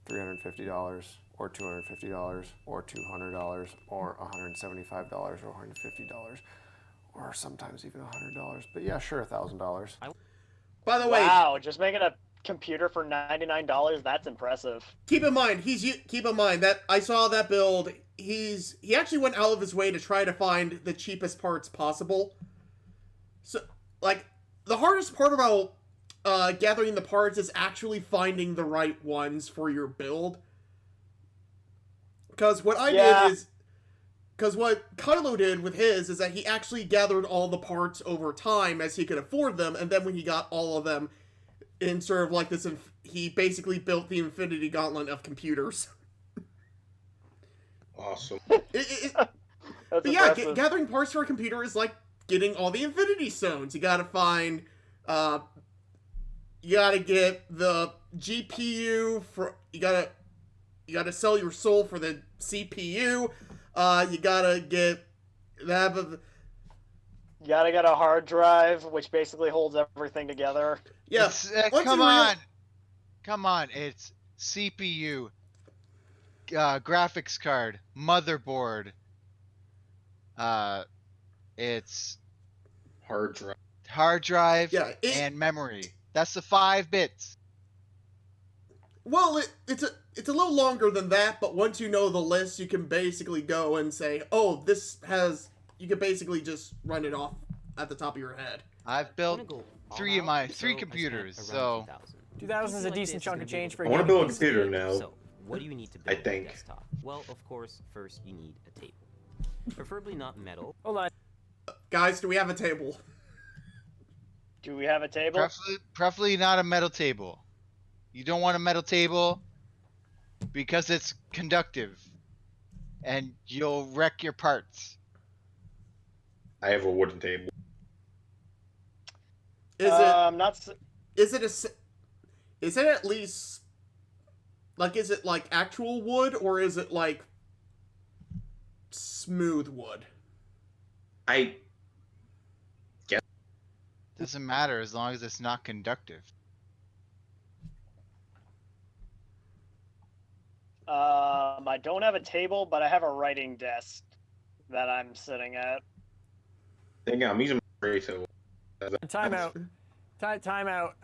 $350 or $250 or $200 or $175 or $150 or sometimes even $100. But yeah, sure, $1,000. By the way, wow, just making a computer for $99, that's impressive. keep in mind that I saw that build. He actually went out of his way to try to find the cheapest parts possible. So, like, the hardest part about gathering the parts is actually finding the right ones for your build. Because what what Kylo did with his is that he actually gathered all the parts over time as he could afford them, and then when he got all of them in sort of like this, he basically built the Infinity Gauntlet of computers. Awesome. But yeah, gathering parts for a computer is like getting all the Infinity Stones. You gotta find, you gotta get the GPU for, you gotta sell your soul for the CPU. You gotta get that. You gotta get a hard drive, which basically holds everything together. Yeah, come on. It's CPU, graphics card, motherboard. It's hard drive, and memory. That's the 5 bits. Well, it's a little longer than that, but once you know the list, you can basically go and say, oh, you can basically just run it off at the top of your head. I've built three computers, so 2,000 is a decent chunk of change for a I want to gaming build a PC. computer now. So, what do you need to build a desktop? Well, of course, first you need a table. Preferably not metal. Hold on. Guys, do we have a table? Do we have a table? Preferably not a metal table. You don't want a metal table because it's conductive and you'll wreck your parts. I have a wooden table. Is it at least like, is it like actual wood or is it like smooth wood? I guess doesn't matter as long as it's not conductive. I don't have a table, but I have a writing desk that I'm sitting at. I'm using my table. Time out. Time out.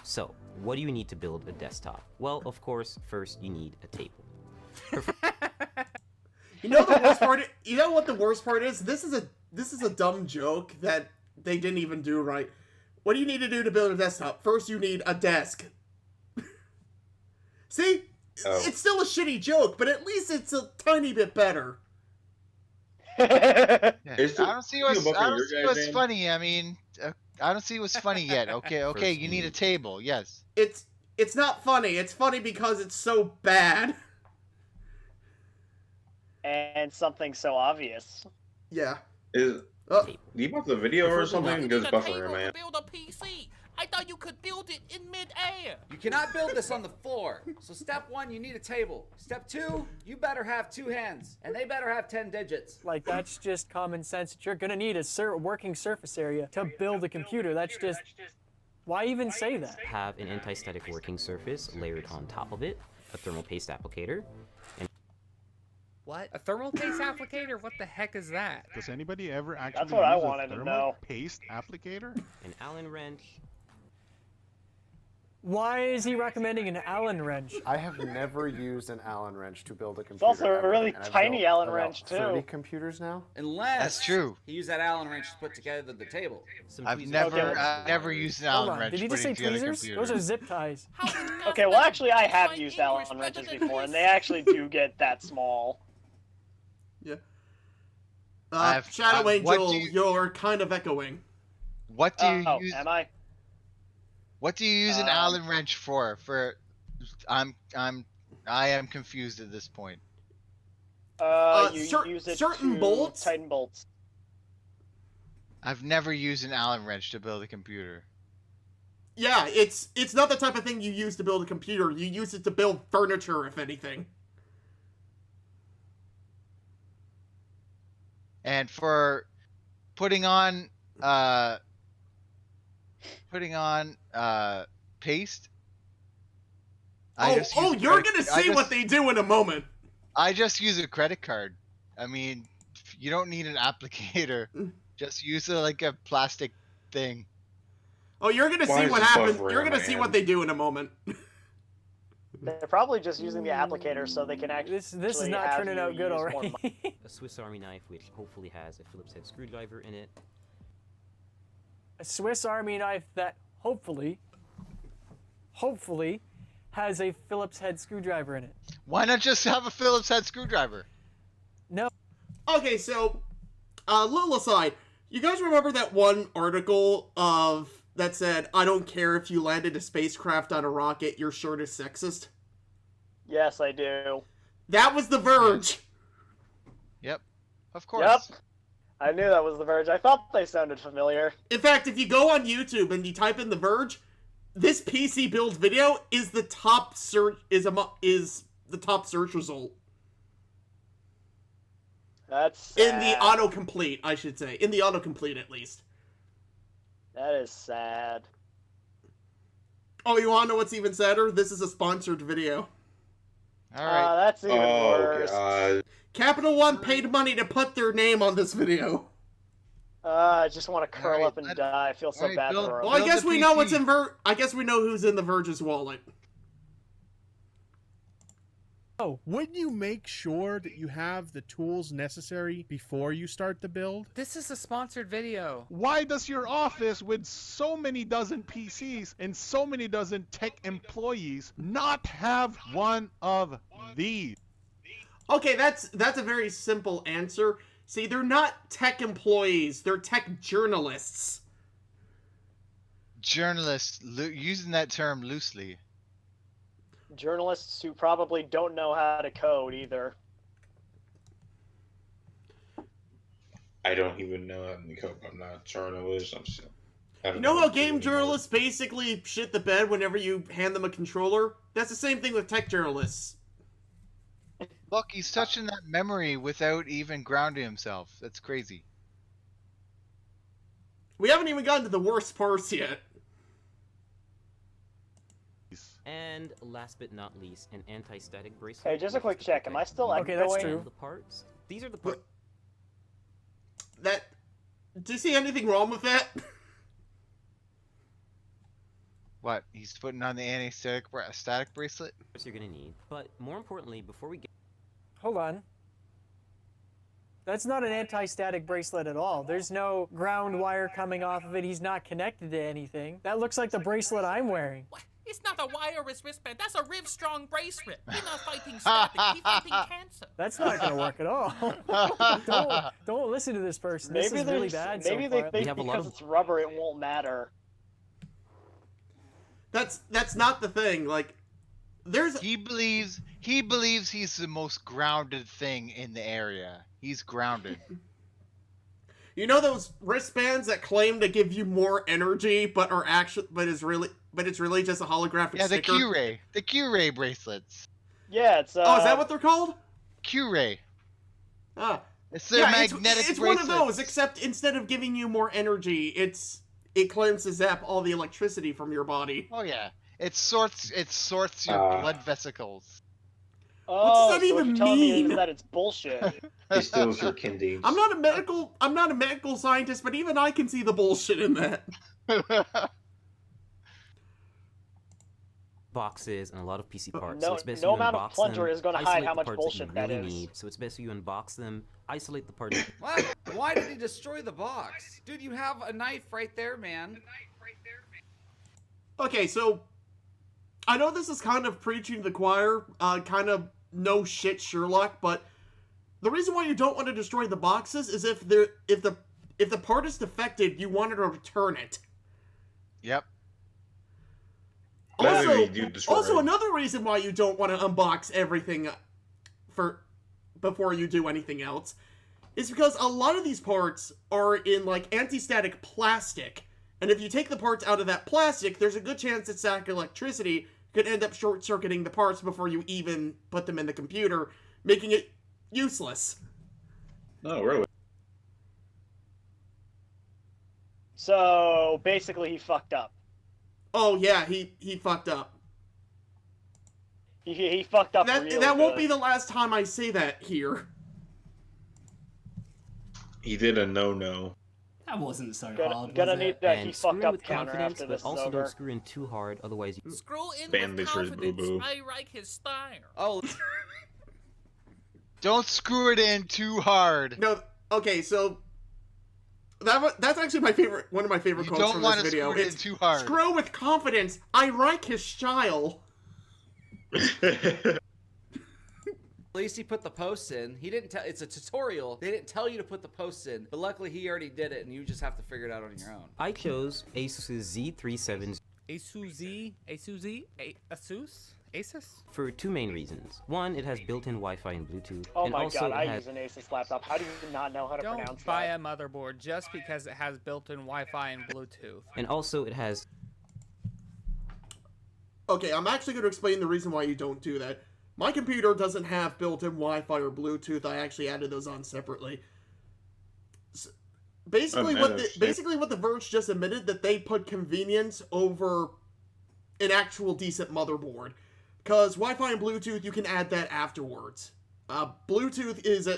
So, what do you need to build a desktop? Well, of course, first you need a table. You know the worst part? You know what the worst part is? This is a dumb joke that they didn't even do right. What do you need to do to build a desktop? First, you need a desk. See? Oh. It's still a shitty joke, but at least it's a tiny bit better. I don't see what's funny. I mean, I don't see what's funny yet. Okay, you need a table. Yes. It's not funny. It's funny because it's so bad. And something so obvious. Yeah. Do you want the video or something? Because buffering, man. Build a PC. I thought you could build it in mid-air. You cannot build this on the floor. So step 1, you need a table. Step 2, you better have 2 hands, and they better have 10 digits. Like, that's just common sense. You're gonna need a working surface area to build a computer. That's just... Why even say that? Have an anti-static working surface layered on top of it, a thermal paste applicator, and... What? A thermal paste applicator? What the heck is that? Does anybody ever actually That's what I use wanted a to thermal know. paste applicator? An Allen wrench. Why is he recommending an Allen wrench? I have never used an Allen wrench to build a computer. also a ever, really and I've tiny built Allen about wrench, too. 30 computers now. Unless That's true. he used that Allen wrench to put together the table. I've never used an Hold Allen on, wrench did he just say putting together a tweezers? computer. Those are zip ties. Okay, well, actually, I have used Allen wrenches before, and they actually do get that small. Yeah. I've- Shadow what Angel, do you- you're kind of echoing. What do you use? Am I? What do you use an Allen wrench for? I am confused at this point. You use it certain to bolts? tighten bolts. I've never used an Allen wrench to build a computer. Yeah, it's not the type of thing you use to build a computer. You use it to build furniture, if anything. And for putting on paste. You're gonna see what they do in a moment. I just use a credit card. I mean, you don't need an applicator. Just use like a plastic thing. Oh, you're gonna see what happens. You're gonna see what they do in a moment. They're probably just using the applicator so they can actually. This is not turning out good already. A Swiss Army knife, which hopefully has a Phillips head screwdriver in it. A Swiss Army knife that hopefully has a Phillips head screwdriver in it. Why not just have a Phillips head screwdriver? No. Okay, so, little aside, you guys remember that one article that said, "I don't care if you landed a spacecraft on a rocket, your shirt is sexist"? Yes, I do. That was The Verge. Yep, of course. Yep. I knew that was The Verge. I thought they sounded familiar. In fact, if you go on YouTube and you type in The Verge, this PC build video is the top search is the top search result. That's sad. In the autocomplete, I should say. In the autocomplete, at least. That is sad. Oh, you wanna know what's even sadder? This is a sponsored video. Alright. That's even worse. God. Capital One paid money to put their name on this video. I just want to curl up and die. I feel so bad for Well, I guess we know what's in I guess we know who's in the Verge's wallet. Oh, wouldn't you make sure that you have the tools necessary before you start the build? This is a sponsored video. Why does your office, with so many dozen PCs and so many dozen tech employees, not have one of these? Okay, that's a very simple answer. See, they're not tech employees, they're tech journalists. Journalists, using that term loosely. Journalists who probably don't know how to code either. I don't even know how to code. I'm not a journalist. You know how game journalists basically shit the bed whenever you hand them a controller? That's the same thing with tech journalists. Look, he's touching that memory without even grounding himself. That's crazy. We haven't even gotten to the worst parts yet. And last but not least, an anti-static bracelet. Hey, just a quick check. Am I still Okay, that's echoing? true. The parts. These are the parts. Do you see anything wrong with that? What? He's putting on the anti-static static bracelet? You're gonna need. But more importantly, before we get. Hold on. That's not an anti-static bracelet at all. There's no ground wire coming off of it. He's not connected to anything. That looks like the bracelet I'm wearing. It's not a wireless wristband. That's a Riv-Strong bracelet. We're not fighting static. We're fighting cancer. That's not going to work at all. don't listen to this person. This is really bad. Maybe so they far. think because it's rubber, it won't matter. That's not the thing. Like, he believes he's the most grounded thing in the area. He's grounded. You know those wristbands that claim to give you more energy, but it's really just a holographic sticker? The Q-Ray bracelets. Yeah, it's. Oh, is that what they're called? Q-Ray. Ah, it's their magnetic It's bracelets. one of those, except instead of giving you more energy, it claims to zap all the electricity from your body. Oh yeah, it sorts your blood vesicles. Oh, what does that so even what you're telling me mean? is that it's bullshit. He steals your kidneys. I'm not a medical scientist, but even I can see the bullshit in that. boxes and a lot of PC parts. No- so it's best no you amount of unbox plunger them, is gonna hide isolate how the much parts bullshit that that you really is. need. So it's best you unbox them, isolate the parts. What? Why did he destroy the box? Dude, you have a knife right there, man. Okay, so I know this is kind of preaching to the choir, kind of no shit Sherlock, but the reason why you don't want to destroy the boxes is if the part is defective, you want to return it. Yep. Also, another reason why you don't want to unbox everything before you do anything else is because a lot of these parts are in like anti-static plastic, and if you take the parts out of that plastic, there's a good chance that static electricity could end up short-circuiting the parts before you even put them in the computer, making it useless. Oh, really? So basically, he fucked up. Oh yeah, he fucked up. He fucked up. That won't be the last time I say that here. He did a no-no. That wasn't so Gonna- hard. gonna was need it? that And he screw fucked in up with counter confidence, after but this is also over. don't screw in too hard, otherwise you... Screw in Bandits with versus confidence. Boo Boo. I like his style. Oh. Don't screw it in too hard. No, okay, so that's actually one of my favorite You quotes don't from want this to video. screw it in It's too hard. screw with confidence. I like his style. At least he put the posts in. He didn't tell. It's a tutorial. They didn't tell you to put the posts in, but luckily he already did it, and you just have to figure it out on your own. I chose Asus Z37 Asus? for two main reasons. One, it has built-in Wi-Fi and Bluetooth. Oh and my also god, it I has... use an Asus laptop. How do you not know how to pronounce Don't buy that? a motherboard just because it has built-in Wi-Fi and Bluetooth. And also it has... Okay, I'm actually going to explain the reason why you don't do that. My computer doesn't have built-in Wi-Fi or Bluetooth. I actually added those on separately. Basically, what the Verge just admitted, that they put convenience over an actual decent motherboard. Because Wi-Fi and Bluetooth, you can add that afterwards. Adding Bluetooth is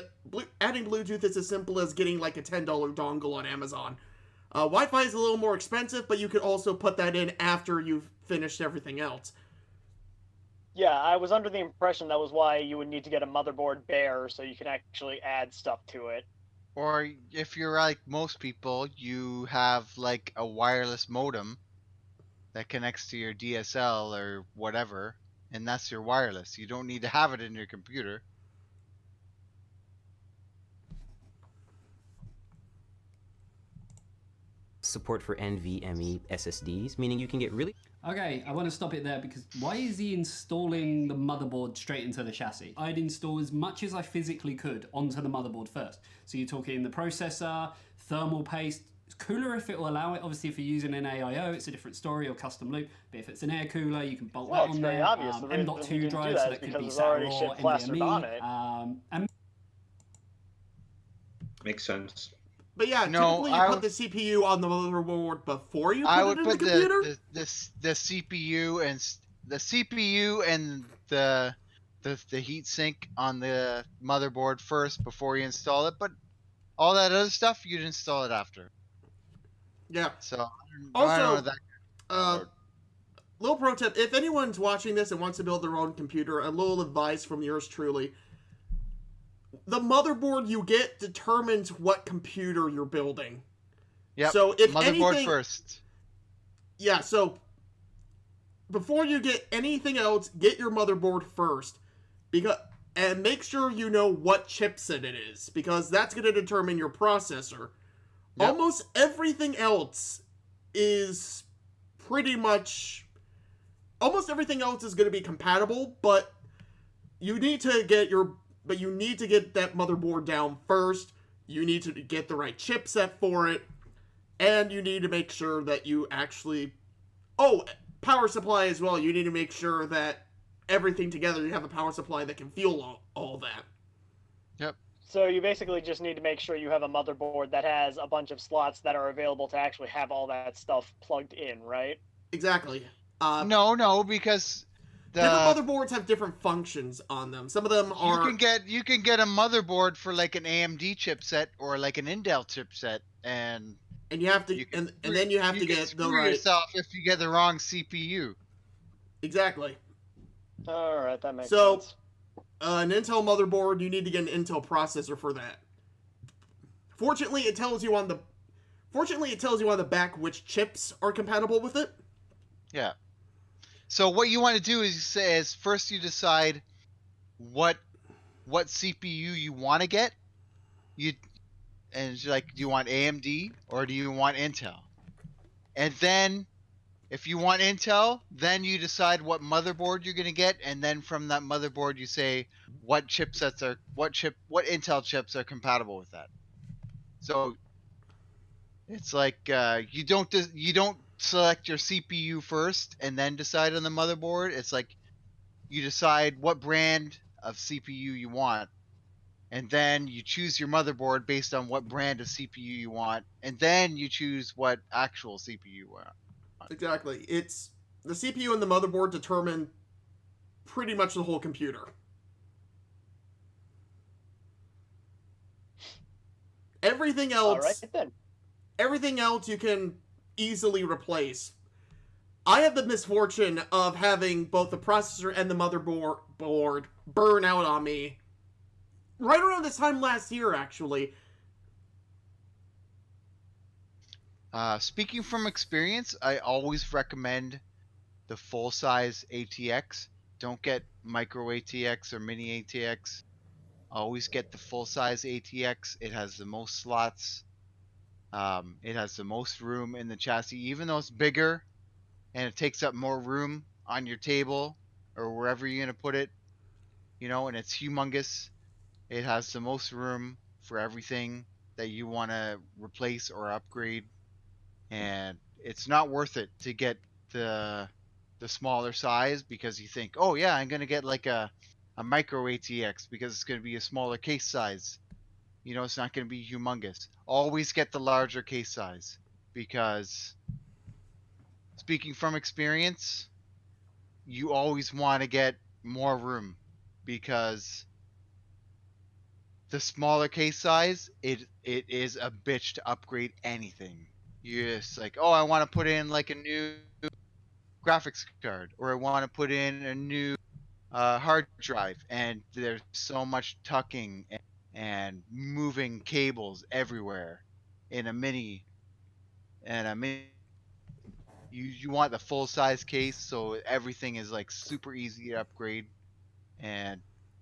as simple as getting like a $10 dongle on Amazon. Wi-Fi is a little more expensive, but you could also put that in after you've finished everything else. Yeah, I was under the impression that was why you would need to get a motherboard bare so you can actually add stuff to it. Or if you're like most people, you have like a wireless modem that connects to your DSL or whatever, and that's your wireless. You don't need to have it in your computer. support for NVMe SSDs, meaning you can get really... Okay, I want to stop it there because why is he installing the motherboard straight into the chassis? I'd install as much as I physically could onto the motherboard first. So you're talking the processor, thermal paste. It's cooler if it will allow it. Obviously, if you're using an AIO, it's a different story or custom loop. But if it's an air cooler, you can bolt Well, that it's on very there. obvious. The reason you M.2 can do drive, that so is that could because be it's SATA already or shit plastered on it. And Makes sense. But yeah, No, typically you put the CPU on the motherboard before you put I it would in put the computer. the CPU and the heat sink on the motherboard first before you install it, but all that other stuff you'd install it after. Yeah. So Also, I don't know that. Little pro tip: if anyone's watching this and wants to build their own computer, a little advice from yours truly. The motherboard you get determines what computer you're building. Yep. So if motherboard anything, first. Yeah, so before you get anything else, get your motherboard first. And make sure you know what chipset it is, because that's going to determine your processor. Yep. Almost everything else is pretty much... Almost everything else is going to be compatible, but you need to get that motherboard down first. You need to get the right chipset for it. And you need to make sure that you actually... Oh, power supply as well. You need to make sure that everything together, you have a power supply that can fuel all that. Yep. So you basically just need to make sure you have a motherboard that has a bunch of slots that are available to actually have all that stuff plugged in, right? Exactly. No, because different motherboards have different functions on them. Some of them are... You can get a motherboard for like an AMD chipset or like an Intel chipset, and you have to and then you have to get the right yourself if you get the wrong CPU. Exactly. All right, that makes So, sense. An Intel motherboard, you need to get an Intel processor for that. Fortunately, it tells you on the back which chips are compatible with it. Yeah. So what you want to do is first you decide what CPU you want to get. And it's like, do you want AMD or do you want Intel? And then if you want Intel, then you decide what motherboard you're going to get, and then from that motherboard you say what Intel chips are compatible with that. So it's like you don't select your CPU first and then decide on the motherboard. It's like you decide what brand of CPU you want, and then you choose your motherboard based on what brand of CPU you want, and then you choose what actual CPU you want. Exactly. It's the CPU and the motherboard determine pretty much the whole computer. Everything else. All right then. Everything else you can easily replace. I have the misfortune of having both the processor and the motherboard burn out on me right around this time last year, actually. Speaking from experience, I always recommend the full-size ATX. Don't get micro ATX or mini ATX. Always get the full-size ATX. It has the most slots. It has the most room in the chassis, even though it's bigger and it takes up more room on your table or wherever you're gonna put it, and it's humongous. It has the most room for everything that you want to replace or upgrade, and it's not worth it to get the smaller size because you think, oh yeah, I'm gonna get like a micro ATX because it's gonna be a smaller case size. It's not gonna be humongous. Always get the larger case size because, speaking from experience, you always want to get more room because the smaller case size, it is a bitch to upgrade anything. You're just like, oh, I want to put in like a new graphics card, or I want to put in a new hard drive, and there's so much tucking and moving cables everywhere in a mini. You want the full size case, so everything is like super easy to upgrade. And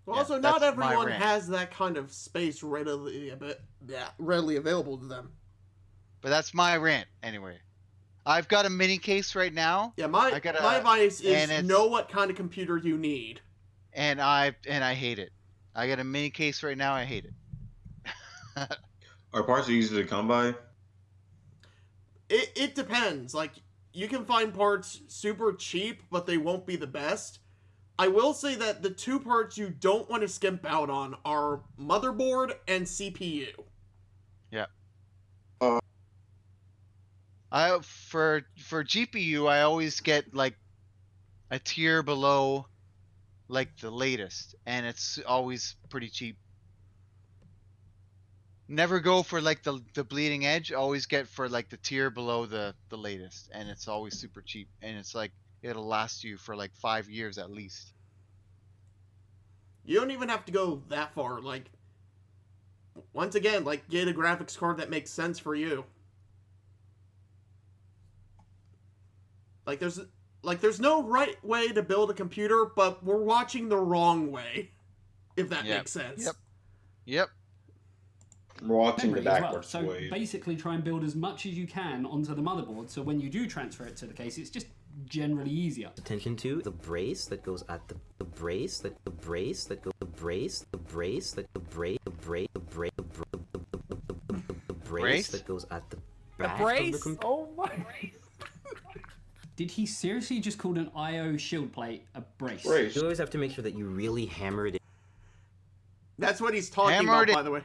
Well, also, not everyone has that kind of space readily available to them. But that's my rant anyway. I've got a mini case right now. Yeah, my advice is know what kind of computer you need. And I hate it. I got a mini case right now. I hate it. Are parts easy to come by? It depends. Like, you can find parts super cheap, but they won't be the best. I will say that the two parts you don't want to skimp out on are motherboard and CPU. Yeah. For GPU, I always get like a tier below like the latest, and it's always pretty cheap. Never go for like the bleeding edge. Always get for like the tier below the latest, and it's always super cheap, and it's like it'll last you for like 5 years at least. You don't even have to go that far. Like, once again, like, get a graphics card that makes sense for you. Like, there's no right way to build a computer, but we're watching the wrong way, if that makes sense. Yep. We're watching the Memory as well. backwards So way. basically try and build as much as you can onto the motherboard, so when you do transfer it to the case, it's just generally easier. Attention to the brace that goes at the brace that the brace that goes the brace that the brace that the brace that goes at the back of the computer. Oh my. Did he seriously just call an IO shield plate a brace? You always have to make sure that you really hammer it in. That's what he's talking about, by the way.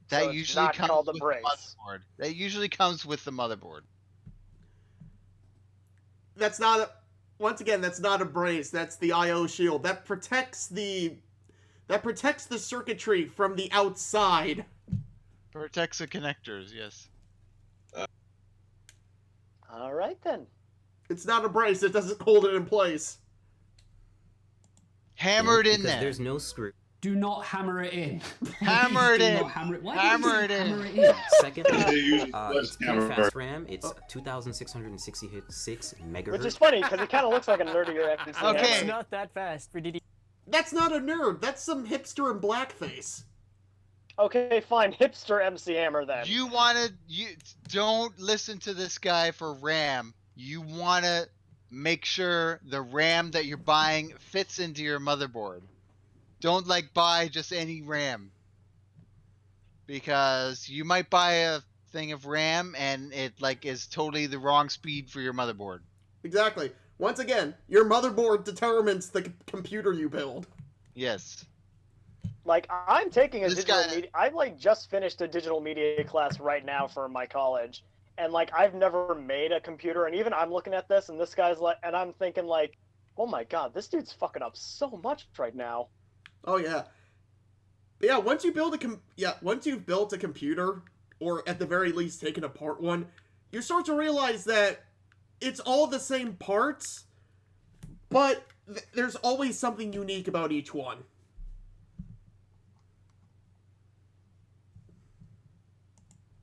That So usually not comes called a with brace. the motherboard. That usually comes with the motherboard. That's not once again, that's not a brace. That's the IO shield. That protects the circuitry from the outside. Protects the connectors, yes. All right then. It's not a brace. It doesn't hold it in place. Hammer it in because there. there's no screw. Do not hammer it in. Hammer it Do in. not hammer it. Why Hammer did you it say in. hammer it in? Second, it's pretty hammer. fast RAM. It's 2,666 megahertz. Which is funny because it kind of looks like a nerdier FPC. Okay. It's not that fast for DD. That's not a nerd. That's some hipster in blackface. Okay, fine. Hipster MC Hammer then. You don't listen to this guy for RAM. You wanna make sure the RAM that you're buying fits into your motherboard. Don't buy just any RAM. Because you might buy a thing of RAM and it is totally the wrong speed for your motherboard. Exactly. Once again, your motherboard determines the computer you build. Yes. Like, I'm taking a This digital guy- media. I just finished a digital media class right now for my college, and I've never made a computer, and even I'm looking at this, and this guy's and I'm thinking oh my god, this dude's fucking up so much right now. Oh yeah. Yeah, once you build once you've built a computer, or at the very least taken apart one, you start to realize that it's all the same parts, but there's always something unique about each one.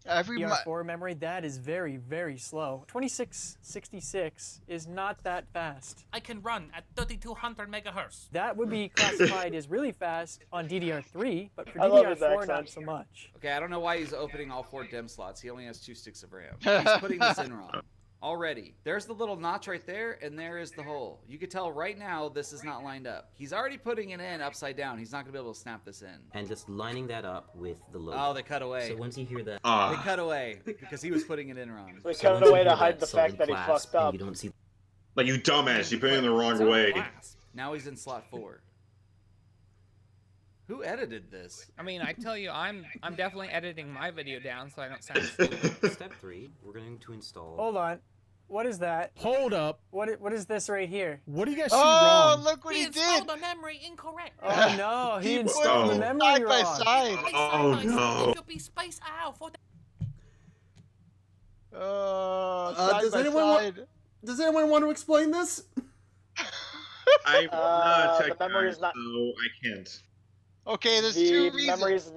DDR4 memory, that is very, very slow. 2666 is not that fast. I can run at 3200 megahertz. That would be classified as really fast on DDR3, but for I love his DDR4, not accent. so much. Okay, I don't know why he's opening all 4 DIMM slots. He only has 2 sticks of RAM. He's putting this in wrong. Already. There's the little notch right there, and there is the hole. You can tell right now this is not lined up. He's already putting it in upside down. He's not going to be able to snap this in. And just lining that up with the logo. Oh, they cut away. So once you hear that, They cut away because he was putting it in wrong. They So cut once you away to hear hide the solid fact that he clasp fucked up. and you don't see. Like, you dumbass, you put it in the wrong way. Now he's in slot 4. Who edited this? I mean, I tell you, I'm definitely editing my video down so I don't sound stupid. Step 3, we're going to install. Hold on. What is that? Hold up. What is this right here? What do you guys see Oh, wrong? look what He he installed did! the memory incorrect. Oh no, he He installed put the them memory Side by wrong. side. Oh, no. It should be spaced out for the... Side does by anyone side. Does anyone want to explain this? I'm not a the tech memory guy, is not- so I can't. Okay, there's The 2 reasons. memory's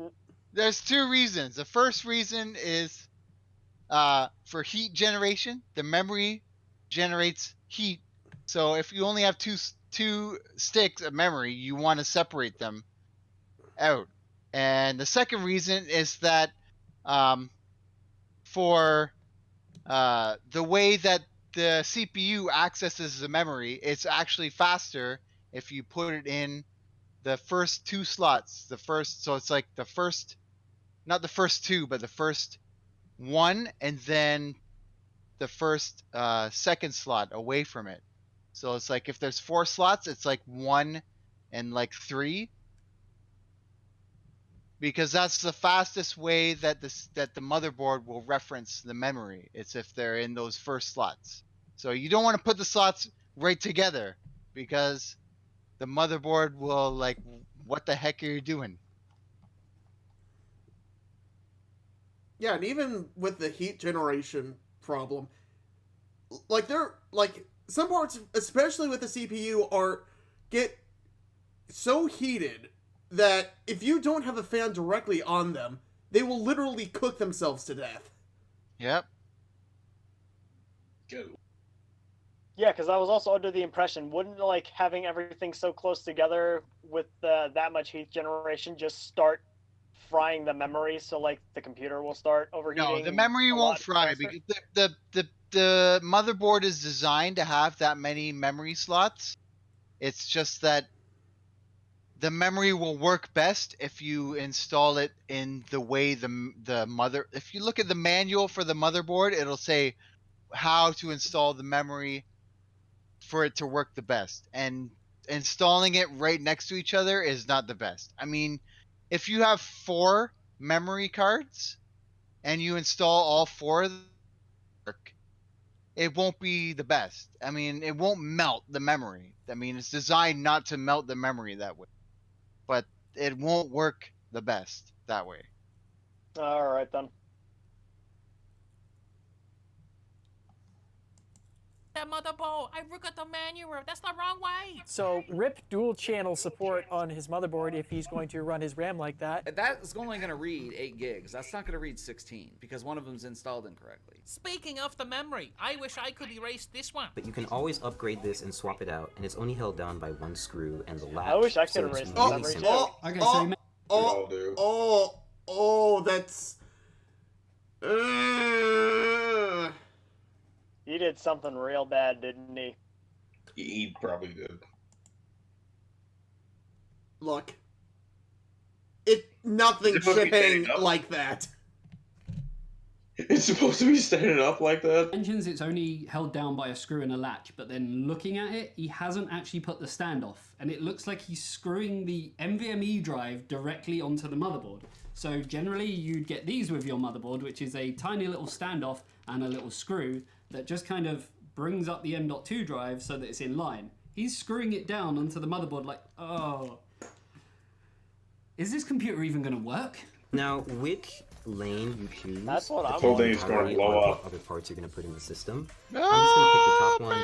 There's 2 reasons. The first reason is for heat generation. The memory generates heat. So if you only have two sticks of memory, you want to separate them out. And the second reason is that for the way that the CPU accesses the memory, it's actually faster if you put it in the first 2 slots. So it's like the first, not the first 2, but the first 1, and then the first second slot away from it. So it's like if there's 4 slots, it's like 1 and 3, because that's the fastest way that the motherboard will reference the memory. It's if they're in those first slots. So you don't want to put the slots right together, because the motherboard will what the heck are you doing? Yeah, and even with the heat generation problem, some parts, especially with the CPU, get so heated that if you don't have a fan directly on them, they will literally cook themselves to death. Yep. Yeah, because I was also under the impression, wouldn't having everything so close together with that much heat generation just start frying the memory, so the computer will start overheating? No, the memory a won't lot fry, faster? because the motherboard is designed to have that many memory slots. It's just that the memory will work best if you install it in the way if you look at the manual for the motherboard, it'll say how to install the memory for it to work the best. And installing it right next to each other is not the best. I mean, if you have 4 memory cards and you install all 4 of them, it won't be the best. I mean, it won't melt the memory. I mean, it's designed not to melt the memory that way, but it won't work the best that way. All right then. That motherboard, I look at the manual. That's the wrong way. So rip dual channel support on his motherboard if he's going to run his RAM like that. That's only going to read 8 gigs. That's not going to read 16 because one of them's installed incorrectly. Speaking of the memory, I wish I could erase this one. But you can always upgrade this and swap it out, and it's only held down by one screw and the latch. I wish I could so it's erase the really memory simple. too. Okay, so That's. He did something real bad, didn't he? He probably did. Look. Nothing It's supposed to should be hang standing up. like that. It's supposed to be standing up like that? Mentions it's only held down by a screw and a latch, but then looking at it, he hasn't actually put the stand off, and it looks like he's screwing the NVMe drive directly onto the motherboard. So generally you'd get these with your motherboard, which is a tiny little standoff and a little screw that just kind of brings up the M.2 drive so that it's in line. He's screwing it down onto the motherboard like, oh. Is this computer even going to work? Now, which lane you choose? That's what I'm whole thing's depends going to on blow what up. Other parts you're going to put in the system. I'm just going to pick the top one.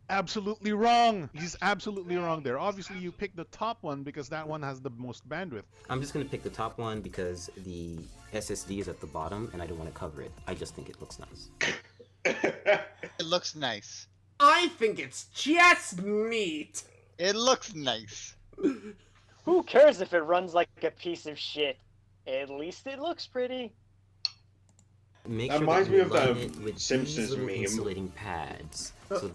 Absolutely wrong. He's absolutely wrong there. Obviously, you pick the top one because that one has the most bandwidth. I'm just going to pick the top one because the SSD is at the bottom and I don't want to cover it. I just think it looks nice. It looks nice. I think it's just neat. It looks nice. Who cares if it runs like a piece of shit? At least it looks pretty. Make That sure reminds that me you of line the it with Simpsons these little meme. insulating pads. So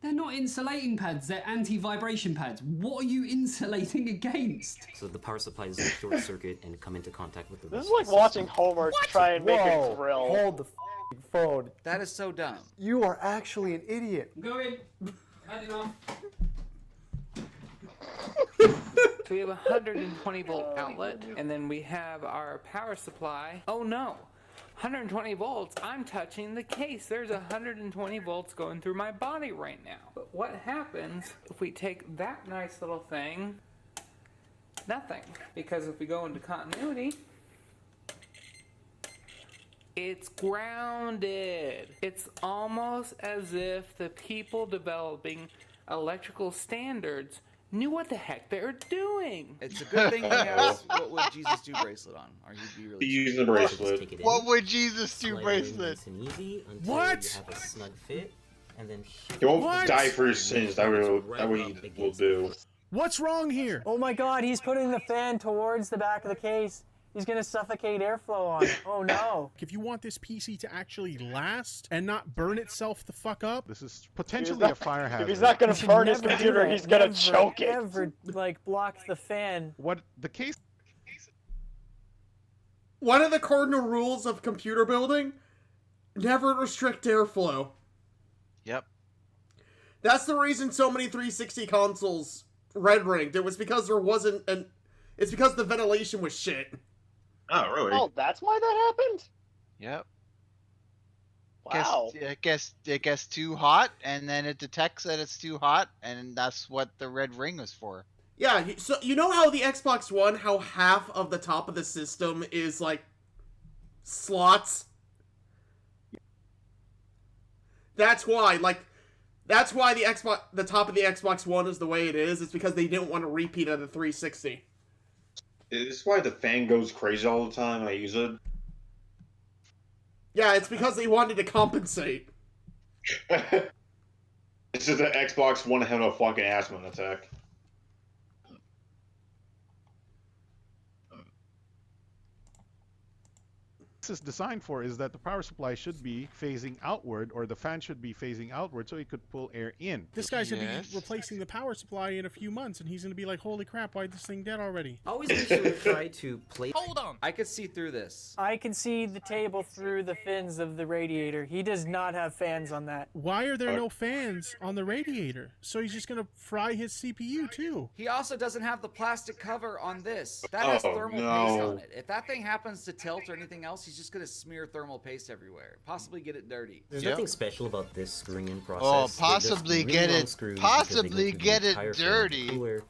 They're not insulating pads, they're anti-vibration pads. What are you insulating against? so the power supply doesn't short circuit and come into contact with the This rest is like of the watching system. Homer try and make a grill. Hold the phone. That is so dumb. You are actually an idiot. Go in. Hand it off. So we have a 120 volt outlet, and then we have our power supply. Oh no, 120 volts, I'm touching the case. There's 120 volts going through my body right now. But what happens if we take that nice little thing? Nothing. Because if we go into continuity, it's grounded. It's almost as if the people developing electrical standards knew what the heck they were doing. It's a good thing he has What Would Jesus Do bracelet on, or he'd be really He's using the bracelet. What would Jesus do Slide it in bracelet? nice and easy until What? you have a snug fit, and then He won't What? die for his sins. That what he will do. What's wrong here? Oh my god, he's putting the fan towards the back of the case. He's gonna suffocate airflow on it. Oh no. If you want this PC to actually last and not burn itself the fuck up, This is potentially not- a fire hazard. If he's not gonna He should burn his never do computer, that. he's gonna Never, choke it. Ever, like, block the fan. What the case? One of the cardinal rules of computer building: never restrict airflow. Yep. That's the reason so many 360 consoles red ringed. It was because there wasn't an. It's because the ventilation was shit. Oh, really? Oh, that's why that happened? Yep. Wow. It gets too hot, and then it detects that it's too hot, and that's what the red ring was for. Yeah, so you know how the Xbox One, how half of the top of the system is like slots? That's why, that's why the top of the Xbox One is the way it is. It's because they didn't want to repeat of the 360. This is why the fan goes crazy all the time. I use it. Yeah, it's because they wanted to compensate. This is the Xbox One having a fucking asthma attack. This is designed for is that the power supply should be facing outward, or the fan should be facing outward, so it could pull air in. this guy's gonna Yes. be replacing the power supply in a few months, and he's gonna be like, "Holy crap! Why is this thing dead already?" Always make sure to try to place. Hold on. I could see through this. I can see the table through the fins of the radiator. He does not have fans on that. Why are there no fans on the radiator? So he's just gonna fry his CPU too. He also doesn't have the plastic cover on this. That has Oh, thermal no. paste on it. If that thing happens to tilt or anything else, he's just gonna smear thermal paste everywhere. Possibly get it dirty. There's Yep. nothing special about this screwing in process. Oh, They're just possibly really get long it- screws because they go possibly through the get it entire fan of the dirty. cooler.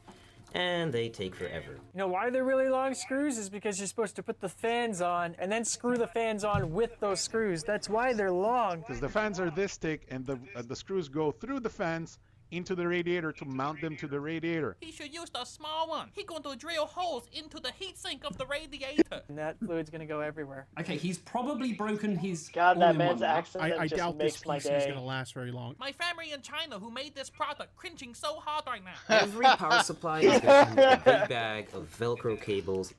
and they take forever. You know why they're really long screws is because you're supposed to put the fans on and then screw the fans on with those screws. That's why they're long. Because the fans are this thick, and the screws go through the fans into the radiator to mount them to the radiator. He should use the small one. He going to drill holes into the heatsink of the radiator. And that fluid's gonna go everywhere. Okay, he's probably broken his. God, that all-in-one man's now. accent I just doubt this makes my PC is day. gonna last very long. My family in China who made this product cringing so hard right now. Every power supply is gonna come with a big bag of Velcro cables.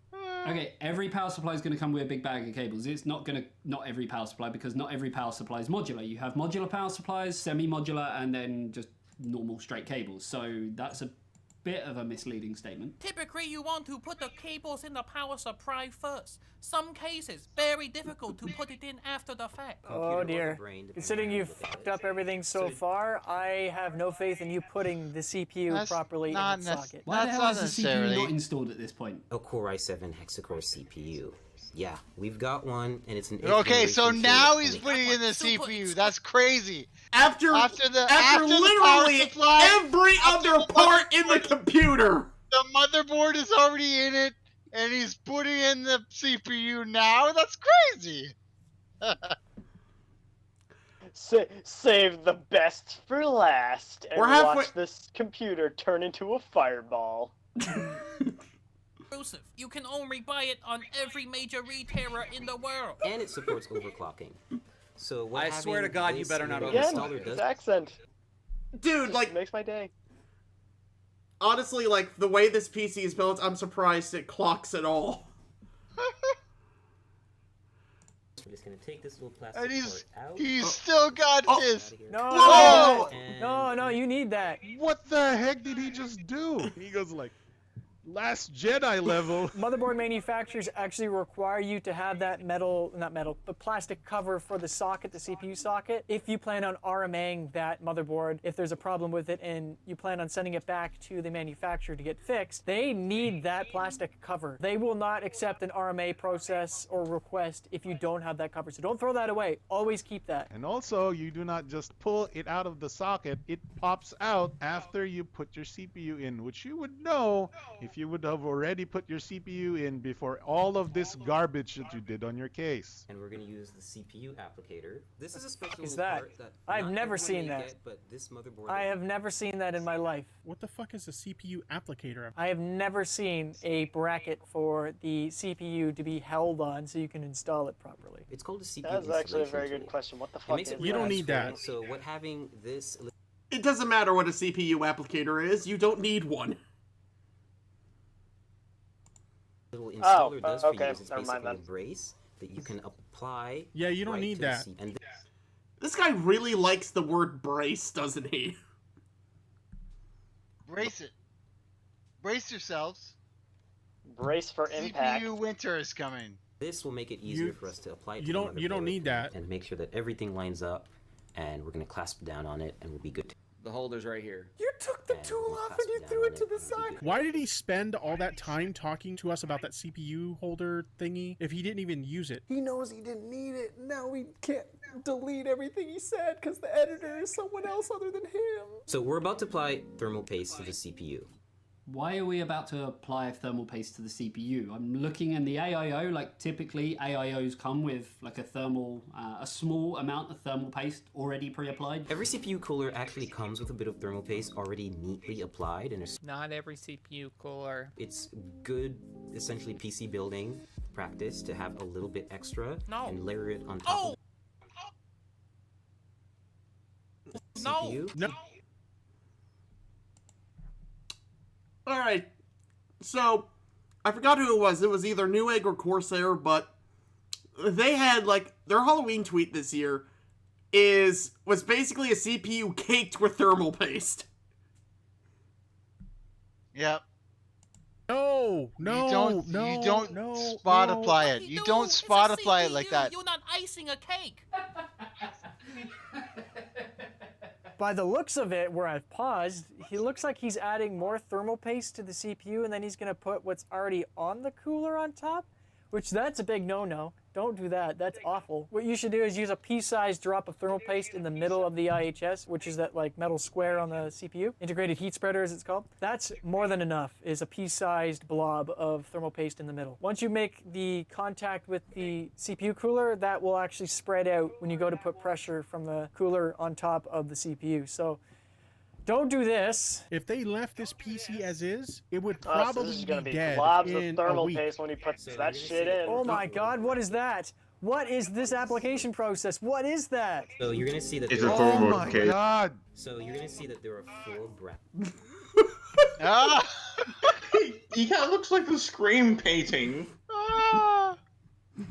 Okay, every power supply is going to come with a big bag of cables. It's not every power supply, because not every power supply is modular. You have modular power supplies, semi-modular, and then just normal straight cables. So that's a bit of a misleading statement. Typically, you want to put the cables in the power supply first. Some cases, very difficult to put it in after the fact. Oh dear. Considering you've fucked up everything so far, I have no faith in you putting the CPU properly in its socket. Why the hell is the CPU not installed at this point? A Core i7 hexa-core CPU. Yeah, we've got one, and it's an. Okay, so now he's putting in the CPU. That's crazy. After the literally power supply, every other part in the computer. The motherboard is already in it, and he's putting in the CPU now. That's crazy. Save the best for last, and We're halfway- watch this computer turn into a fireball. You can only buy it on every major retailer in the world. And it supports overclocking. So what I swear to God, you better not Again, overclock. his accent. Dude, like, makes my day. Honestly, like, the way this PC is built, I'm surprised it clocks at all. We're just gonna take this little plastic And part out. he's still got this. No, no, you need that. What the heck did he just do? He goes like, Last Jedi level. Motherboard manufacturers actually require you to have that but plastic cover for the socket, the CPU socket. If you plan on RMAing that motherboard, if there's a problem with it and you plan on sending it back to the manufacturer to get fixed, they need that plastic cover. They will not accept an RMA process or request if you don't have that cover. So don't throw that away. Always keep that. And also, you do not just pull it out of the socket. It pops out after you put your CPU in, which you would know if you would have already put your CPU in before all of this garbage that you did on your case. And we're going to use the CPU applicator. This is a special Is little that? part that I've not never everyone seen may that. get, but this motherboard I have never seen that in my life. What the fuck is a CPU applicator? I have never seen a bracket for the CPU to be held on so you can install it properly. It's called a CPU That is actually a installation very tool. good question. What the It fuck makes is it that? You don't need that. So what having this It doesn't matter what a CPU applicator is, you don't need one. little installer does for okay, you is it's never mind basically a then. brace that you can apply. Yeah, you don't right need to the that. And This guy really likes the word brace, doesn't he? Brace it. Brace yourselves. Brace for impact. CPU winter is coming. this will make it easier for us to apply it to You the don't motherboard need that. and make sure that everything lines up, and we're going to clasp down on it and we'll be good. The holder's right here. You took the tool off and you threw it to the side. Why did he spend all that time talking to us about that CPU holder thingy if he didn't even use it? He knows he didn't need it. Now we can't delete everything he said because the editor is someone else other than him. So we're about to apply thermal paste to the CPU. Why are we about to apply thermal paste to the CPU? I'm looking in the AIO, like typically AIOs come with like a thermal, a small amount of thermal paste already pre-applied. Every CPU cooler actually comes with a bit of thermal paste already neatly applied, and Not every CPU cooler. it's good, essentially PC building practice to have a little bit extra and layer it on top of the CPU. No. Alright, so, I forgot who it was. It was either Newegg or Corsair, but they had, like, their Halloween tweet this year was basically a CPU caked with thermal paste. No, no, you don't spot apply it. You don't spot apply it like that. You're not icing a cake. By the looks of it, where I've paused, he looks like he's adding more thermal paste to the CPU, and then he's going to put what's already on the cooler on top. Which that's a big no-no. Don't do that. That's awful. What you should do is use a pea-sized drop of thermal paste in the middle of the IHS, which is that like metal square on the CPU. Integrated heat spreader, as it's called. That's more than enough, is a pea-sized blob of thermal paste in the middle. Once you make the contact with the CPU cooler, that will actually spread out when you go to put pressure from the cooler on top of the CPU. So don't do this. If they left this PC as is, it would So probably this is gonna be be dead globs in of a thermal week. paste when he puts that shit in. Oh my god, what is that? What is this application process? What is that? So you're gonna see that It's there a are... thermal case. God! So you're gonna see that there are 4 brackets. Ah! He kind of looks like the Scream painting. Ah!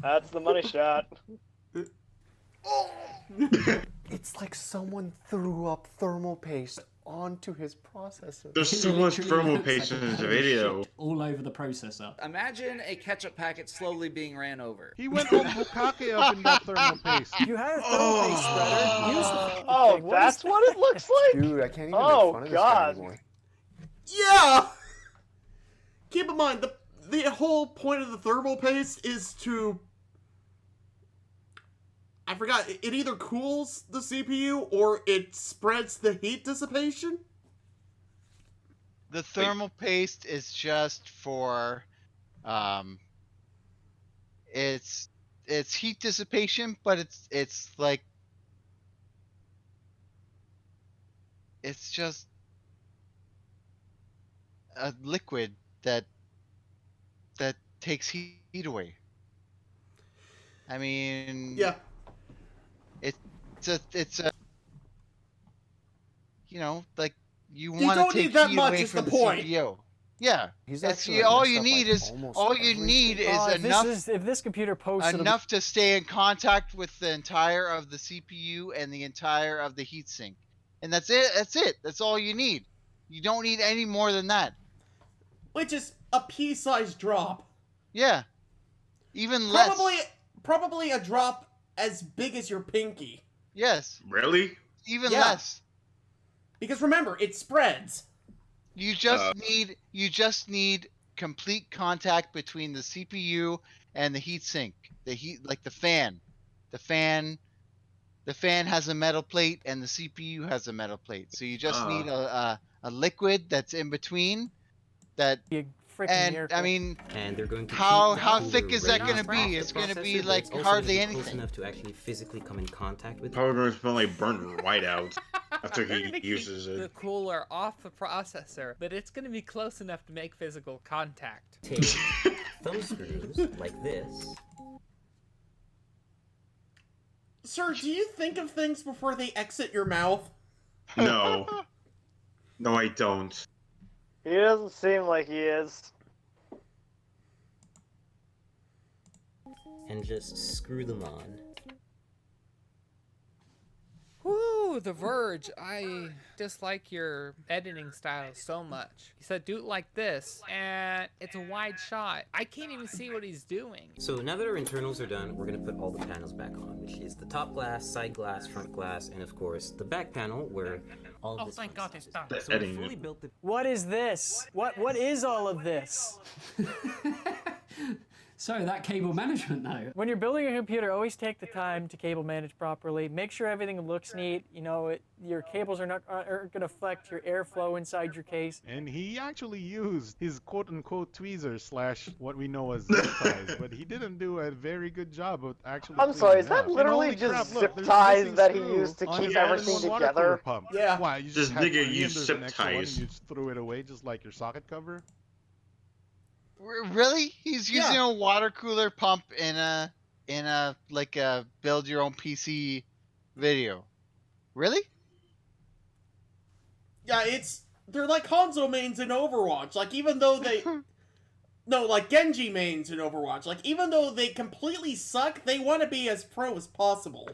That's the money shot. It's like someone threw up thermal paste onto his processor. There's so much thermal paste in this video. All over the processor. Imagine a ketchup packet slowly being ran over. He went all bukkake up in that thermal paste. You had a thermal paste spreader. Use the Oh, thing. that's what it looks like? Dude, I can't even Oh, make fun of this God. guy anymore. Yeah! Keep in mind, the whole point of the thermal paste is to... I forgot, it either cools the CPU or it spreads the heat dissipation? The thermal paste is just for, it's heat dissipation, but it's like, it's just a liquid that takes heat away. I mean, Yeah. It's a you know, like you You want don't to take need that heat much away is from the the point. CPU. Yeah, He's that's actually all messed you up, need like, is almost all you everything. need is Oh, enough if this computer posted enough to stay in contact with the entire of the CPU and the entire of the heatsink, and that's it. That's it. That's all you need. You don't need any more than that. Which is a pea-sized drop. Yeah, even less. Probably a drop as big as your pinky. Yes. Really? Even Yeah. less. Because remember, it spreads. You just need complete contact between the CPU and the heatsink. The heat, like the fan. The fan has a metal plate and the CPU has a metal plate. So you just need a liquid that's in between. That and miracle. I mean, And they're going to how keep the thick cooler is that raised going to be? off the It's going to processor, be but like it's also hardly gonna be close anything. enough to actually physically come in contact with it. Probably going to smell like burnt white out after They're gonna he uses keep the it. cooler off the processor, but it's gonna be close enough to make physical contact. Take thumb screws like this. Sir, do you think of things before they exit your mouth? No. No, I don't. He doesn't seem like he is. And just screw them on. Woo, The Verge. I dislike your editing style so much. He said do it like this, and it's a wide shot. I can't even see what he's doing. So now that our internals are done, we're going to put all the panels back on, which is the top glass, side glass, front glass, and of course the back panel where all of Oh, this thank God it's done. So we fully built the... What is this? What is all of this? So that cable management though. When you're building a computer, always take the time to cable manage properly. Make sure everything looks neat. You know, your cables aren't going to affect your airflow inside your case. And he actually used his quote-unquote tweezers slash what we know as zip ties, but he didn't do a very good job of actually. I'm sorry, is cleaning that up. literally And just holy crap, zip look, there's a ties missing that he screw used to on keep the everything water cooler together? pump. Yeah. Why? You just This had nigga three used and there's zip an extra one ties. and you just threw it away just like your socket cover? Really? He's using Yeah. a water cooler pump in a like a build your own PC video. Really? Yeah, they're like Hanzo mains in Overwatch. Like, even though they... No, like Genji mains in Overwatch. Like, even though they completely suck, they want to be as pro as possible.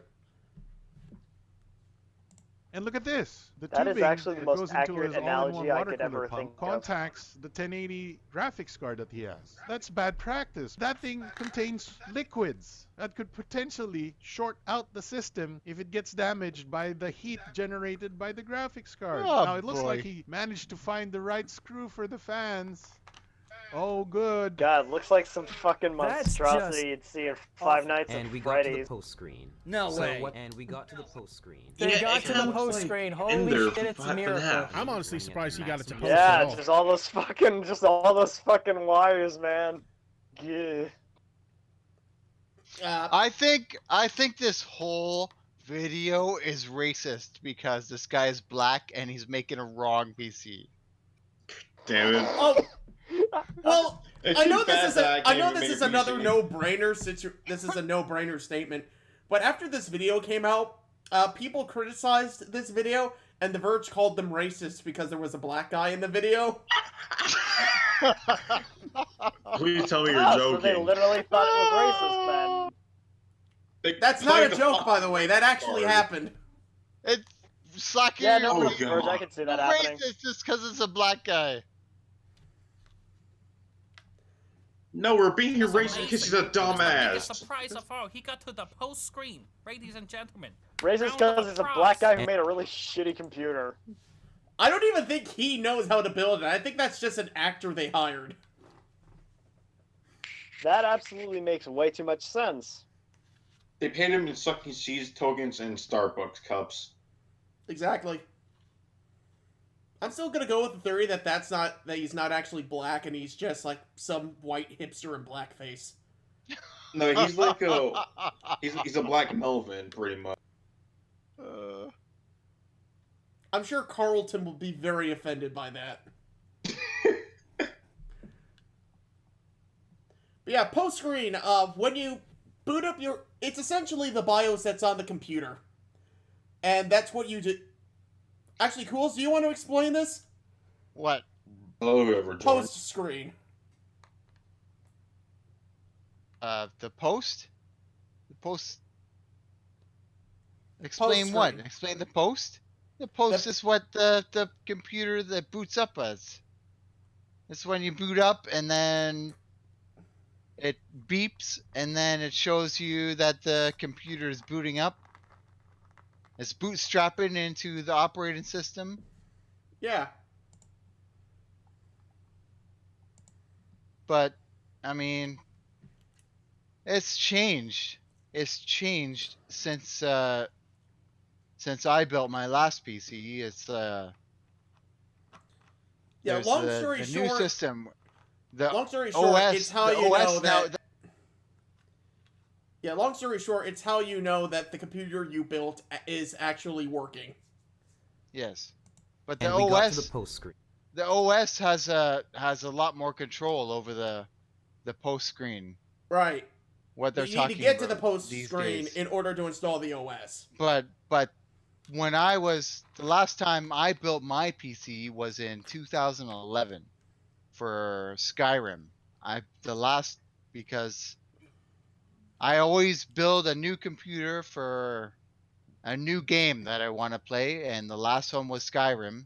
And look at this. The That is tubing actually the that most goes into accurate his all-in-one analogy I water could cooler ever pump think of. contacts the 1080 graphics card that he has. That's bad practice. That thing contains liquids that could potentially short out the system if it gets damaged by the heat generated by the graphics card. Oh, Now it looks boy. like he managed to find the right screw for the fans. Oh, good. God, looks like some fucking That's monstrosity you'd see in Five Nights And at we got to the Freddy's. post screen. No way. And we got to the post screen. They got to the post screen. Holy shit, it's a miracle. I'm honestly surprised he got it to post Yeah, at all. just all those fucking wires, man. Yeah. I think this whole video is racist because this guy is black and he's making a wrong PC. Damn it. Oh, well, It's I know too this bad is that I I can't know even this make is a another PC. no-brainer this is a no-brainer statement. But after this video came out, people criticized this video, and The Verge called them racist because there was a black guy in the video. Please tell me you're Oh, joking. so they literally thought it was racist then. That's not a joke, by the way. That actually happened. It's Slacker. Yeah, no, you're Verge, I can see that happening. racist just because it's a black guy. No, we're being racist because he's a Biggest dumbass. surprise of all, he got to the post screen, ladies and gentlemen. Racist Round of because it's a applause. black guy who made a really shitty computer. I don't even think he knows how to build it. I think that's just an actor they hired. That absolutely makes way too much sense. They paid him in sucking seeds tokens and Starbucks cups. Exactly. I'm still gonna go with the theory that he's not actually black and he's just like some white hipster in blackface. No, he's like he's a black Melvin, pretty much. I'm sure Carlton will be very offended by that. But yeah, post screen. When you boot up it's essentially the BIOS that's on the computer, and that's what you do. Actually, Cools, do you want to explain this? What? Hello, whoever joined. Post screen. The post. Explain Post what? screen. Explain the post. The post is what the computer that boots up as. It's when you boot up and then it beeps and then it shows you that the computer is booting up. It's bootstrapping into the operating system. Yeah. But I mean, it's changed. It's changed since I built my last PC. It's Yeah, there's long the story new short. system. The Long story short, OS, it's how the you OS know now, that. Yeah, long story short, it's how you know that the computer you built is actually working. yes, but the And we got to OS the post screen. the OS has a lot more control over the post screen. Right. What they're But you need talking to get to about the post these screen days. in order to install the OS. But when the last time I built my PC was in 2011 for Skyrim. Because I always build a new computer for a new game that I want to play, and the last one was Skyrim,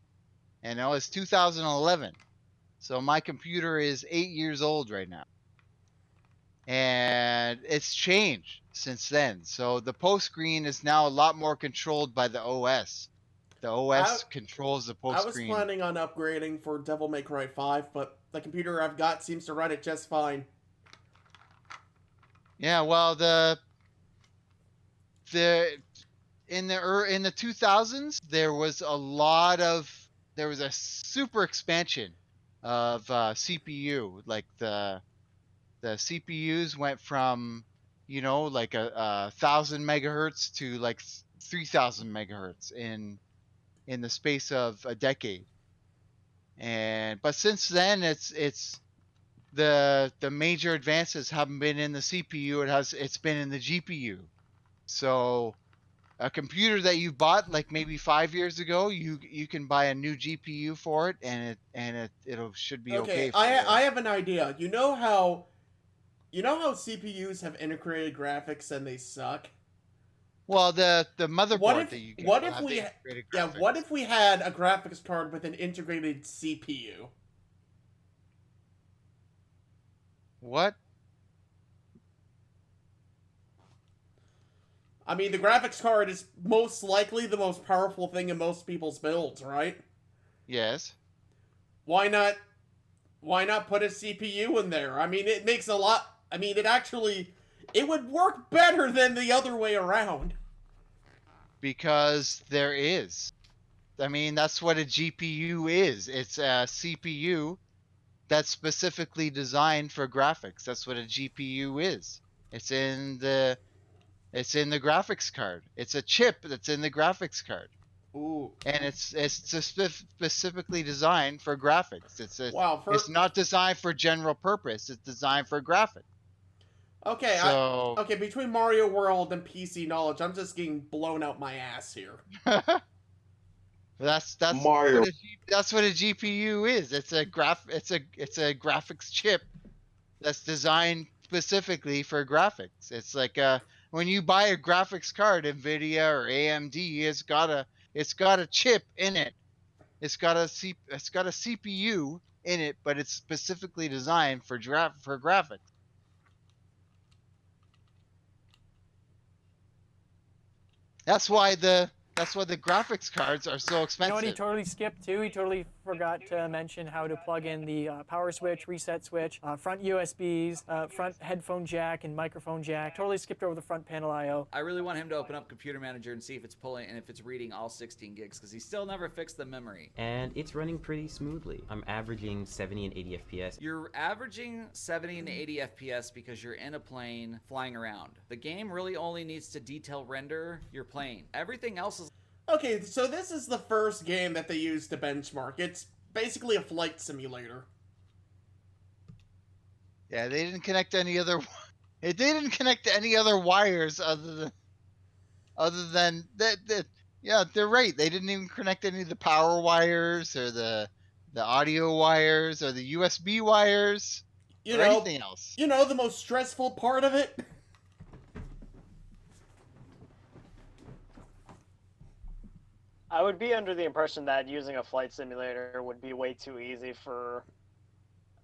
and it was 2011. So my computer is 8 years old right now. And it's changed since then. So the post screen is now a lot more controlled by the OS. The OS controls the post I was screen. planning on upgrading for Devil May Cry 5, but the computer I've got seems to run it just fine. Yeah, well, in the 2000s there was a super expansion of CPU. Like the CPUs went from like a 1,000 megahertz to like 3,000 megahertz in the space of a decade. But since then it's the major advances haven't been in the CPU. It's been in the GPU. So a computer that you bought like maybe 5 years ago, you can buy a new GPU for it, and it should be okay. I have an idea. You know how CPUs have integrated graphics and they suck? Well, the motherboard that you get. What will if have we the integrated yeah, graphics. what if we had a graphics card with an integrated CPU? What? I mean, the graphics card is most likely the most powerful thing in most people's builds, right? Yes. Why not Why not put a CPU in there? I mean, it makes a lot... I mean, it would work better than the other way around. Because there is. I mean, that's what a GPU is. It's a CPU that's specifically designed for graphics. That's what a GPU is. It's in the graphics card. It's a chip that's in the graphics card. Ooh. And it's specifically designed for graphics. It's not designed for general purpose. It's designed for graphics. Okay, So okay, between Mario World and PC knowledge, I'm just getting blown out my ass here. that's Mario. That's what a GPU is. It's a graphics chip that's designed specifically for graphics. It's like when you buy a graphics card, Nvidia or AMD, it's got a chip in it. It's got a CPU in it, but it's specifically designed for graphics. That's why the graphics cards are so expensive. You know what he totally skipped too? He totally forgot to mention how to plug in the power switch, reset switch, front USBs, front headphone jack, and microphone jack. Totally skipped over the front panel I/O. I really want him to open up Computer Manager and see if it's pulling and if it's reading all 16 gigs, because he still never fixed the memory. And it's running pretty smoothly. I'm averaging 70 and 80 FPS. You're averaging 70 and 80 FPS because you're in a plane flying around. The game really only needs to detail render your plane. Everything else is... Okay, so this is the first game that they use to benchmark. It's basically a flight simulator. Yeah, they didn't connect any other. They didn't connect any other wires other than that. Yeah, they're right. They didn't even connect any of the power wires or the audio wires or the USB wires or anything else. You know, the most stressful part of it? I would be under the impression that using a flight simulator would be way too easy for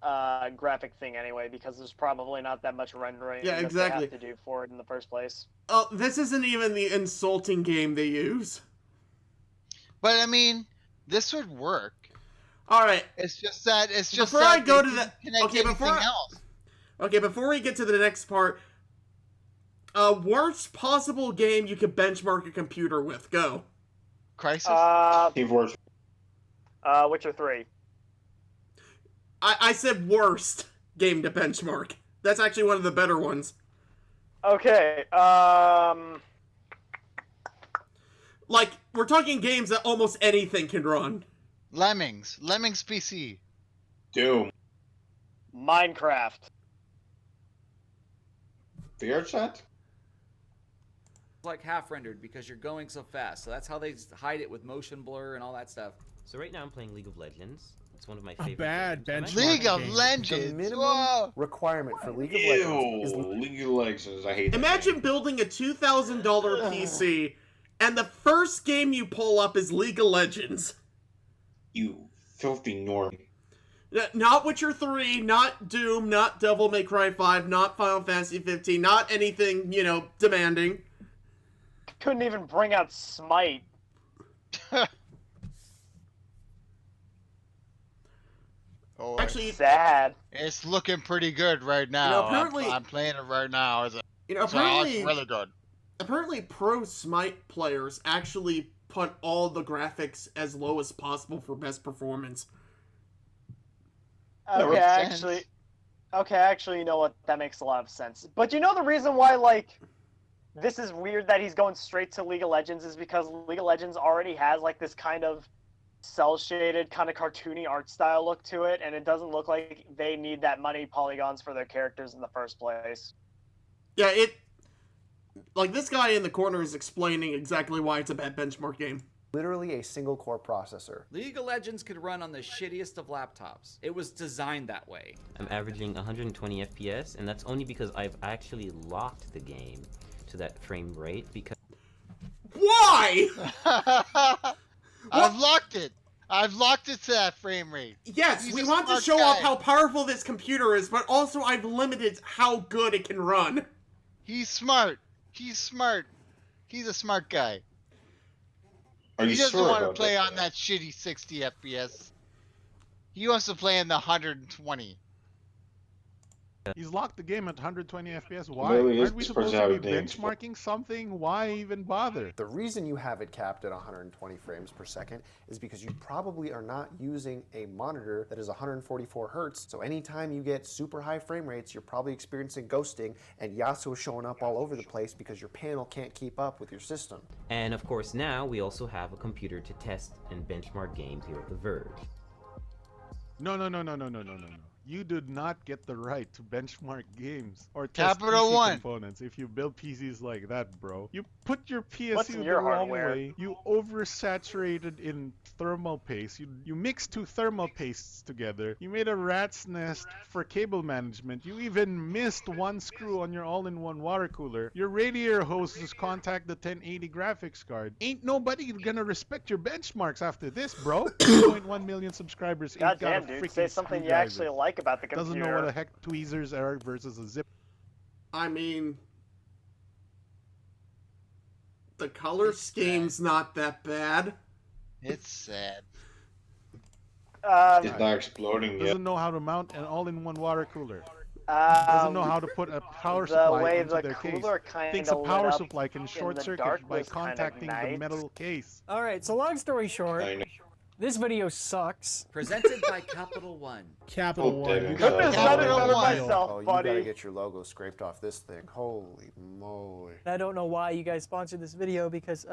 a graphic thing anyway, because there's probably not that much rendering that they have to do for it in the first place. Oh, this isn't even the insulting game they use. But I mean, this would work. All right. It's just that before I go to the else. Okay, before we get to the next part, worst possible game you could benchmark a computer with. Go. Crisis? Witcher 3. I said worst game to benchmark. That's actually one of the better ones. Okay, like, we're talking games that almost anything can run. Lemmings PC. Doom. Minecraft. Verge? Like half rendered because you're going so fast. So that's how they hide it with motion blur and all that stuff. So right now I'm playing League of Legends. It's one of my favorite. Bad benchmark. League of Legends. The minimum Whoa. requirement for League of Legends is League of Legends. I hate that. Imagine building a $2,000 PC and the first game you pull up is League of Legends. You filthy norm. Not Witcher 3, not Doom, not Devil May Cry 5, not Final Fantasy 15, not anything, demanding. Couldn't even bring out Smite. Oh, actually, sad. It's looking pretty good right now. Apparently, I'm playing it right now. Apparently, it's really good. Apparently, pro Smite players actually put all the graphics as low as possible for best performance. Okay, actually, you know what? That makes a lot of sense. But you know the reason why, this is weird that he's going straight to League of Legends is because League of Legends already has, this kind of cel-shaded, kind of cartoony art style look to it, and it doesn't look like they need that many polygons for their characters in the first place. Yeah, this guy in the corner is explaining exactly why it's a bad benchmark game. Literally a single core processor. League of Legends could run on the shittiest of laptops. It was designed that way. I'm averaging 120 FPS, and that's only because I've actually locked the game to that frame rate because... Why? I've locked it. I've locked it to that frame rate. Yes, we want to show off how powerful this computer is, but also I've limited how good it can run. He's smart. He's a smart guy. Are you he doesn't sure want to about play that? on that shitty 60 FPS. He wants to play in the 120. He's locked the game at 120 FPS. Why? Literally, Aren't we this supposed person to have be a name. benchmarking something? Why even bother? The reason you have it capped at 120 frames per second is because you probably are not using a monitor that is 144 hertz. So anytime you get super high frame rates, you're probably experiencing ghosting and Yasuo showing up all over the place because your panel can't keep up with your system. And of course now we also have a computer to test and benchmark games here at the Verge. No. You do not get the right to benchmark games or test Capital PC One. components if you build PCs like that, bro. You put your What's PSU in the your wrong hardware? way. You oversaturated in thermal paste. You mixed two thermal pastes together. You made a rat's nest for cable management. You even missed one screw on your all-in-one water cooler. Your radiator hoses contact the 1080 graphics card. Ain't nobody gonna respect your benchmarks after this, bro. 2.1 million subscribers ain't got a Goddamn, dude. freaking Say something you screwdriver. actually like about the computer. Doesn't know what the heck tweezers are versus a zip. I mean, the color scheme's not that bad. It's sad. It's not exploding yet. Doesn't know how to mount an all-in-one water cooler. Doesn't know how to put a power the supply way into the their case. cooler kinda Thinks a lit power up supply can in short the circuit dark by was kind of contacting the nice. metal case. All right, so long story short, this video sucks. Presented by Capital One. Capital Oh, One. damn You it. got Couldn't have Capital said it better One. myself, Oh, you buddy. gotta get your logo scraped off this thing. Holy moly. I don't know why you guys sponsored this video because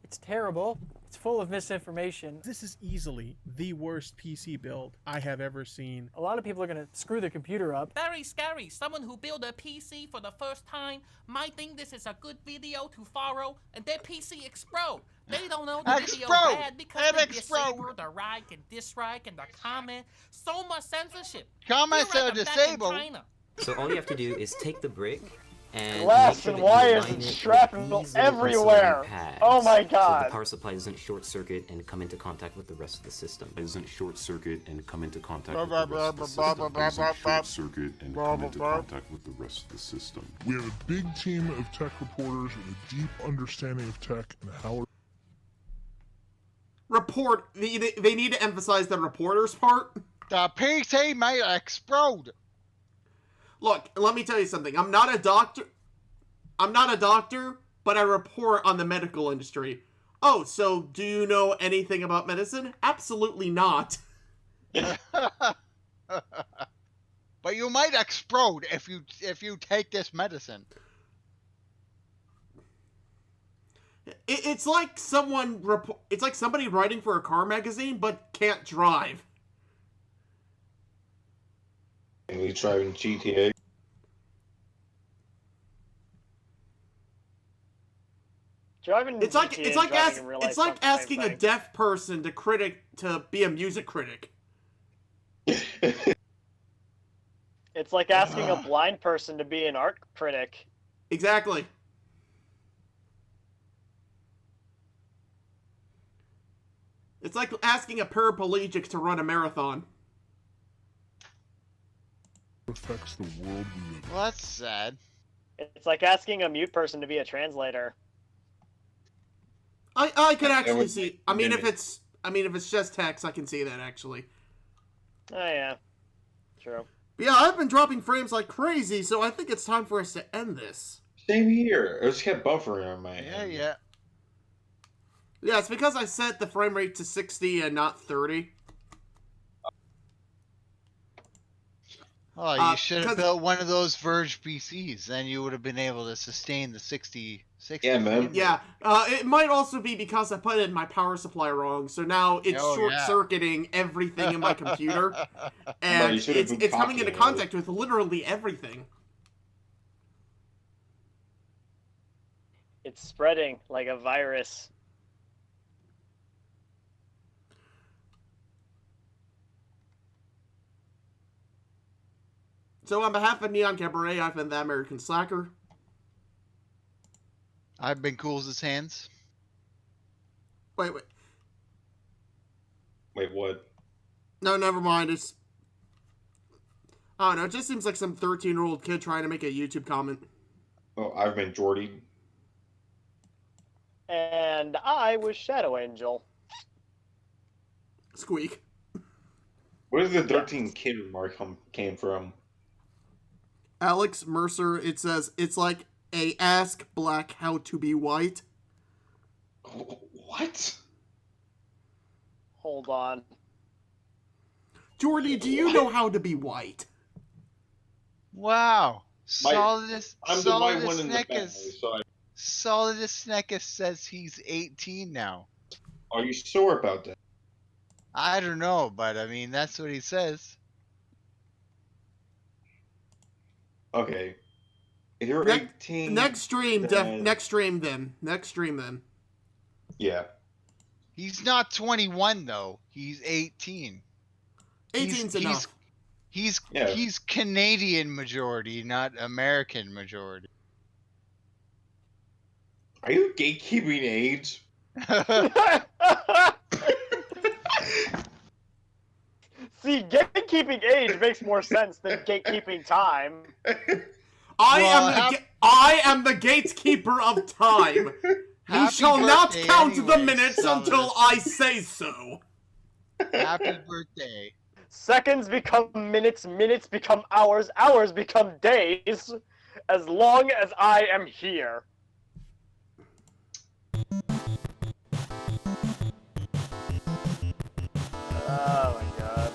it's terrible. It's full of misinformation. This is easily the worst PC build I have ever seen. A lot of people are gonna screw their computer up. Very scary. Someone who built a PC for the first time might think this is a good video to follow, and their PC explode. They don't know the video Explode! bad because It they explode! disable the like and dislike and the comment. So much censorship. Comments Feel are like I'm back in disabled. China. So all you have to do is take the brick and Glass make sure and that you wires line and it with shrapnel easily everywhere. insulating pads, Oh my so God. the power supply doesn't short circuit and come into contact with the rest of the system. It doesn't short circuit and come into contact with the rest of the system. Short circuit and come into contact with the rest of the system. We have a big team of tech reporters with a deep understanding of tech and how it Report. They need to emphasize the reporters part. The PC may explode. Look, let me tell you something. I'm not a doctor, but I report on the medical industry. Oh, so do you know anything about medicine? Absolutely not. But you might explode if you take this medicine. It's like it's like somebody writing for a car magazine but can't drive. And we driving GTA. Driving It's like GTA and driving in real life it's like aren't the same asking a thing. deaf person to be a music critic. It's like asking a blind person to be an art critic. Exactly. It's like asking a paraplegic to run a marathon. affects the world we live in. Well, that's sad. It's like asking a mute person to be a translator. I could actually would see. make If minutes. it's just text, I can see that actually. Oh yeah, true. But yeah, I've been dropping frames like crazy, so I think it's time for us to end this. Same here. I just kept buffering on my end. Yeah. Yeah, it's because I set the frame rate to 60 and not 30. Oh, you should have built one of those Verge PCs. Then you would have been able to sustain the 60. Yeah, man. Yeah, it might also be because I put in my power supply wrong, so now it's short-circuiting everything in my computer, and it's coming into contact with literally everything. It's spreading like a virus. So on behalf of Neon Cabaret, I've been the American Slacker. I've been Cool's his hands. Wait. Wait, what? No, never mind. It's... I don't know, it just seems like some 13-year-old kid trying to make a YouTube comment. Oh, I've been Jordy. And I was Shadow Angel. Squeak. Where does the 13 kid remark came from? Alex Mercer, it says, it's like a ask black how to be white. What? Hold on. Jordy, do you know how to be white? Wow. I'm the white one in the family, so Solidus Sneckus says he's 18 now. Are you sure about that? I don't know, but I mean, that's what he says. Okay. If you're 18... Next stream, then... next stream then. Yeah. He's not 21 though. He's 18. 18's enough. He's Canadian majority, not American majority. Are you gatekeeping age? See, gatekeeping age makes more sense than gatekeeping time. I am the gatekeeper of time. You shall not count the minutes until I say so. Happy birthday. Seconds become minutes, minutes become hours, hours become days, as long as I am here. Oh my god.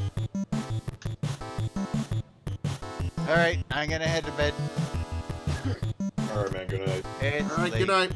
Alright, I'm gonna head to bed. Alright, man, good night. It's Alright, late. good night.